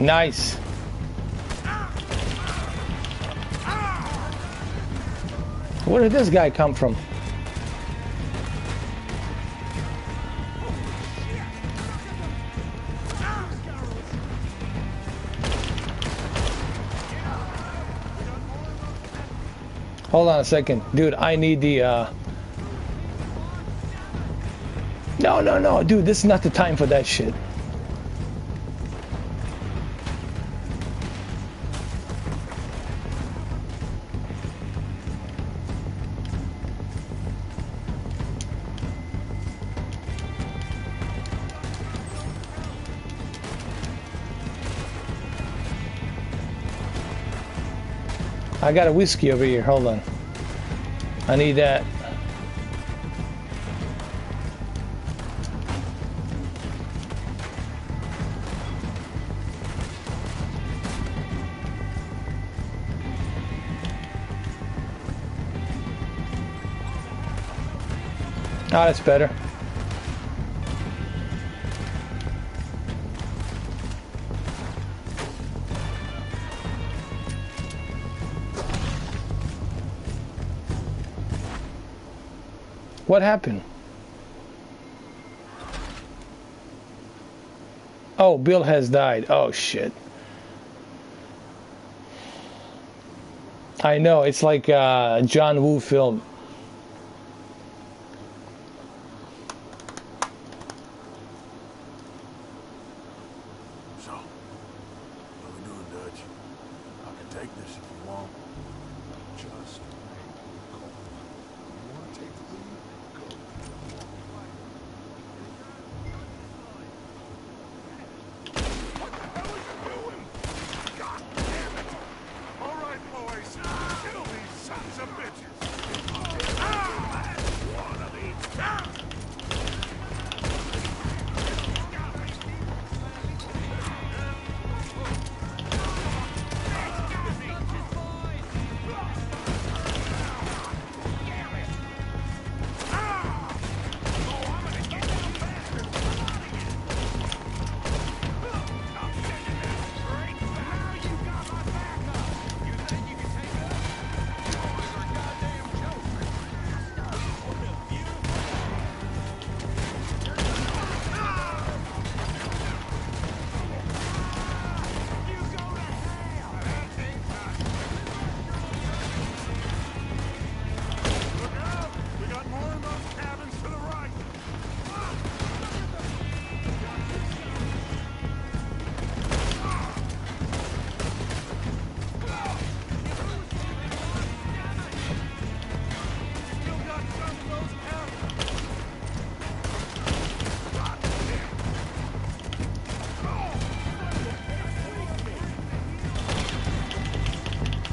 Nice. Where did this guy come from? Hold on a second. Dude, I need the, No, dude, this is not the time for that shit. I got a whiskey over here, hold on. I need that. Oh, that's better. What happened? Oh, Bill has died. Oh, shit. I know, it's like a John Woo film. So, what are we doing, Dutch? I can take this if you want. Just go. You want to take the lead? Go. What the hell are you doing? God damn it! All right, boys. Kill these sons of bitches. One of each.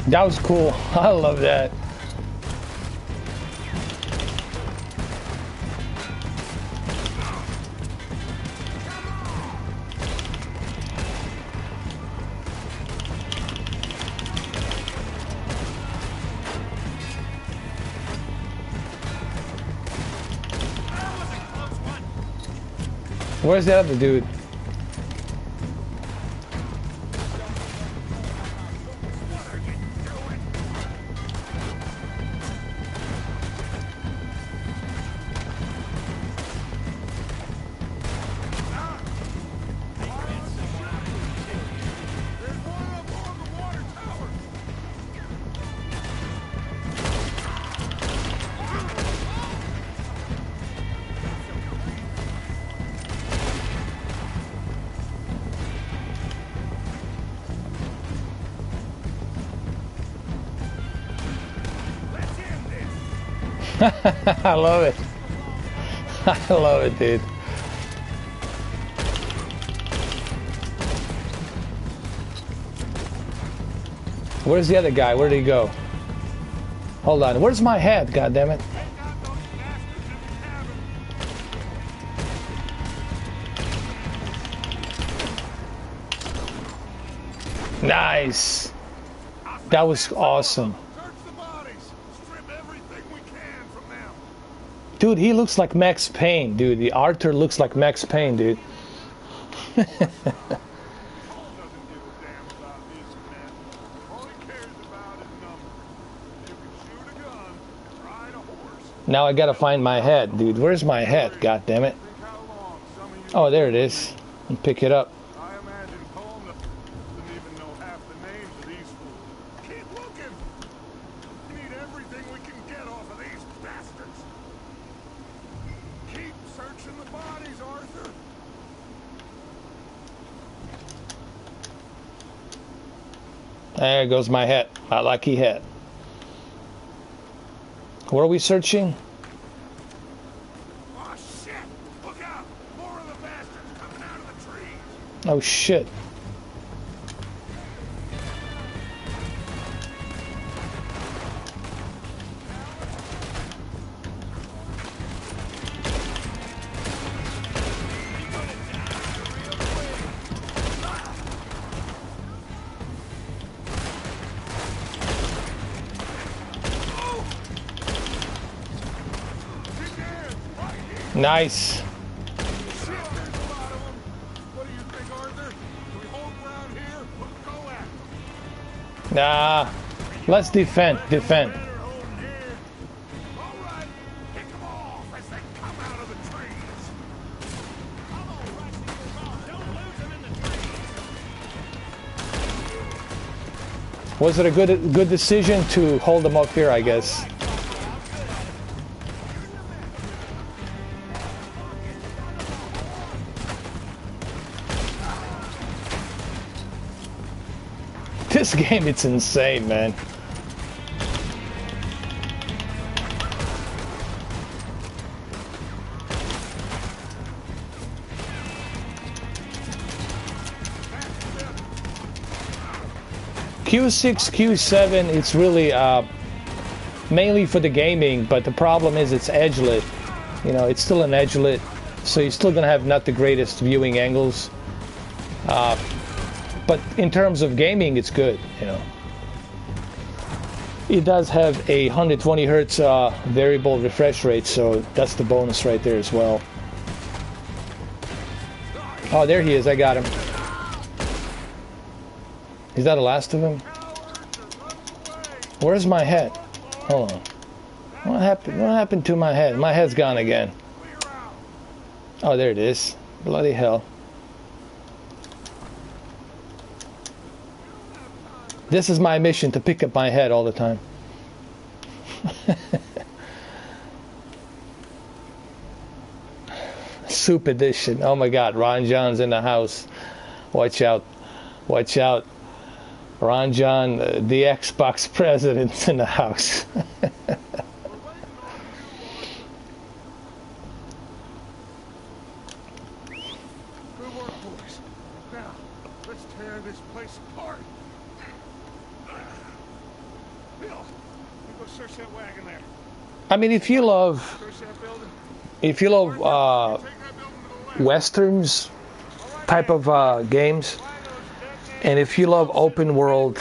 That was cool. I love that. Where's the other dude? I love it. I love it, dude. Where's the other guy? Where did he go? Hold on. Where's my head? God damn it. Nice. That was awesome. Dude, he looks like Max Payne, dude. The Arthur looks like Max Payne, dude. Now I gotta find my head, dude. Where's my head? God damn it. Oh, there it is. And pick it up. I imagine Colm doesn't even know half the names of these fools. Keep looking. We need everything we can get off of these bastards. Keep searching the bodies, Arthur. There goes my head. My lucky head. Where are we searching? Oh shit! Look out! More of the bastards coming out of the trees. Oh shit. Nice. Shit, there's a lot of them. What do you think, Arthur? Do we hold around here? Go at them. Nah. Let's defend. Defend. All right, pick them off as they come out of the trees. Come on, Rusty, don't lose them in the trees. Was it a good decision to hold them up here, I guess? This game, it's insane, man. Q6, Q7, it's really mainly for the gaming, but the problem is it's edge-lit. You know, it's still an edge-lit, so you're still gonna have not the greatest viewing angles. But in terms of gaming, it's good, you know. It does have a 120 hertz variable refresh rate, so that's the bonus right there as well. Oh, there he is. I got him. Is that the last of him? Where's my head? Hold on. What happened? What happened to my head? My head's gone again. Oh, there it is. Bloody hell. This is my mission, to pick up my head all the time. Soup edition. Oh my God, Ron John's in the house. Watch out. Watch out. Ron John, the Xbox president's in the house. Good work, boys. Now, let's tear this place apart. Bill, you go search that wagon there. I mean, if you love westerns type of games, and if you love open world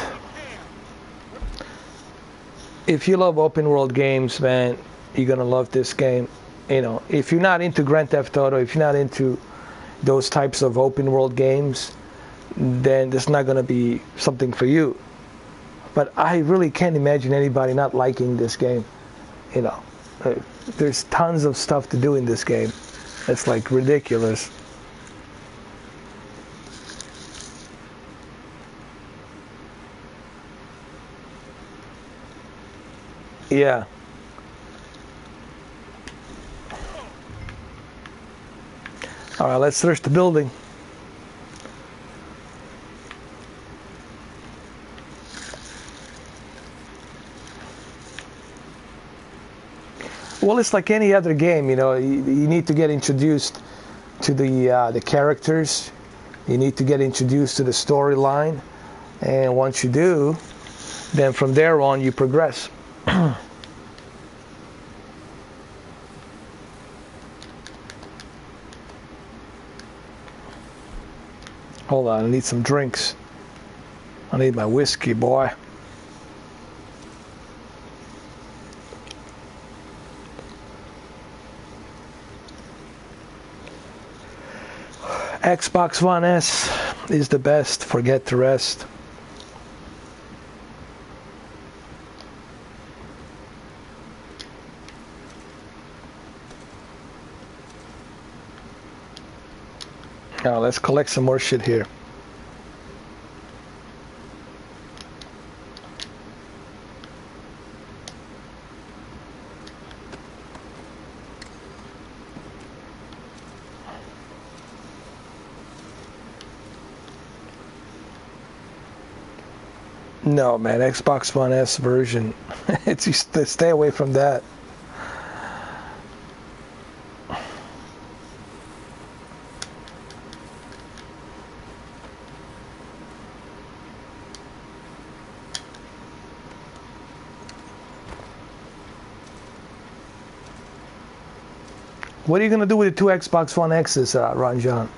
games, man, you're gonna love this game. You know, if you're not into Grand Theft Auto, if you're not into those types of open world games, then this is not gonna be something for you. But I really can't imagine anybody not liking this game. You know, there's tons of stuff to do in this game. It's like ridiculous. Yeah. All right, let's search the building. Well, it's like any other game, you know. You need to get introduced to the characters. You need to get introduced to the storyline, and once you do, then from there on you progress. Hold on, I need some drinks. I need my whiskey, boy. Xbox One S is the best, forget the rest. Now let's collect some more shit here. No, man, Xbox One S version. It's just, stay away from that. What are you going to do with the 2 Xbox One X's, Ron John?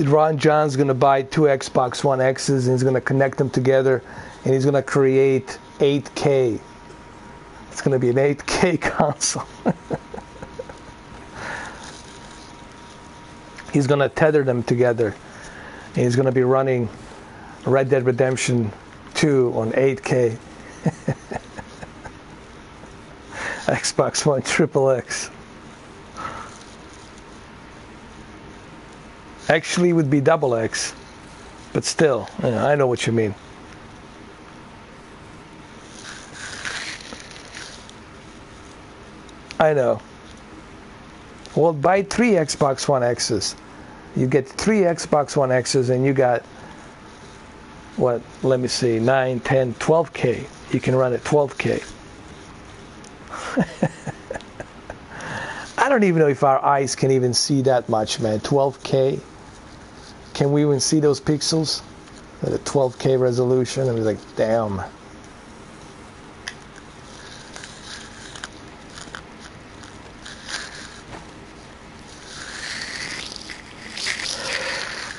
Ron John's going to buy 2 Xbox One X's and he's going to connect them together and he's going to create 8K. It's going to be an 8K console. He's going to tether them together and he's going to be running Red Dead Redemption 2 on 8K. Xbox One XXX. Actually, it would be XX, but still, I know what you mean. I know. Well, buy 3 Xbox One X's. You get 3 Xbox One X's and you got, what, let me see, 9, 10, 12K. You can run at 12K. I don't even know if our eyes can even see that much, man. 12K. Can we even see those pixels at a 12K resolution? I was like, damn.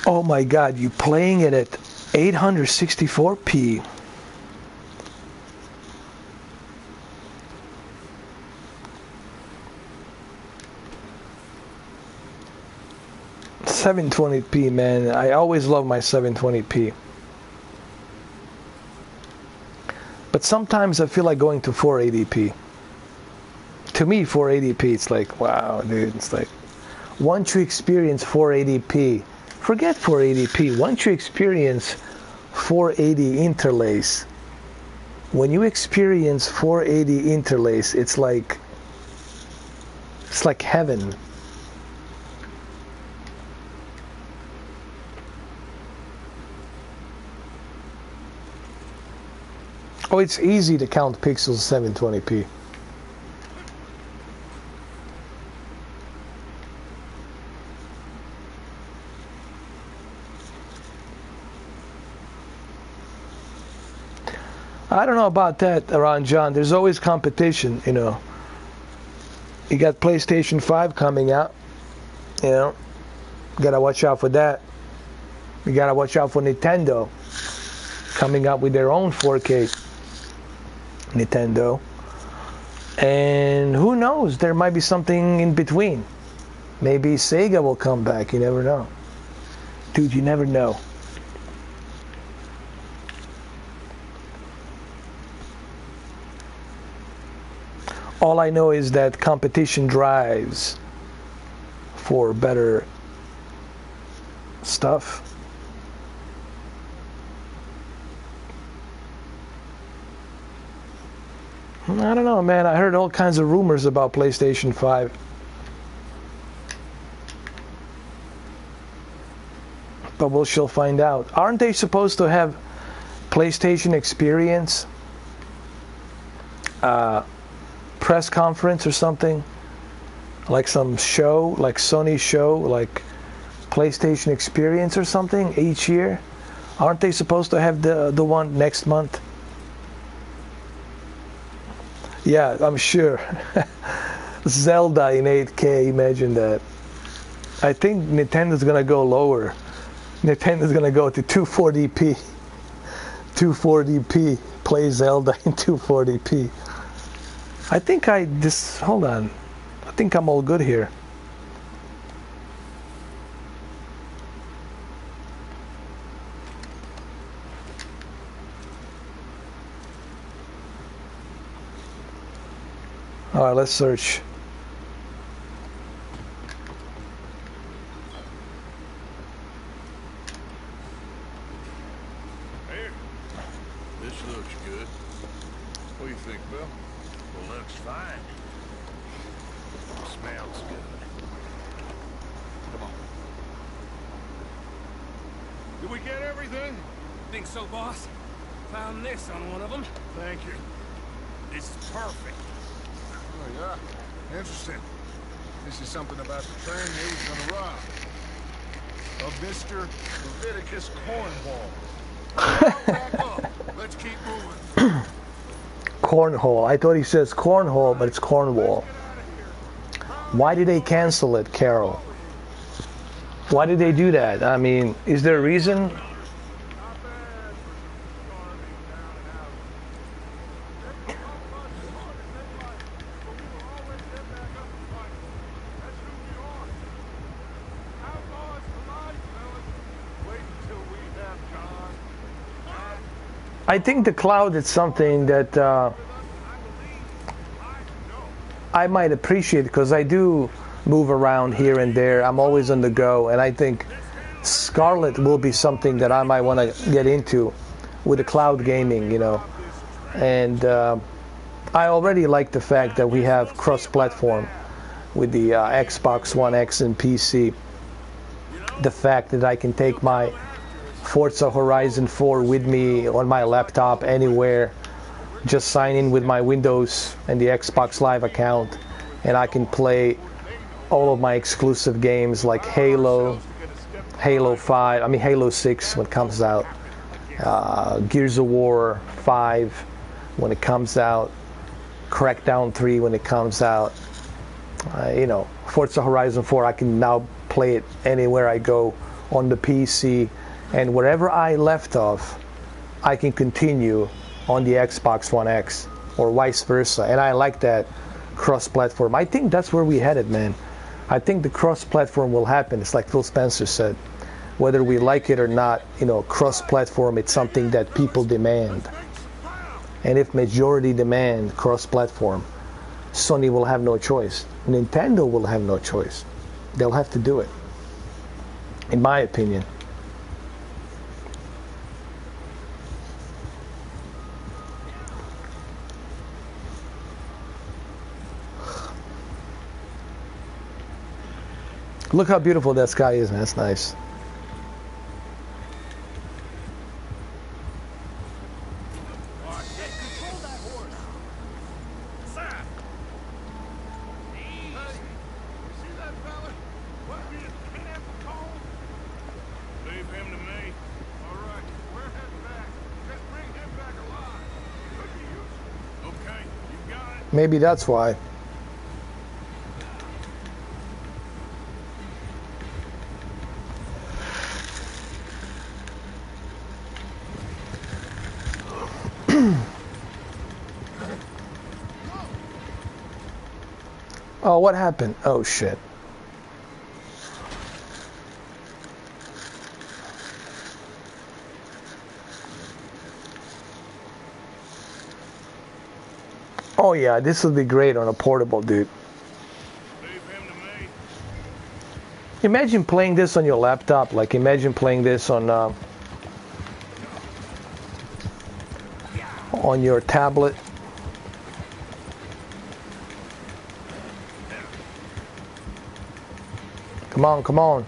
Oh my God, you playing it at 864p. .720p, man. I always love my 720p. But sometimes I feel like going to 480p. To me, 480p, it's like, wow, dude. It's like, once you experience 480p, forget 480p. Once you experience 480 interlace, when you experience 480 interlace, it's like heaven. Oh, it's easy to count pixels 720p. I don't know about that, Ron John. There's always competition, you know. You got PlayStation 5 coming out, you know. You gotta watch out for that. You gotta watch out for Nintendo coming up with their own 4K. Nintendo. And who knows, there might be something in between. Maybe Sega will come back, you never know. Dude, you never know. All I know is that competition drives for better stuff. I don't know, man. I heard all kinds of rumors about PlayStation 5. But we'll still find out. Aren't they supposed to have PlayStation Experience? Press conference or something? Like some show, like Sony show, like PlayStation Experience or something each year? Aren't they supposed to have the one next month? Yeah, I'm sure. Zelda in 8K, imagine that. I think Nintendo's gonna go lower. Nintendo's gonna go to 240p. 240p. Play Zelda in 240p. I think hold on. I think I'm all good here. All right, let's search. Here. This looks good. What do you think, Bill? Well, looks fine. Smells good. Come on. Did we get everything? Think so, boss? Found this on one of them. Thank you. This is perfect. Oh, yeah. Interesting. This is something about the train he was gonna rob. Of Mr. Leviticus Cornwall. Back up. Let's keep moving. Cornhole. I thought he says cornhole, but it's Cornwall. Why did they cancel it, Carol? Why did they do that? I mean, is there a reason? I think the cloud is something that I might appreciate because I do move around here and there. I'm always on the go, and I think Scarlet will be something that I might want to get into with the cloud gaming, you know. And I already like the fact that we have cross-platform with the Xbox One X and PC. The fact that I can take my Forza Horizon 4 with me on my laptop anywhere, just sign in with my Windows and the Xbox Live account, and I can play all of my exclusive games like Halo 5, I mean Halo 6 when it comes out, Gears of War 5 when it comes out, Crackdown 3 when it comes out, you know, Forza Horizon 4, I can now play it anywhere I go on the PC. And wherever I left off, I can continue on the Xbox One X or vice versa. And I like that cross-platform. I think that's where we headed, man. I think the cross-platform will happen. It's like Phil Spencer said. Whether we like it or not, you know, cross-platform, it's something that people demand. And if majority demand cross-platform, Sony will have no choice. Nintendo will have no choice. They'll have to do it, in my opinion. Look how beautiful that sky is, man. That's nice. Leave him to me. All right, we're heading back. Just bring him back alive. Could be useful. Okay, you got it. Maybe that's why. Oh, what happened? Oh, shit. Oh, yeah, this would be great on a portable, dude. Leave him to me. Imagine playing this on your laptop. Like, imagine playing this on your tablet. Come on, come on.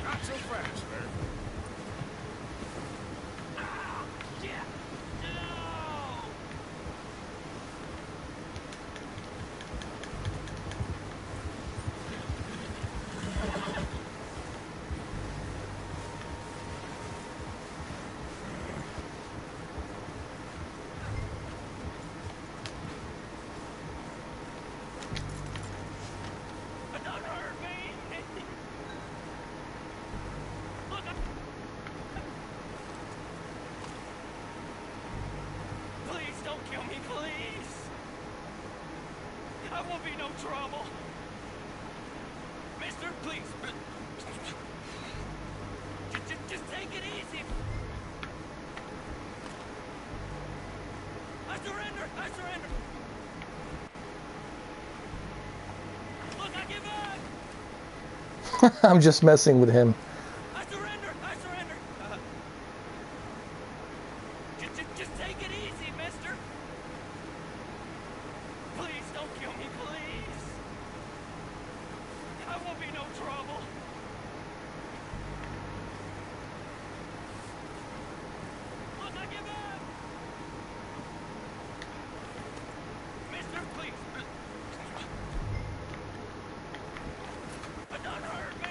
Not so fast, man. I won't be no trouble. Mister, please. Just take it easy. I surrender. I surrender. Look, I give up. I'm just messing with him. I surrender. I surrender. Just take it easy, mister. Please don't kill me, please. I won't be no trouble. Look, I give up. Mister, please. Don't hurt me.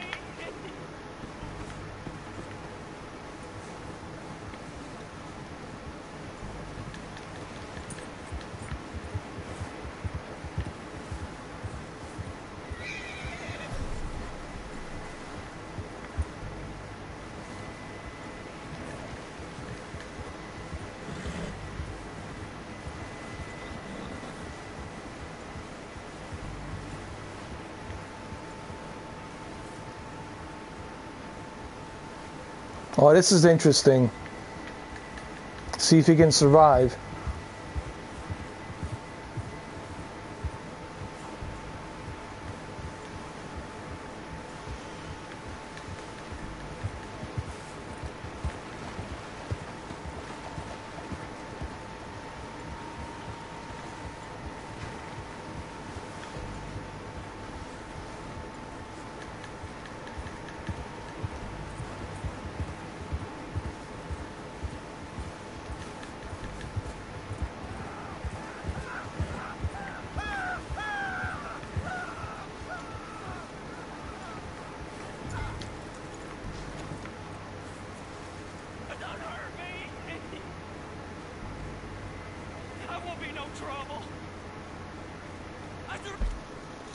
Oh, this is interesting. See if you can survive.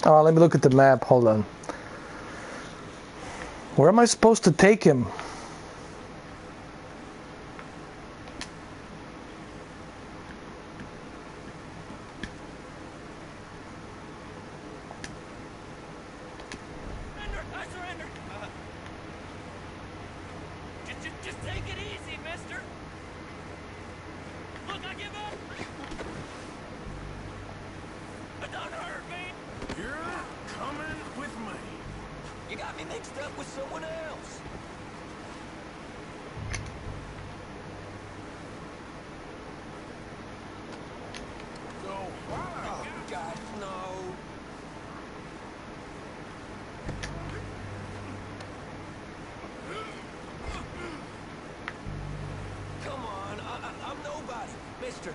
Oh, let me look at the map. Hold on. Where am I supposed to take him? I surrender. Just take it easy, mister. Look, I give up. Don't hurt me. You're coming with me. You got me mixed up with someone else. So why? Oh, God, no. Come on, I'm nobody, mister.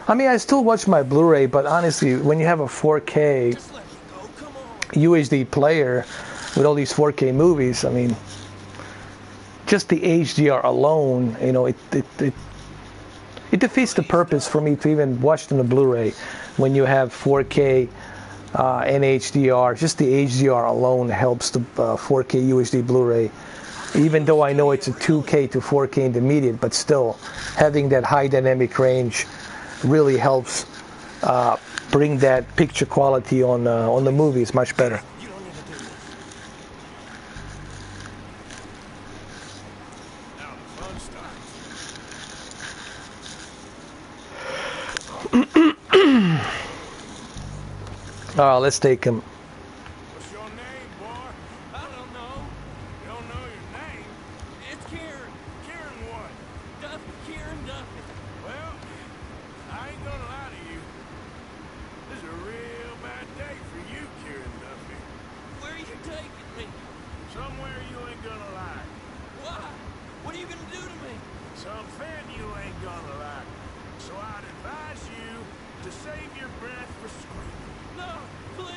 I mean, I still watch my Blu-ray, but honestly, when you have a 4K Just let me go, come on. UHD player with all these 4K movies, I mean, just the HDR alone, you know, it defeats the purpose for me to even watch it on the Blu-ray when you have 4K and HDR. Just the HDR alone helps the 4K UHD Blu-ray. Even though I know it's a 2K to 4K intermediate, but still having that high dynamic range really helps bring that picture quality on the movies much better. You don't need to do this. Now the fun starts. Oh, let's take him. What's your name, boy? I don't know. You don't know your name? It's Kieran. Kieran what? Duffy. Kieran Duffy. Well, I ain't gonna lie to you. This is a real bad day for you, Kieran Duffy. Where are you taking me? Somewhere you ain't gonna like. Why? What are you gonna do to me? Something you ain't gonna like. So I'd advise you to save your breath for screaming. No, please.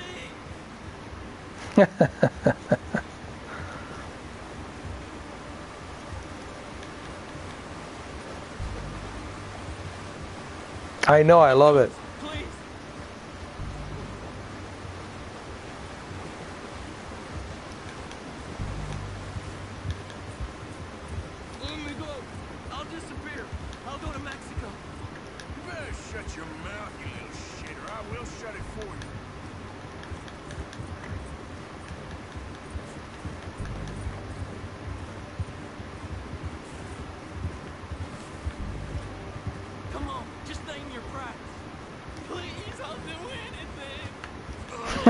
I know, I love it. Please. Let me go. I'll disappear. I'll go to Mexico.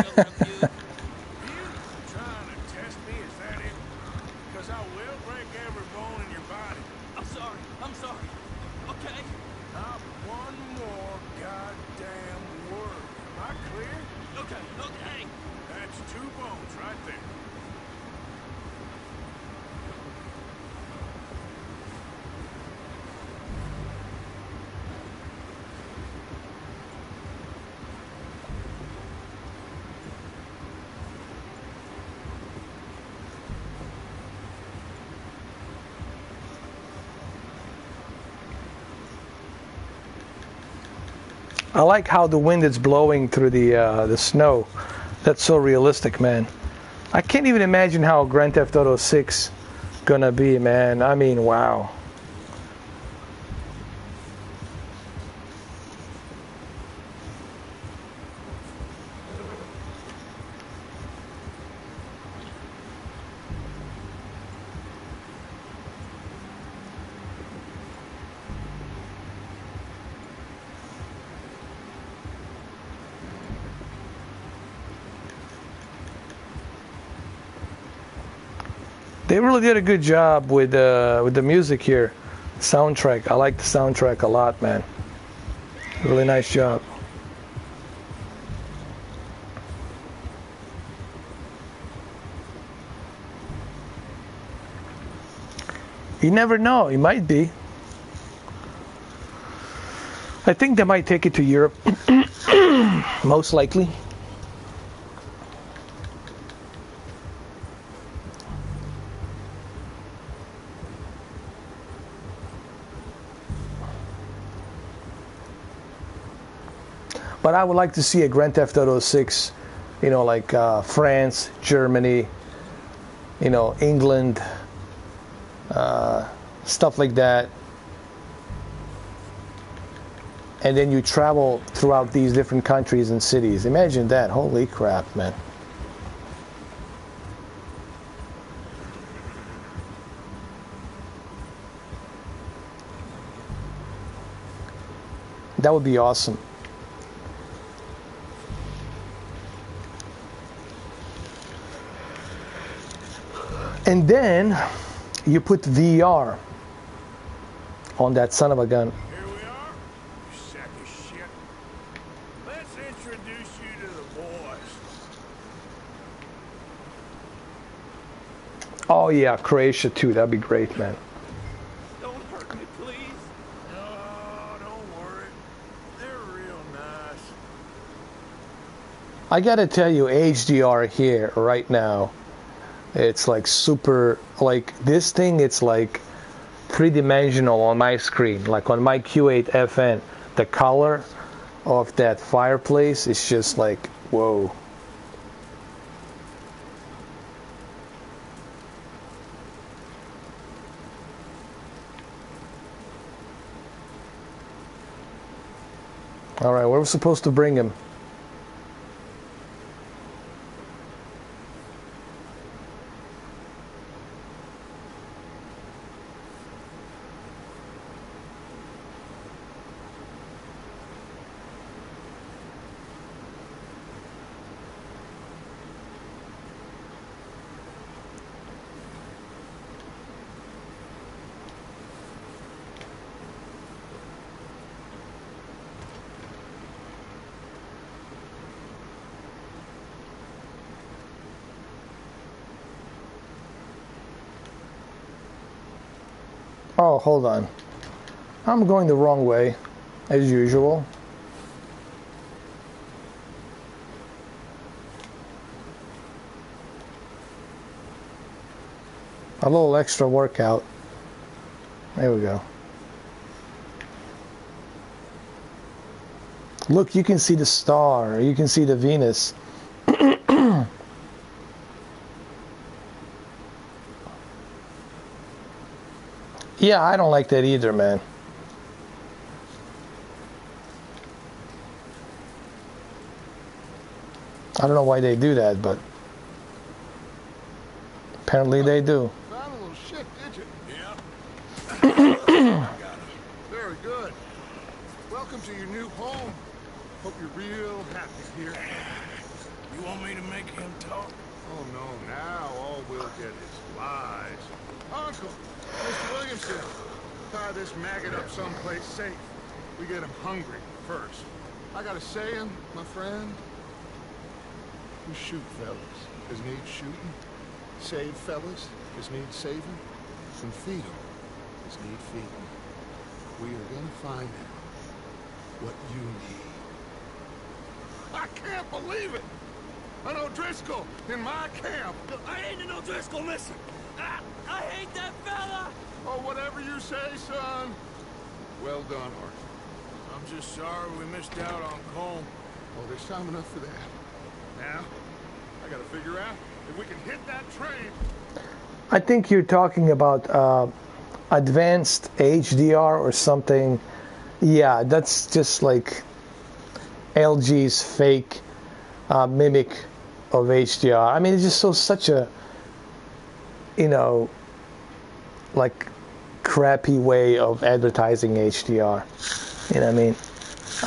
Trying to test me, is that it? Because I will break every bone in your body. I'm sorry. I'm sorry. Okay? Not one more goddamn word. Am I clear? Okay. Okay. That's 2 bones right there. I like how the wind is blowing through the snow. That's so realistic, man. I can't even imagine how Grand Theft Auto 6 gonna be, man. I mean, wow. They really did a good job with the music here, soundtrack. I like the soundtrack a lot, man. Really nice job. You never know, it might be. I think they might take it to Europe, most likely. But I would like to see a Grand Theft Auto 6, you know, like France, Germany, you know, England, stuff like that. And then you travel throughout these different countries and cities. Imagine that. Holy crap, man. That would be awesome. And then you put VR on that son of a gun. Here we are, you sack of shit. Let's introduce you to the boys. Oh yeah, Croatia too. That'd be great, man. Don't hurt me, please. No, don't worry. They're real nice. I gotta tell you, HDR here right now, it's like super, like this thing, it's like three-dimensional on my screen, like on my Q8FN. The color of that fireplace is just like, whoa. All right, where we're supposed to bring him? Oh, hold on. I'm going the wrong way, as usual. A little extra workout. There we go. Look, you can see the star. You can see the Venus. Yeah, I don't like that either, man. I don't know why they do that, but apparently they do. Found a little shit, did you? Yep. Very good. Welcome to your new home. Hope you're real happy here. You want me to make him talk? Oh no, now all we'll get is lies. Uncle, Mr. Williamson, tie this maggot up someplace safe. We get him hungry first. I got a saying, my friend. We shoot fellas as need shooting, save fellas as need saving, and feed them as need feeding. We are gonna find out what you need. I can't believe it! An O'Driscoll in my camp! I ain't an O'Driscoll, mister! I hate that fella! Oh, whatever you say, son. Well done, Arthur. I'm just sorry we missed out on Colm. Oh, there's time enough for that. Now, I gotta figure out if we can hit that train. I think you're talking about advanced HDR or something. Yeah, that's just like LG's fake mimic of HDR. I mean, it's just such a, you know, like crappy way of advertising HDR. You know what I mean?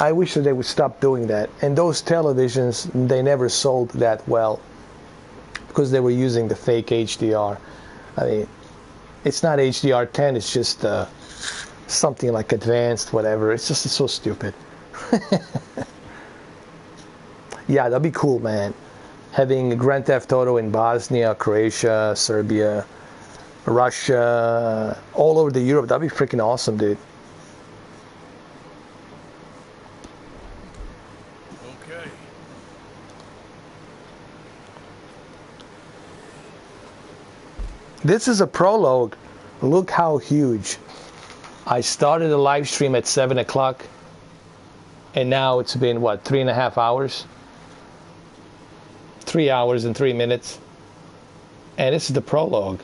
I wish that they would stop doing that. And those televisions, they never sold that well because they were using the fake HDR. I mean, it's not HDR10, it's just something like advanced, whatever. It's just so stupid. Yeah, that'd be cool, man. Having Grand Theft Auto in Bosnia, Croatia, Serbia, Russia, all over the Europe, that'd be freaking awesome, dude. Okay. This is a prologue. Look how huge. I started a live stream at 7 o'clock, and now it's been, what, 3.5 hours? 3 hours and 3 minutes. And this is the prologue.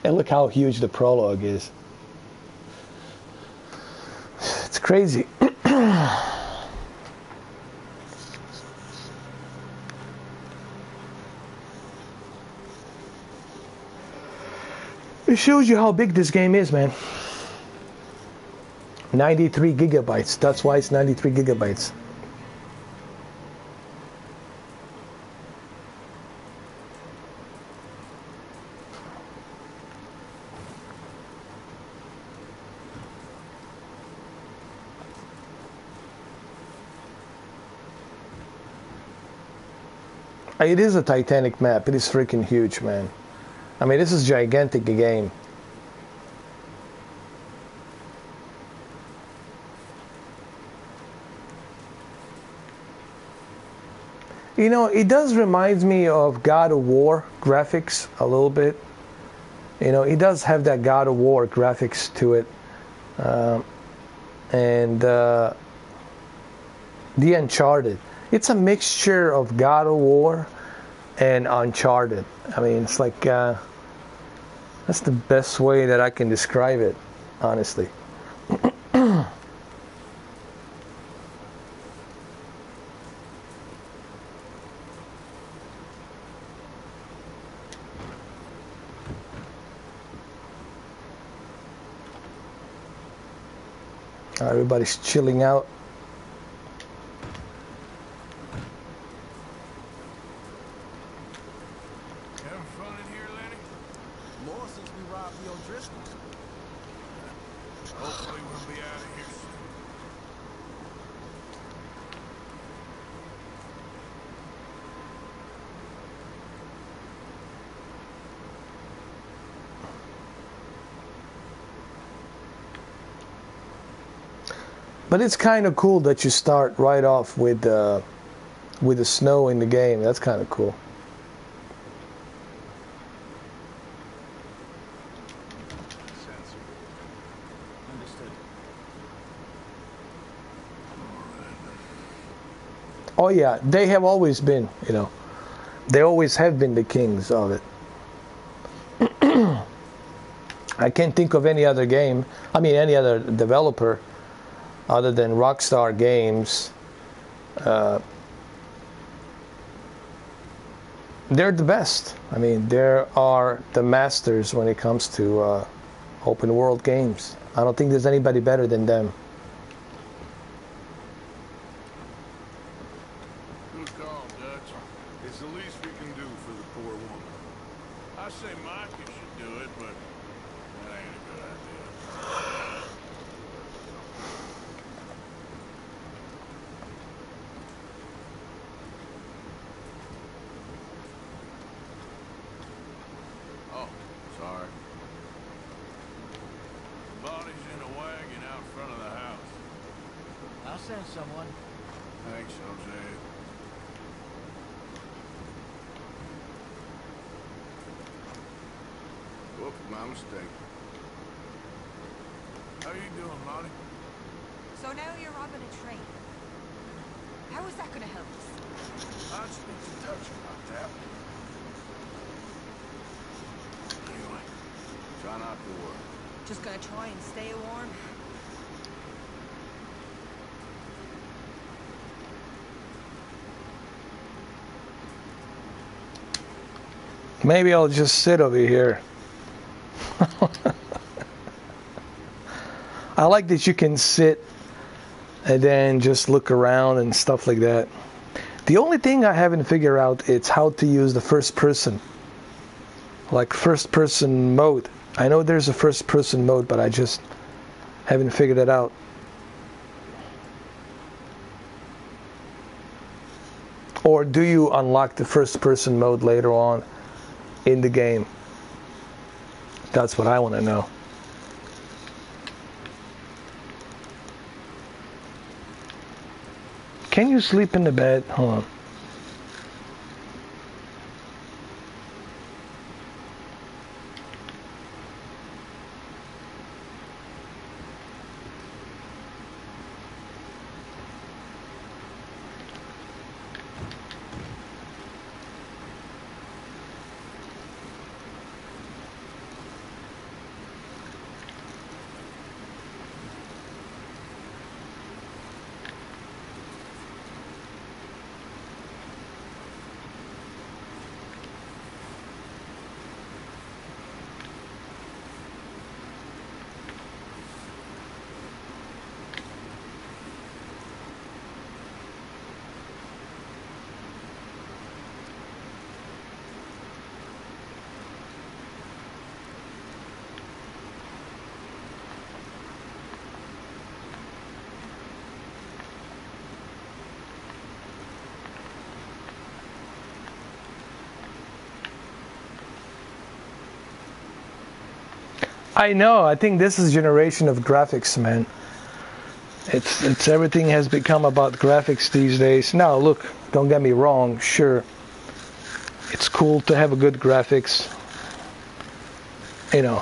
And look how huge the prologue is. It's crazy. It shows you how big this game is, man. 93 gigabytes. That's why it's 93 gigabytes. It is a Titanic map. It is freaking huge, man. I mean, this is gigantic game. You know, it does remind me of God of War graphics a little bit. You know, it does have that God of War graphics to it. And the Uncharted. It's a mixture of God of War and Uncharted. I mean, it's like, that's the best way that I can describe it, honestly. Everybody's chilling out. But it's kind of cool that you start right off with the snow in the game. That's kind of cool. Oh yeah, they have always been, you know, they always have been the kings of it. I can't think of any other game, I mean any other developer other than Rockstar Games. They're the best. I mean, they are the masters when it comes to open world games. I don't think there's anybody better than them. the call, Dutch. It's the least we can do for the poor woman. I say Micah should do it, but that ain't a good idea. Oh, sorry. The body's in a wagon out front of the house. I'll send someone. Thanks, Jose. Whoops, my mistake. How you doing, Monty? So now you're robbing a train. How is that gonna help us? I'll speak to Dutch about that. Anyway, try not to worry. Just gonna try and stay warm? Maybe I'll just sit over here. I like that you can sit and then just look around and stuff like that. The only thing I haven't figured out is how to use the first person. Like first person mode. I know there's a first person mode, but I just haven't figured it out. Or do you unlock the first person mode later on in the game? That's what I want to know. Can you sleep in the bed? Hold on. I know. I think this is generation of graphics, man. It's everything has become about graphics these days. Now, look, don't get me wrong. Sure, it's cool to have a good graphics. You know,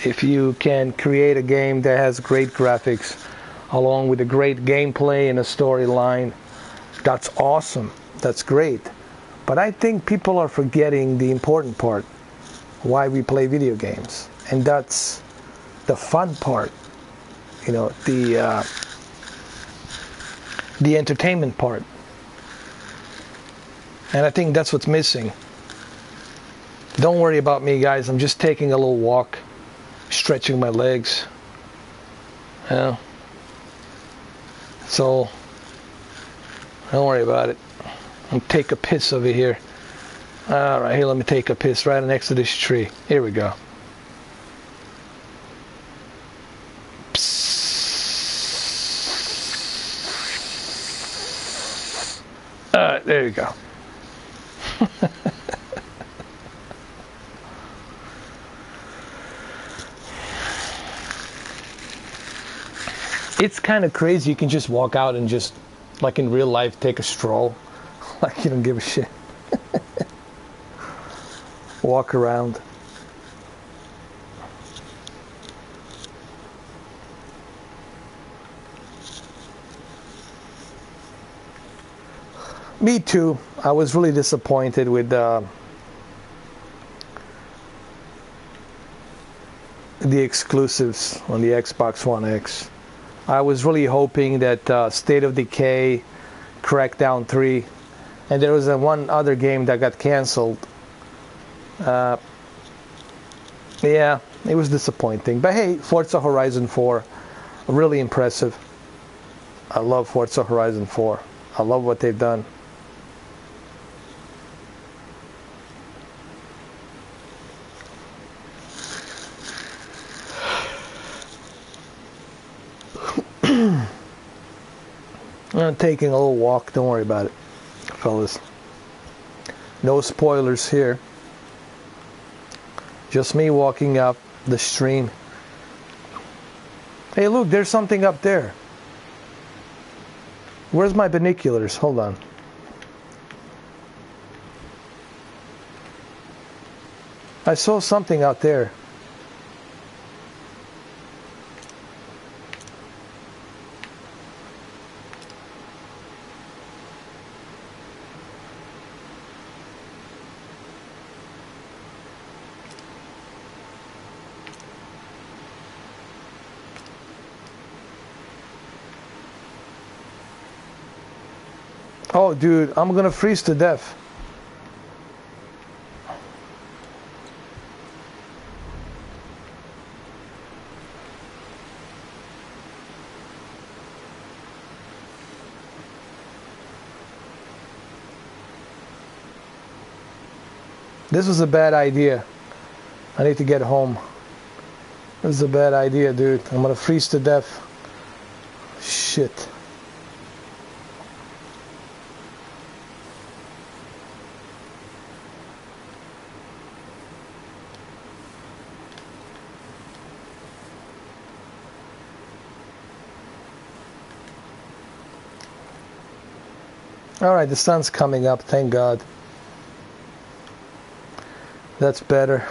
if you can create a game that has great graphics, along with a great gameplay and a storyline, that's awesome. That's great. But I think people are forgetting the important part: why we play video games. And that's the fun part, you know, the entertainment part. And I think that's what's missing. Don't worry about me, guys. I'm just taking a little walk, stretching my legs. Yeah. So, don't worry about it. I'll take a piss over here. All right, here, let me take a piss right next to this tree. Here we go. Alright, there you go. It's kind of crazy. You can just walk out and just, like in real life, take a stroll. Like you don't give a shit. Walk around. Me too. I was really disappointed with the exclusives on the Xbox One X. I was really hoping that State of Decay, Crackdown 3, and there was one other game that got canceled. Yeah, it was disappointing. But hey, Forza Horizon 4, really impressive. I love Forza Horizon 4. I love what they've done. I'm taking a little walk. Don't worry about it, fellas. No spoilers here. Just me walking up the stream. Hey, look, there's something up there. Where's my binoculars? Hold on. I saw something out there. Oh, dude, I'm gonna freeze to death. This was a bad idea. I need to get home. This is a bad idea, dude. I'm gonna freeze to death. Shit. Alright, the sun's coming up, thank God. That's better.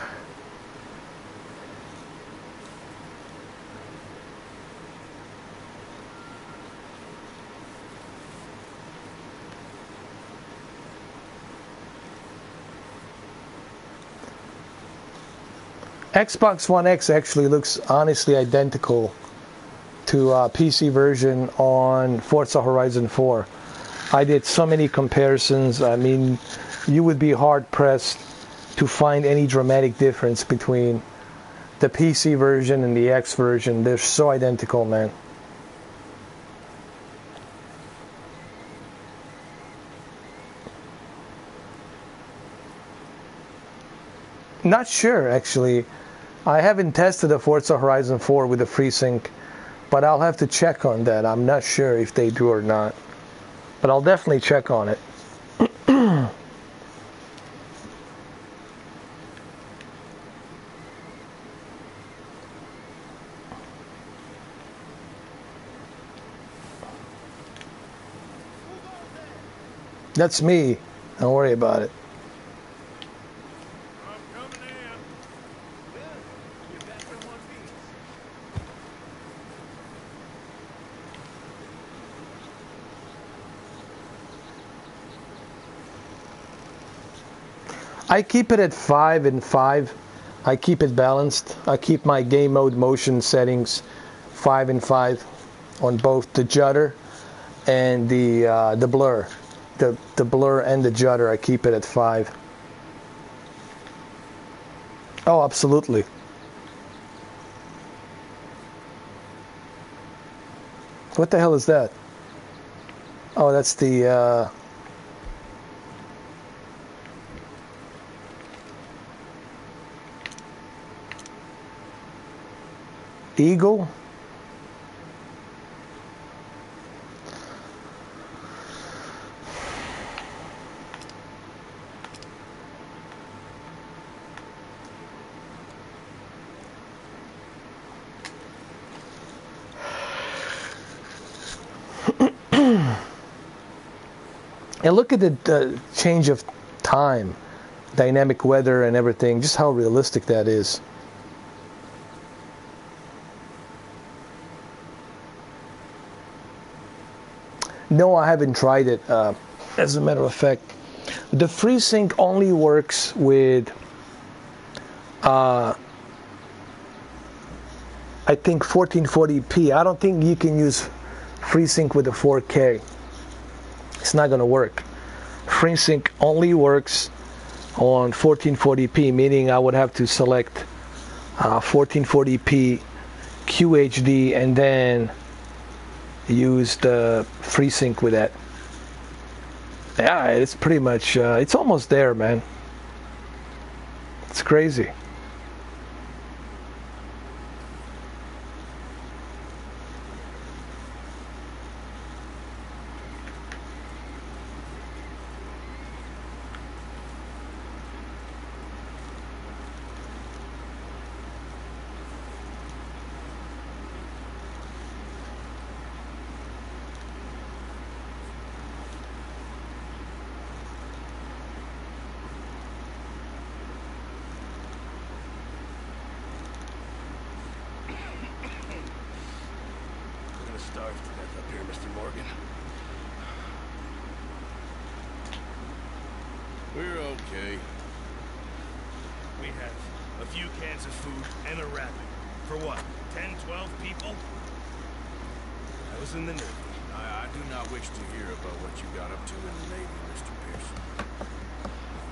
Xbox One X actually looks honestly identical to PC version on Forza Horizon 4. I did so many comparisons. I mean, you would be hard pressed to find any dramatic difference between the PC version and the X version. They're so identical, man. Not sure, actually. I haven't tested the Forza Horizon 4 with the FreeSync, but I'll have to check on that. I'm not sure if they do or not, but I'll definitely check on it. That's me. Don't worry about it. I'm coming in. Well, you're back in one piece. I keep it at 5 and 5. I keep it balanced. I keep my game mode motion settings 5 and 5 on both the judder and the blur. The blur and the judder, I keep it at 5. Oh, absolutely. What the hell is that? Oh, that's the Eagle. And look at the change of time, dynamic weather and everything, just how realistic that is. No, I haven't tried it. As a matter of fact, the FreeSync only works with, I think 1440p. I don't think you can use FreeSync with a 4K. It's not going to work. FreeSync only works on 1440p, meaning I would have to select 1440p QHD and then use the FreeSync with that. Yeah, it's pretty much, it's almost there, man. It's crazy. Morgan. We're okay. We have a few cans of food and a rabbit. For what? 10, 12 people? I was in the Navy. I do not wish to hear about what you got up to in the Navy, Mr. Pearson.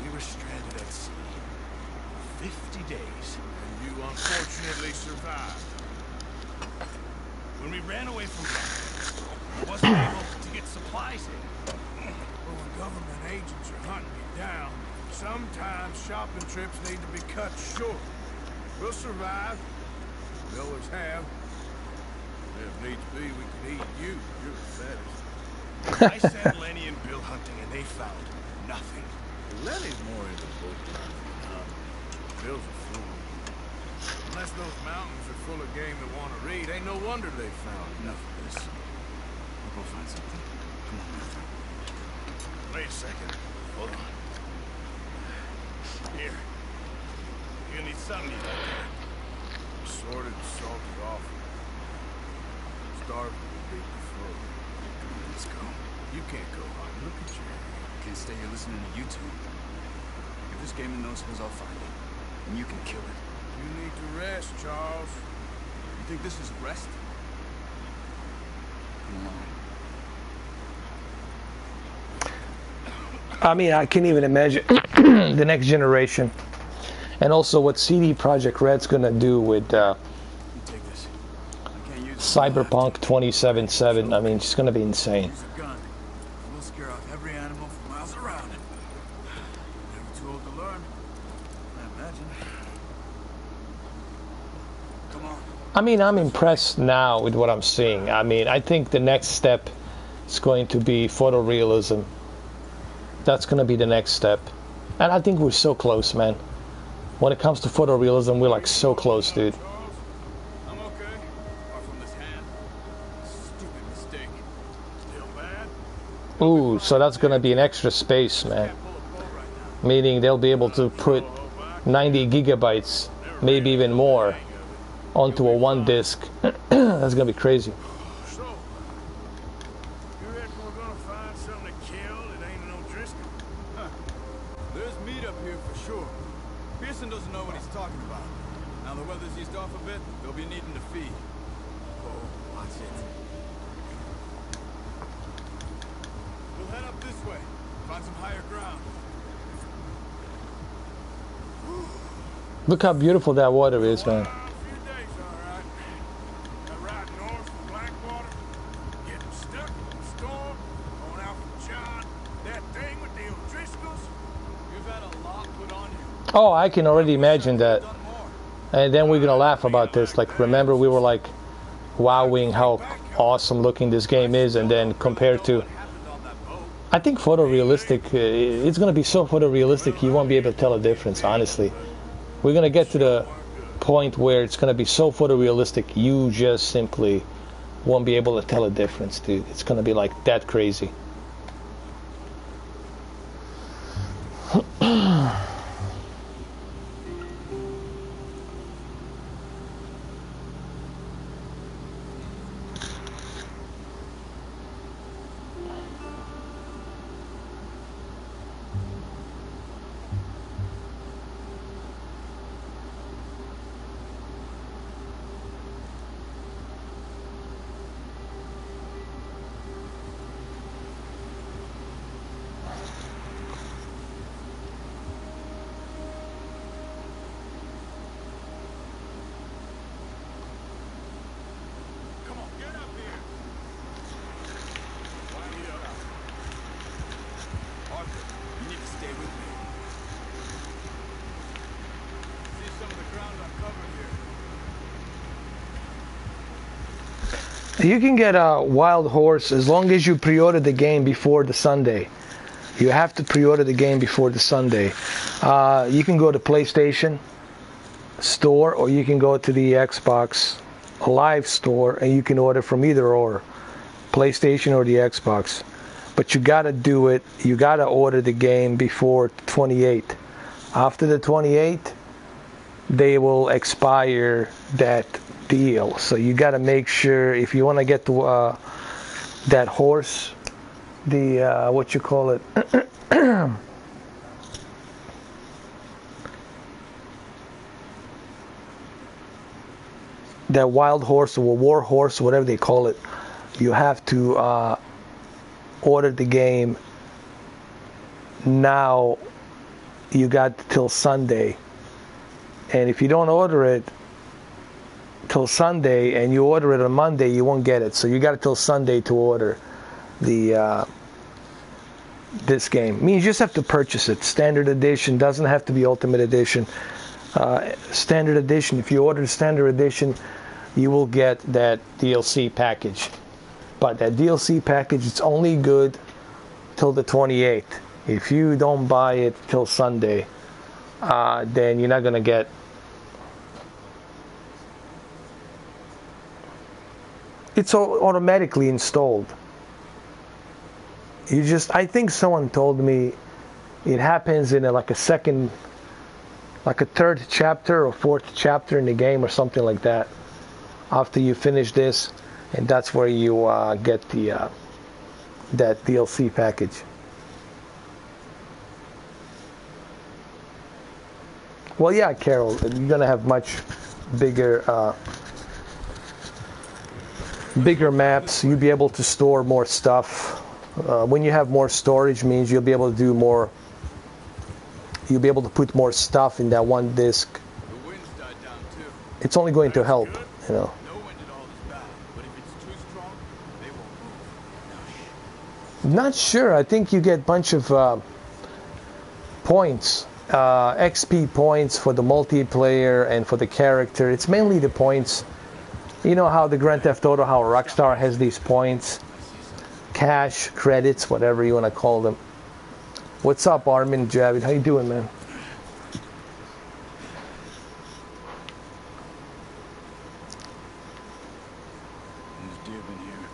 We were stranded at sea for 50 days. And you unfortunately survived. When we ran away from God, I wasn't able to get supplies in. Well, when government agents are hunting you down, sometimes shopping trips need to be cut short. We'll survive. We always have. If needs be, we can eat you. You're the fattest. I sent Lenny and Bill hunting, and they found nothing. Lenny's more into book learning than hunting. Bill's a fool. Unless those mountains are full of game that want to read, ain't no wonder they found Enough of this. We'll go find something. Come on, Matthew. Wait a second. Hold on. Here. You're gonna need something to eat out there. Assorted, salted offal. Starving to beat the throat. Let's go. You can't go hunting. Look at you. Can't stay here listening to YouTube. If this game in those hills, I'll find it. And you can kill it. You need to rest, Charles. You think this is rest? I'm lying. I mean, I can't even imagine the next generation. And also what CD Projekt Red's going to do with Take this. I can't use it. Cyberpunk 2077. I mean, it's going to be insane. Use a gun. We'll scare off every animal for miles around. Never too old to learn. I imagine. Come on. I mean, I'm impressed now with what I'm seeing. I mean, I think the next step is going to be photorealism. That's going to be the next step. And I think we're so close, man. When it comes to photorealism, we're like so close, dude. I'm okay. Apart from this hand. Stupid mistake. Still bad? Ooh, so that's going to be an extra space, man. Can't pull a boat right now. Meaning they'll be able to put 90 gigabytes, maybe even more, onto a one disc. That's going to be crazy. So, you reckon we're gonna find something to kill that ain't no Driscoll? There's meat up here for sure. Pearson doesn't know what he's talking about. Now the weather's eased off a bit, they'll be needing to feed. Oh, watch it. We'll head up this way. Find some higher ground. Look how beautiful that water is, man. A few days, all right. That ride north from Blackwater, getting stuck in the storm, going out from John, that thing with the O'Driscolls. You've had a lot put on you. Oh, I can already imagine that. Done more. And then we're going to laugh about this. Like, remember we were like wowing how awesome looking this game is, and then compared to... Happened on that boat. I think photorealistic, it's going to be so photorealistic you won't be able to tell a difference, honestly. We're going to get to the point where it's going to be so photorealistic you just simply won't be able to tell a difference, dude. It's going to be like that crazy. Come on, get up here. Why me up? Arthur, you need to stay with me. See some of the ground I've covered here. You can get a wild horse as long as you pre-order the game before the Sunday. You have to pre-order the game before the Sunday. You can go to PlayStation Store, or you can go to the Xbox Live Store, and you can order from either or, PlayStation or the Xbox. But you gotta do it. You gotta order the game before 28. After the 28, they will expire that deal. So you gotta make sure, if you want to get the that horse, the what you call it, that wild horse or war horse, whatever they call it. You have to order the game now. You got till Sunday, and if you don't order it till Sunday and you order it on Monday, you won't get it. So you got it till Sunday to order the this game. I mean, you just have to purchase it. Standard edition, doesn't have to be Ultimate Edition. Standard edition, if you order Standard edition, you will get that DLC package. But that DLC package, it's only good till the 28th. If you don't buy it till Sunday, then you're not going to get. It's automatically installed. You just, I think someone told me it happens in like a third chapter or fourth chapter in the game or something like that. After you finish this, and that's where you get the that DLC package. Well, yeah, Carol, you're gonna have much bigger maps. You'll be able to store more stuff. When you have more storage, means you'll be able to do more. You'll be able to put more stuff in that one disk. The wind's died down too. It's only going to help, you know. No wind at all is bad, but if it's too strong, they won't move. Not sure. I think you get a bunch of points, XP points for the multiplayer and for the character. It's mainly the points. You know how the Grand Theft Auto, how Rockstar has these points, cash, credits, whatever you want to call them. What's up, Armin Javid? How you doing, man? There's deer been here.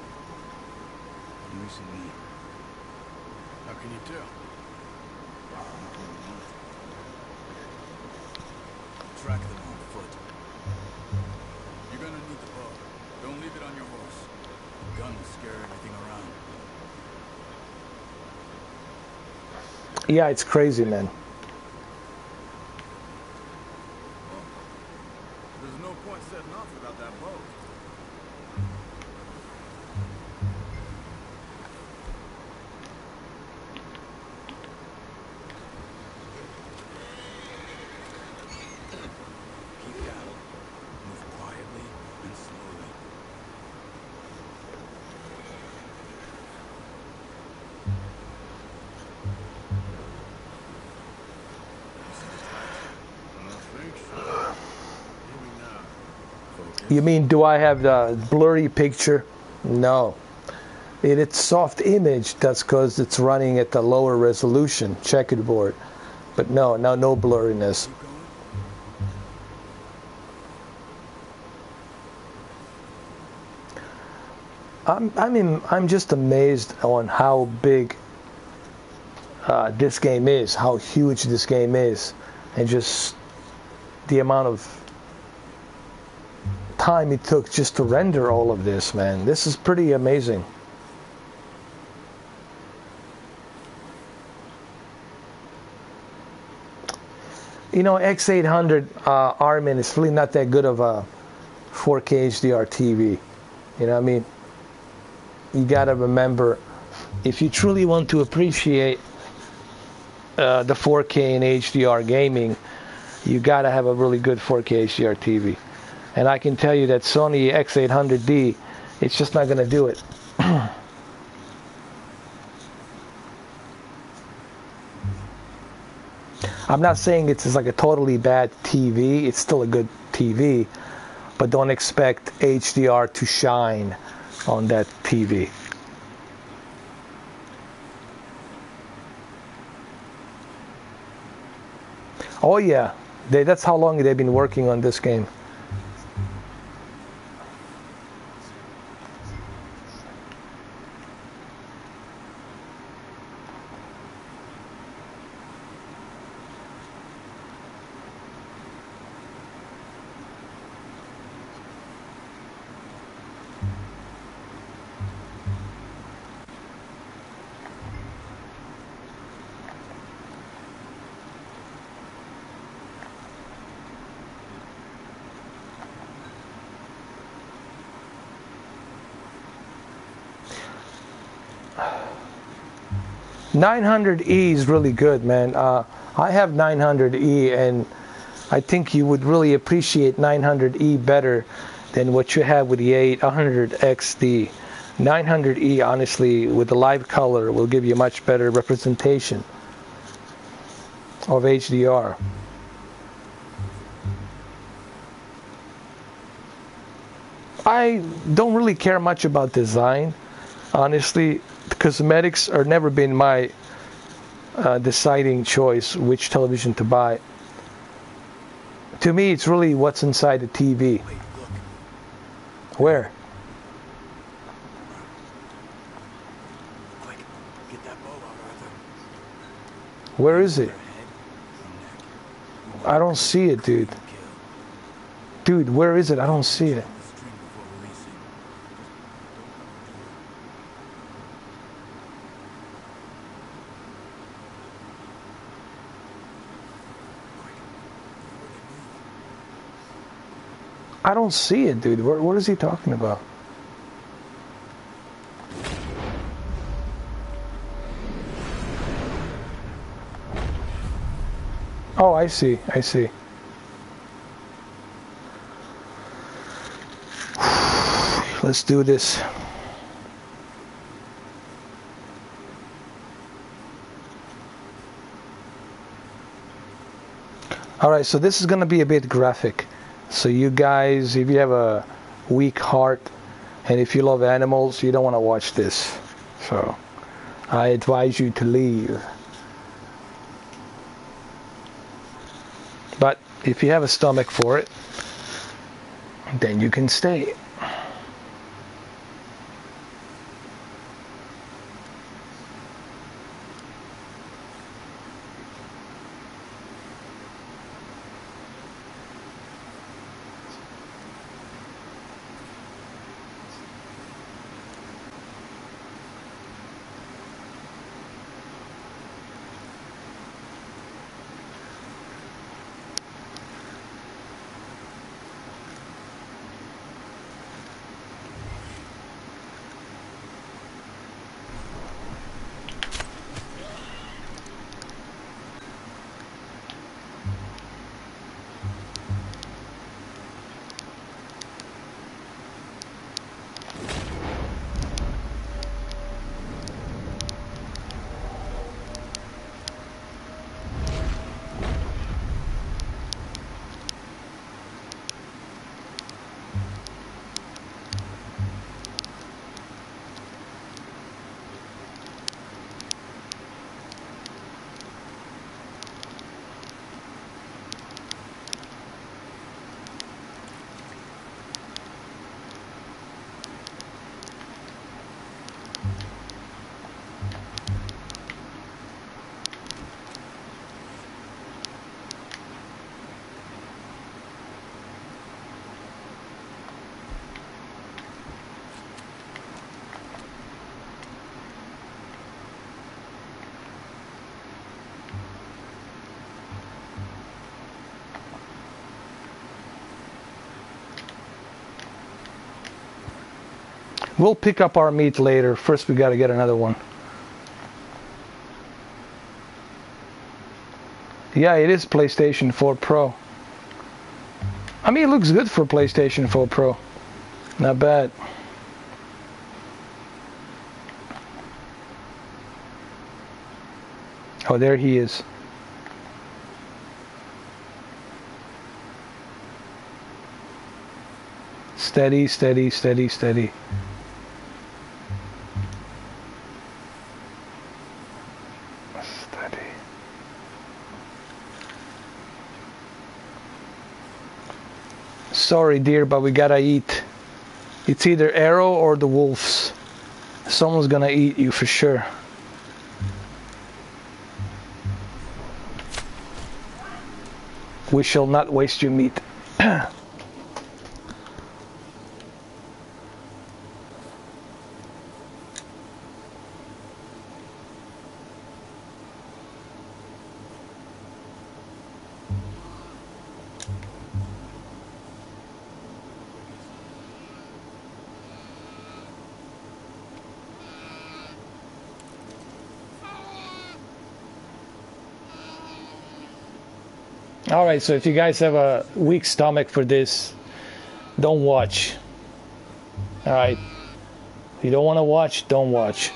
Recently. How can you tell? Track them on foot. You're gonna need the bow. Don't leave it on your horse. The gun will scare everything around. Yeah, it's crazy, man. There's no point setting off without that bow. Keep down. Move quietly and slowly. You mean, do I have the blurry picture? No. It's soft image. That's because it's running at the lower resolution checkerboard. But no blurriness. I'm just amazed on how big this game is, how huge this game is, and just the amount of time it took just to render all of this, man. This is pretty amazing. You know, X800 Armin is really not that good of a 4K HDR TV. You know what I mean? You gotta remember, if you truly want to appreciate the 4K and HDR gaming, you gotta have a really good 4K HDR TV. And I can tell you that Sony X800D, it's just not gonna do it. I'm not saying it's like a totally bad TV. It's still a good TV, but don't expect HDR to shine on that TV. Oh yeah, that's how long they've been working on this game. 900E is really good, man. I have 900E, and I think you would really appreciate 900E better than what you have with the 800XD. 900E, honestly, with the live color, will give you much better representation of HDR. I don't really care much about design, honestly. The cosmetics are never been my deciding choice which television to buy. To me, it's really what's inside the TV. Wait, look. Where? Quick, get that bow out, Arthur. Where is it? Her head and neck. I don't see it, dude. Kill. Dude, where is it? I don't see it. The string before releasing. I don't see it, dude. What is he talking about? Oh, I see. I see. Let's do this. Alright, so this is going to be a bit graphic. So you guys, if you have a weak heart and if you love animals, you don't want to watch this. So I advise you to leave. But if you have a stomach for it, then you can stay. We'll pick up our meat later. First we got to get another one. Yeah, it is PlayStation 4 Pro. I mean, it looks good for PlayStation 4 Pro. Not bad. Oh, there he is. Steady, steady, steady, steady. Steady. Sorry, dear, but we gotta eat. It's either Arrow or the wolves. Someone's gonna eat you for sure. We shall not waste your meat. All right, so if you guys have a weak stomach for this, don't watch. All right. If you don't want to watch, don't watch.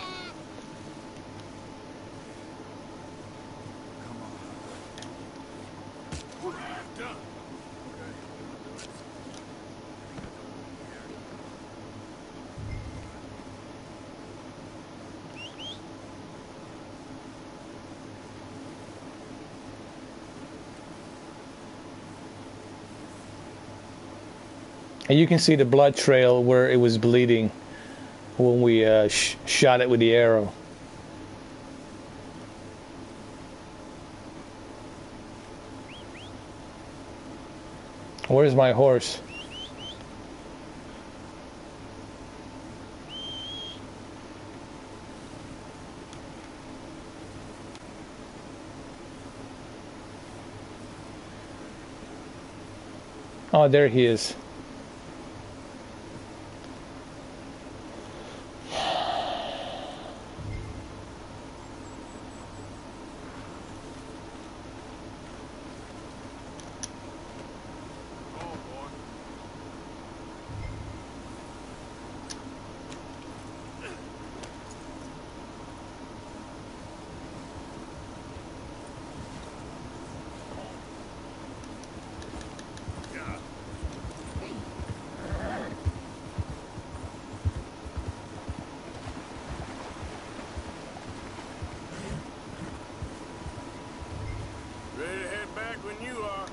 And you can see the blood trail where it was bleeding when we shot it with the arrow. Where's my horse? Oh, there he is. Ready to head back when you are.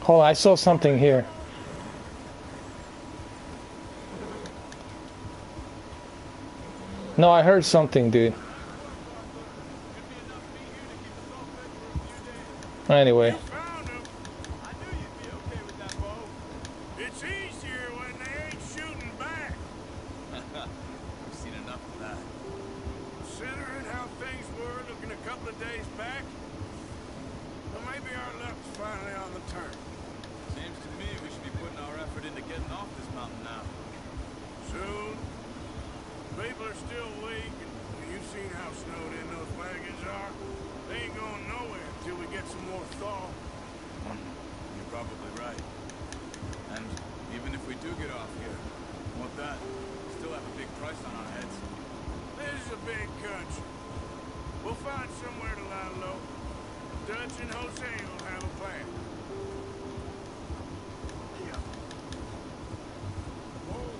Oh, I saw something here. No, I heard something, dude. Anyway. Found him. I knew you'd be okay with that bow. It's easier when they ain't shooting back. We've seen enough of that. Considering how things were looking a couple of days back, well, maybe our luck's finally on the turn. Seems to me we should be putting our effort into getting off this mountain now. Soon. People are still weak, and you've seen how snowed in those wagons are. They ain't going nowhere until we get some more thaw. You're probably right. And even if we do get off here, want that? We still have a big price on our heads. This is a big country. We'll find somewhere to lie low. Dutch and Jose will have a plan. Whoa.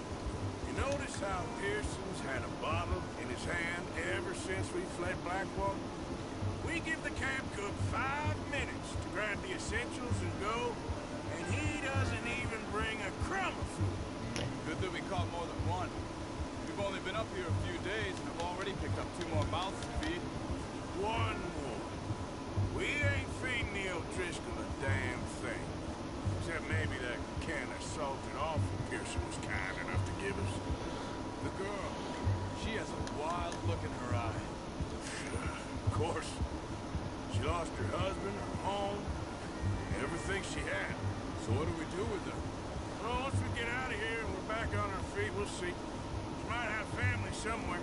You notice how Pearson's had a bottle in his hand ever since we fled Blackwater? We give the camp cook 5 minutes to grab the essentials and go, and he doesn't even bring a crumb of food. Good that we caught more than one. We've only been up here a few days and have already picked up 2 more mouths to feed. One more. We ain't feeding the O'Driscoll a damn thing. Except maybe that can of salted offal Pearson was kind enough to give us. The girl, she has a wild look in her eye. Of course. She lost her husband, her home, everything she had. So what do we do with her? Well, once we get out of here and we're back on our feet, we'll see. She might have family somewhere.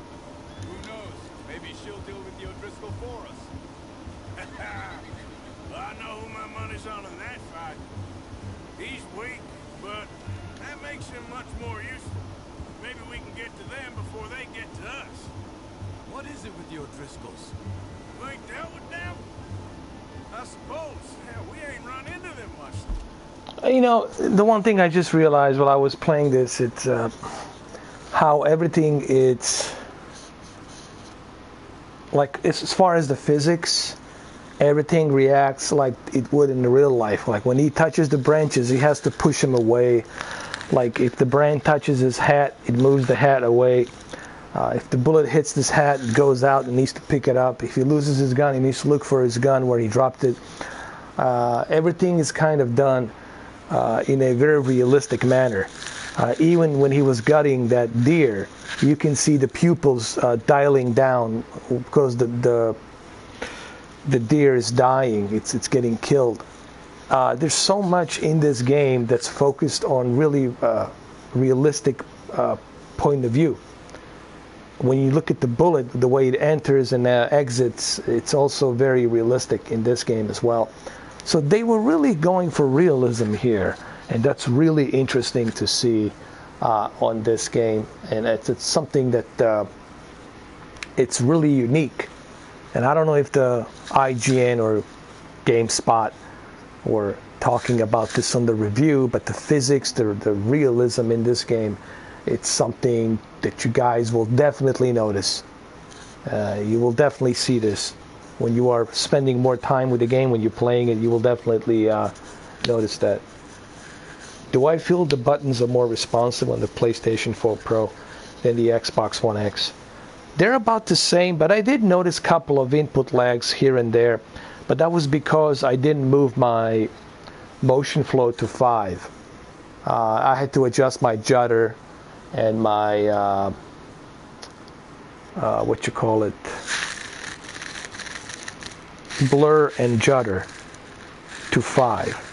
Who knows? Maybe she'll deal with the O'Driscoll for us. Well, I know who my money's on in that fight. He's weak, but that makes him much more useful. Maybe we can get to them before they get to us. What is it with the O'Driscolls? You ain't dealt with them? I suppose. Hell, we ain't run into them much. You know, the one thing I just realized while I was playing this, it's how everything, it's like, as far as the physics, everything reacts like it would in the real life. Like when he touches the branches, he has to push them away. Like if the branch touches his hat, it moves the hat away. If the bullet hits this hat, it goes out and needs to pick it up. If he loses his gun, he needs to look for his gun where he dropped it. Everything is kind of done in a very realistic manner. Even when he was gutting that deer, you can see the pupils dialing down because the deer is dying. It's getting killed. There's so much in this game that's focused on really realistic point of view. when you look at the bullet, the way it enters and exits, it's also very realistic in this game as well. So they were really going for realism here, and that's really interesting to see on this game. And it's something that it's really unique. And I don't know if the IGN or GameSpot were talking about this on the review, but the physics, the realism in this game, it's something that you guys will definitely notice. You will definitely see this when you are spending more time with the game, when you're playing it. You will definitely notice that. Do I feel the buttons are more responsive on the PlayStation 4 Pro than the Xbox One X? They're about the same, but I did notice a couple of input lags here and there, but that was because I didn't move my motion flow to 5. I had to adjust my judder and my blur and judder to 5.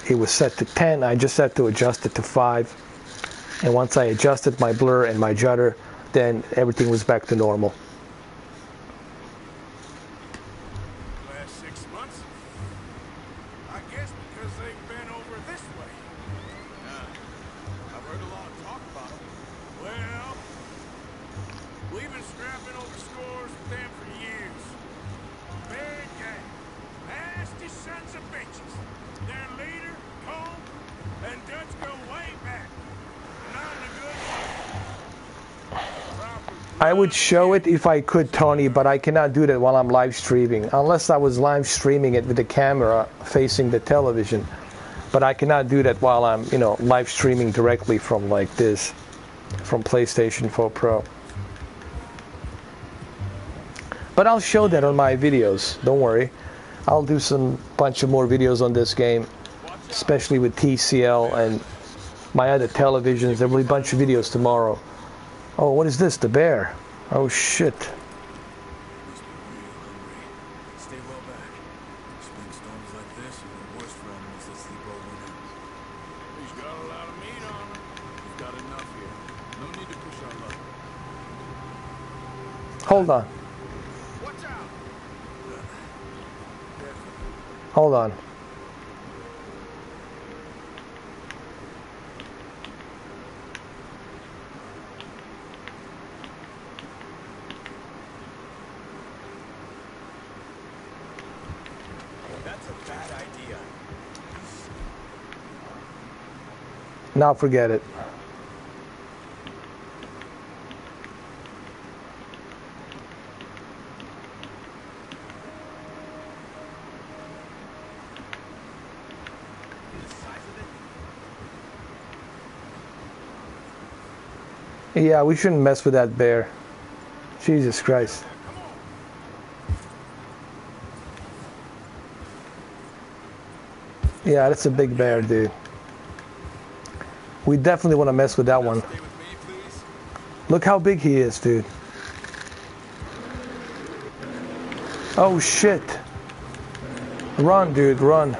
It was set to 10. I just had to adjust it to 5, and once I adjusted my blur and my judder, then everything was back to normal. Last 6 months? I guess because they've been over this way. I've heard a lot of talk about them. Well, we've been scrapping over scores with them for years. Bad gang. Nasty sons of bitches. Their leader, Cole, and Dutch go way back. Not in a good way. I would show it if I could, Tony, but I cannot do that while I'm live streaming, unless I was live streaming it with the camera facing the television. But I cannot do that while I'm, live streaming directly from like this, from PlayStation 4 Pro. But I'll show that on my videos, don't worry. I'll do some bunch of more videos on this game, especially with TCL and my other televisions. There will be a bunch of videos tomorrow. Oh, what is this? The bear. Oh, shit. Stay well back. Spring storms like this are the worst for animals that sleep overnight. He's got a lot of meat on him. We've got enough here. No need to push our luck. Hold on. Watch out! Hold on. Now forget it. Yeah, we shouldn't mess with that bear. Jesus Christ. Yeah, that's a big bear, dude. We definitely want to mess with that one. Look how big he is, dude. Oh shit. Run, dude, run.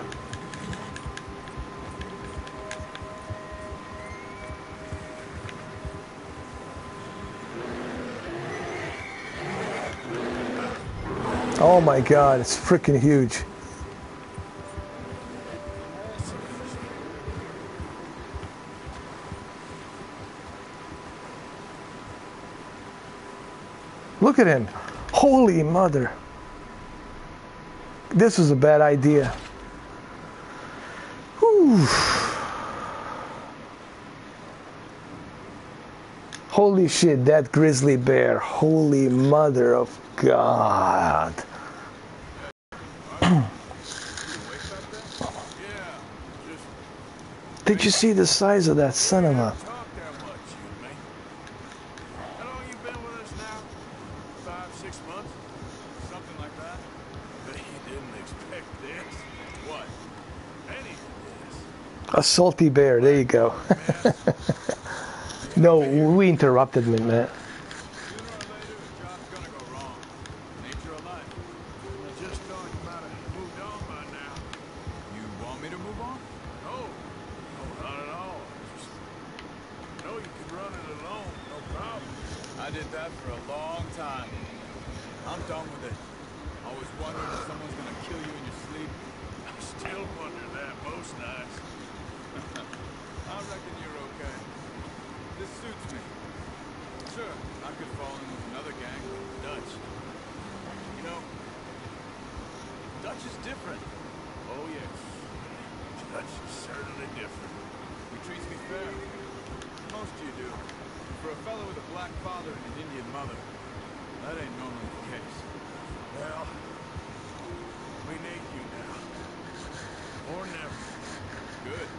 Oh my God, it's freaking huge. Look at him. Holy mother. This was a bad idea. Whew. Holy shit, that grizzly bear. Holy mother of God. Did you see the size of that son of a... A salty bear, there you go. No, we interrupted me, man. I did that have for a long time. I'm done with it. Always wondering if someone's gonna kill you in your sleep. I still wonder that most nights. I reckon you're okay. This suits me. Sure, I could fall in with another gang, but Dutch. You know, Dutch is different. Oh, yes. Dutch is certainly different. He treats me fair. Most of you do. For a fellow with a black father and an Indian mother, that ain't normally the case. Well, we need you now. Or never. Good.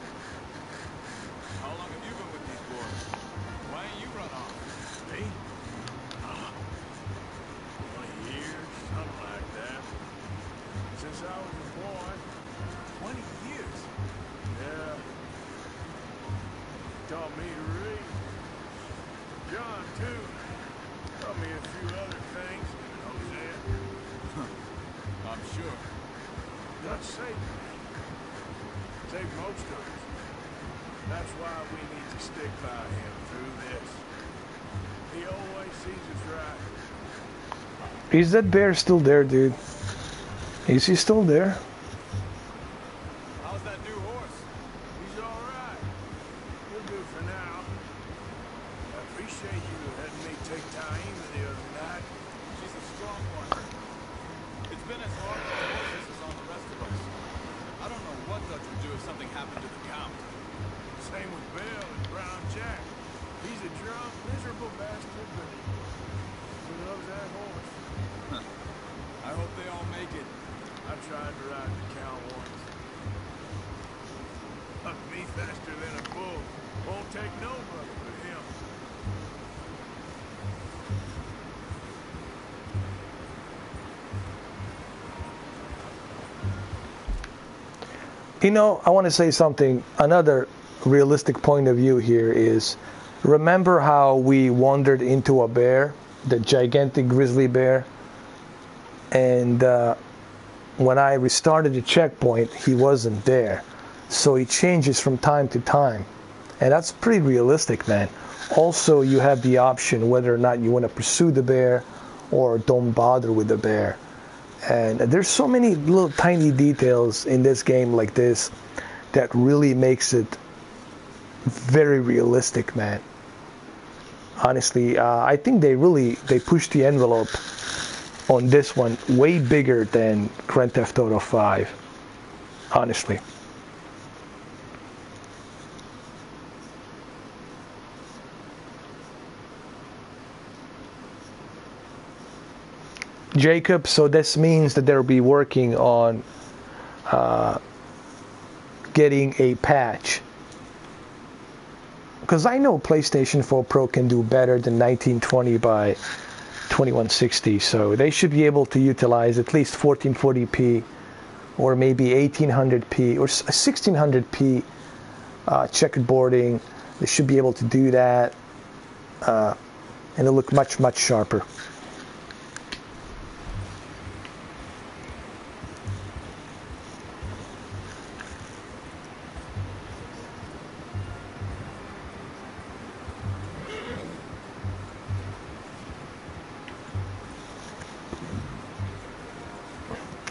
How long have you been with these boys? Why ain't you run off? Me? 20 years, something like that. Since I was a boy. 20 years? Yeah. Taught me to read. John, too. Taught me a few other things. Jose. I'm sure. Dutch saved me. Saved most of us. That's why we need to stick by him through this. He always sees us right. Is that bear still there, dude? Is he still there? How's that new horse? He's all right. He'll do for now. I appreciate you letting me take Taima the other night. She's a strong one. It's been as hard on the horses as on the rest of us. I don't know what Dutch would do if something happened to the Count. Same with Bill and Brown Jack. He's a drunk, miserable bastard, but he loves that horse. I hope they all make it. I tried to ride the cow once. Hucked me faster than a bull. Won't take no brother but him. You know, I want to say something. Another realistic point of view here is, remember how we wandered into a bear, the gigantic grizzly bear? And when I restarted the checkpoint, he wasn't there. So it changes from time to time. And that's pretty realistic, man. Also, you have the option whether or not you want to pursue the bear or don't bother with the bear. And there's so many little tiny details in this game like this that really makes it very realistic, man. Honestly, I think they pushed the envelope on this one way bigger than Grand Theft Auto 5. Honestly. Jacob, so this means that they'll be working on getting a patch. Because I know PlayStation 4 Pro can do better than 1920 by 2160, so they should be able to utilize at least 1440p or maybe 1800p or 1600p checkerboarding. They should be able to do that, and it'll look much, much sharper.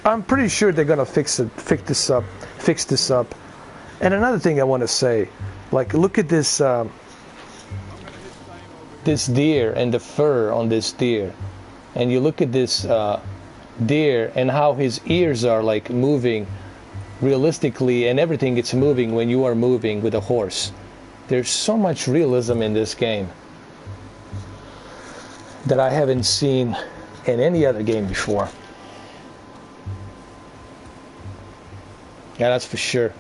I'm pretty sure they're gonna fix this up. And another thing I want to say, like, look at this this deer and the fur on this deer, and you look at this deer and how his ears are like moving realistically, and everything gets moving when you are moving with a horse. There's so much realism in this game that I haven't seen in any other game before. Yeah, that's for sure.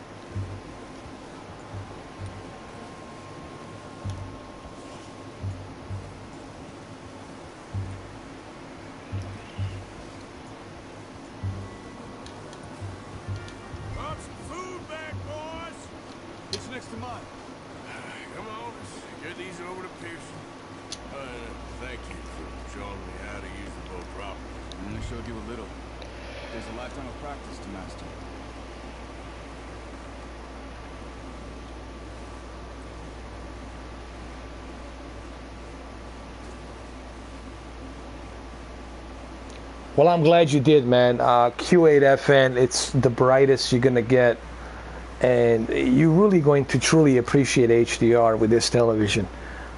Pop some food back, boys. It's next to mine. Come on, let's get these over to Pearson. Thank you for showing me how to use the boat properly. I only showed you a little. There's a lifetime of practice to master. Well, I'm glad you did, man. Q8FN, it's the brightest you're gonna get, and you're really going to truly appreciate HDR with this television.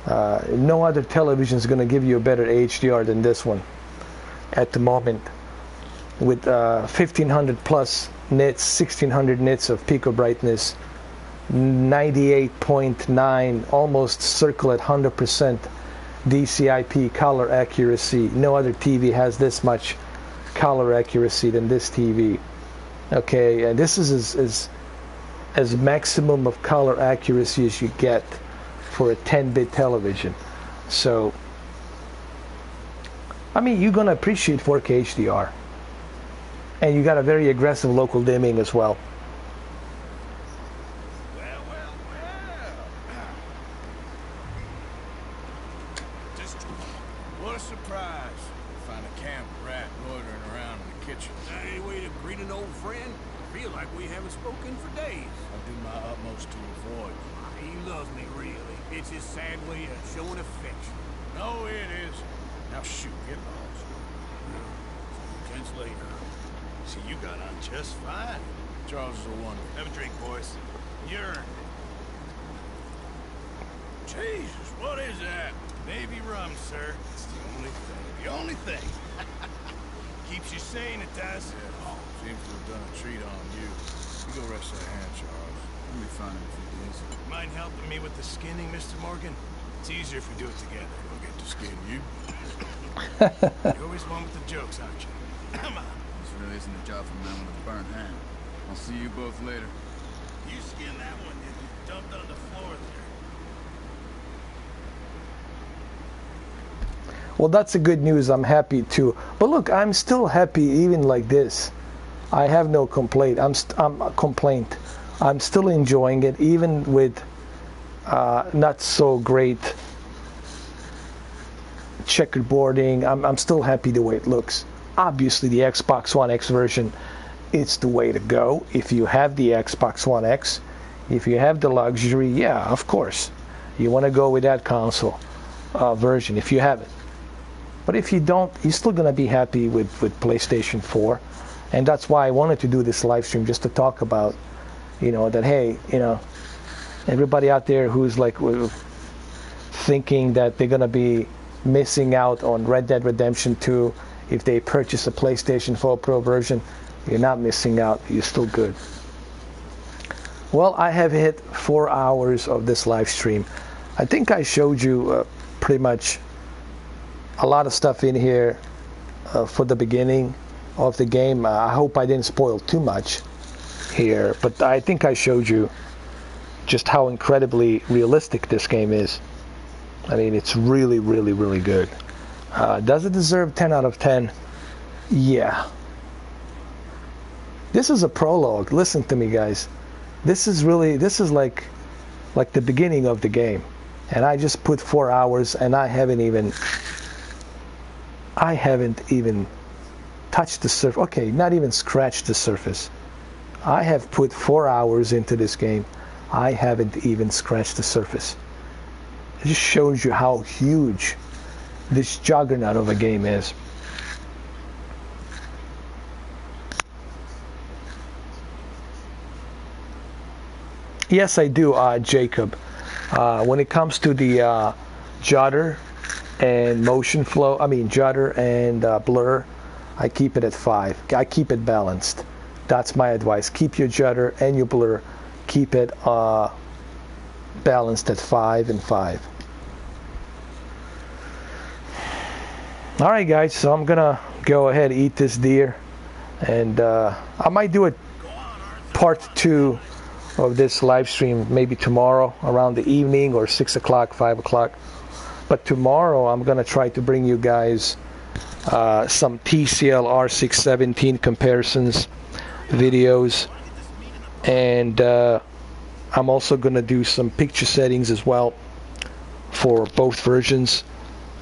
No other television is gonna give you a better HDR than this one at the moment, with 1500 plus nits, 1600 nits of pico brightness, 98.9, almost circle at 100% DCI-P color accuracy. No other TV has this much color accuracy than this TV. Okay, and this is as maximum of color accuracy as you get for a 10-bit television. So, I mean, you're gonna appreciate 4K HDR, and you got a very aggressive local dimming as well. What a surprise. Find a camp rat loitering around in the kitchen. Any way to greet an old friend? I feel like we haven't spoken for days. I do my utmost to avoid. He loves me, really. It's his sad way of showing affection. No, it is. Now shoot, get lost. Tense later. See, you got on just fine. Charles is a wonder. Have a drink, boys. Urine. Jesus, what is that? Navy rum, sir. It's the only thing. The only thing. Keeps you sane, it does. Yeah, seems to have done a treat on you. You go rest that hand, Charles. We'll be fine in a few days. Mind helping me with the skinning, Mr. Morgan? It's easier if we do it together. We'll get to skin you. You're always one with the jokes, aren't you? Come on. This really isn't a job for a man with a burnt hand. I'll see you both later. You skinned that one, did you? Dumped on the floor there. Well, that's a good news. I'm happy too. But look, I'm still happy even like this. I have no complaint. I'm still enjoying it, even with not so great checkerboarding. I'm still happy the way it looks. Obviously, the Xbox One X version, it's the way to go. If you have the Xbox One X, if you have the luxury, yeah, of course, you want to go with that console version if you have it. But if you don't, you're still going to be happy with PlayStation 4. And that's why I wanted to do this live stream, just to talk about, you know, that, hey, you know, everybody out there who's like thinking that they're going to be missing out on Red Dead Redemption 2 if they purchase a PlayStation 4 Pro version, you're not missing out. You're still good. Well, I have hit 4 hours of this live stream. I think I showed you pretty much a lot of stuff in here for the beginning of the game. I hope I didn't spoil too much here, but I think I showed you just how incredibly realistic this game is. I mean, it's really, really, really good. Does it deserve 10 out of 10? Yeah. This is a prologue. Listen to me, guys. This is like the beginning of the game. And I just put 4 hours, and I haven't even touched the surface. Okay, not even scratched the surface. I have put 4 hours into this game. I haven't even scratched the surface. It just shows you how huge this juggernaut of a game is. Yes, I do, Jacob. When it comes to the judder and motion flow, judder and blur, I keep it at 5. I keep it balanced. That's my advice. Keep your judder and your blur, keep it balanced at 5 and 5. All right, guys, so I'm gonna go ahead and eat this deer, and I might do a part 2 of this live stream maybe tomorrow around the evening, or 6 o'clock, 5 o'clock. But tomorrow I'm gonna try to bring you guys some TCL R617 comparisons videos, and I'm also gonna do some picture settings as well for both versions.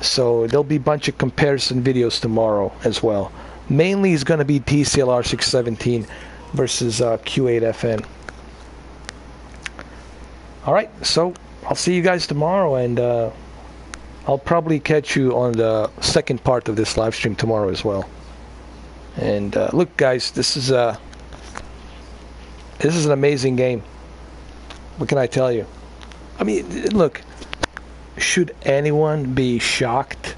So there'll be a bunch of comparison videos tomorrow as well. Mainly it's going to be TCL R617 versus Q8FN. Alright, so I'll see you guys tomorrow, and I'll probably catch you on the second part of this live stream tomorrow as well. And look, guys, this is an amazing game. What can I tell you? I mean, look, should anyone be shocked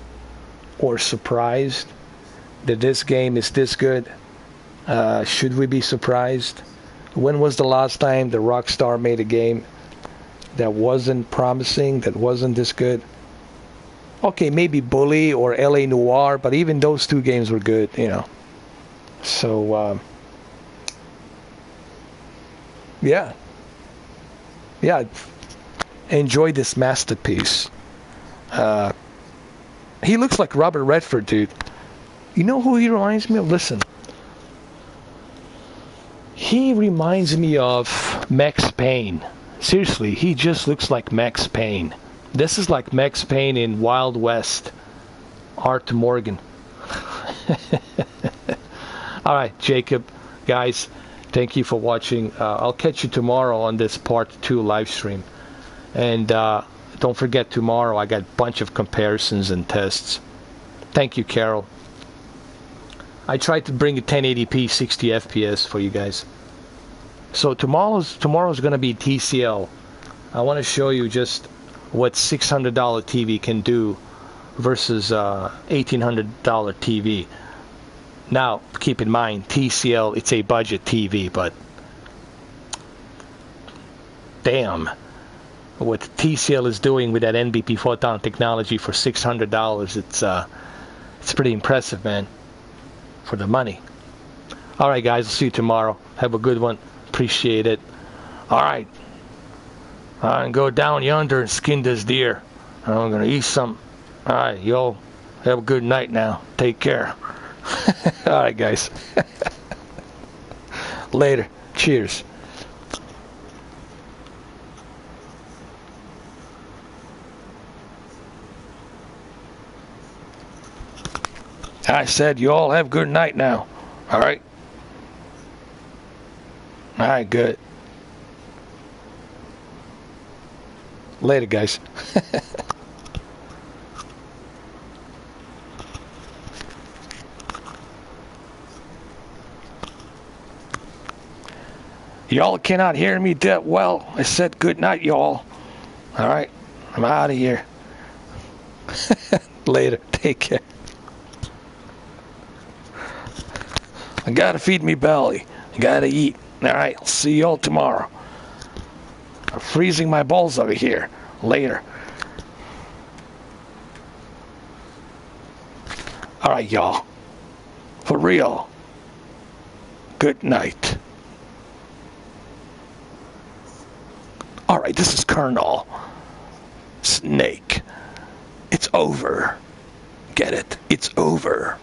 or surprised that this game is this good? Should we be surprised? When was the last time the Rockstar made a game that wasn't promising, that wasn't this good? Okay, maybe Bully or LA Noire, but even those two games were good, you know. So, yeah, enjoy this masterpiece. He looks like Robert Redford, dude. You know who he reminds me of? Listen. He reminds me of Max Payne. Seriously, he just looks like Max Payne. This is like Max Payne in Wild West. Art Morgan. Alright, Jacob, guys, thank you for watching. I'll catch you tomorrow on this part 2 live stream. And don't forget, tomorrow I got a bunch of comparisons and tests. Thank you, Carol. I tried to bring a 1080p 60 FPS for you guys. So tomorrow's going to be TCL. I want to show you just what $600 TV can do versus $1,800 TV. Now, keep in mind, TCL, it's a budget TV, but damn, what TCL is doing with that NBP photon technology for $600, it's pretty impressive, man, for the money. All right, guys, I'll see you tomorrow. Have a good one. Appreciate it. All right. I'm going to go down yonder and skin this deer. I'm going to eat some. All right, yo. Have a good night now. Take care. All right, guys. Later. Cheers. I said you all have a good night now. All right? All right, good. Later, guys. Y'all cannot hear me that well. I said good night, y'all. All right, I'm out of here. Later. Take care. I gotta feed me belly. I gotta eat. All right, I'll see y'all tomorrow. I'm freezing my balls over here. Later. All right, y'all. For real. Good night. All right, this is Colonel Snake. It's over. Get it? It's over.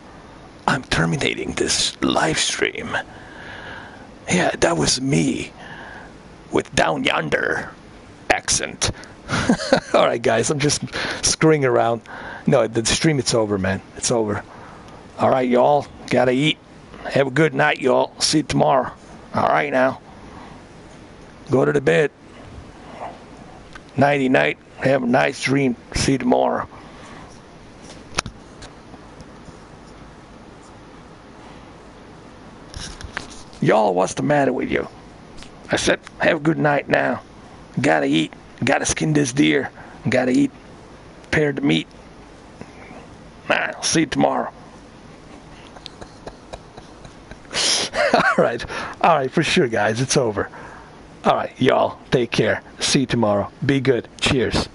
I'm terminating this live stream. Yeah, that was me with Down Yonder accent. All right, guys, I'm just screwing around. No, the stream, it's over, man. It's over. All right, y'all, gotta eat. Have a good night, y'all. See you tomorrow. All right, now. Go to the bed. Nighty night. Have a nice dream. See you tomorrow. Y'all, what's the matter with you? I said, have a good night now. Gotta eat. Gotta skin this deer. Gotta eat. Prepare the meat. Alright, I'll see you tomorrow. Alright, for sure, guys. It's over. Alright, y'all, take care. See you tomorrow. Be good. Cheers.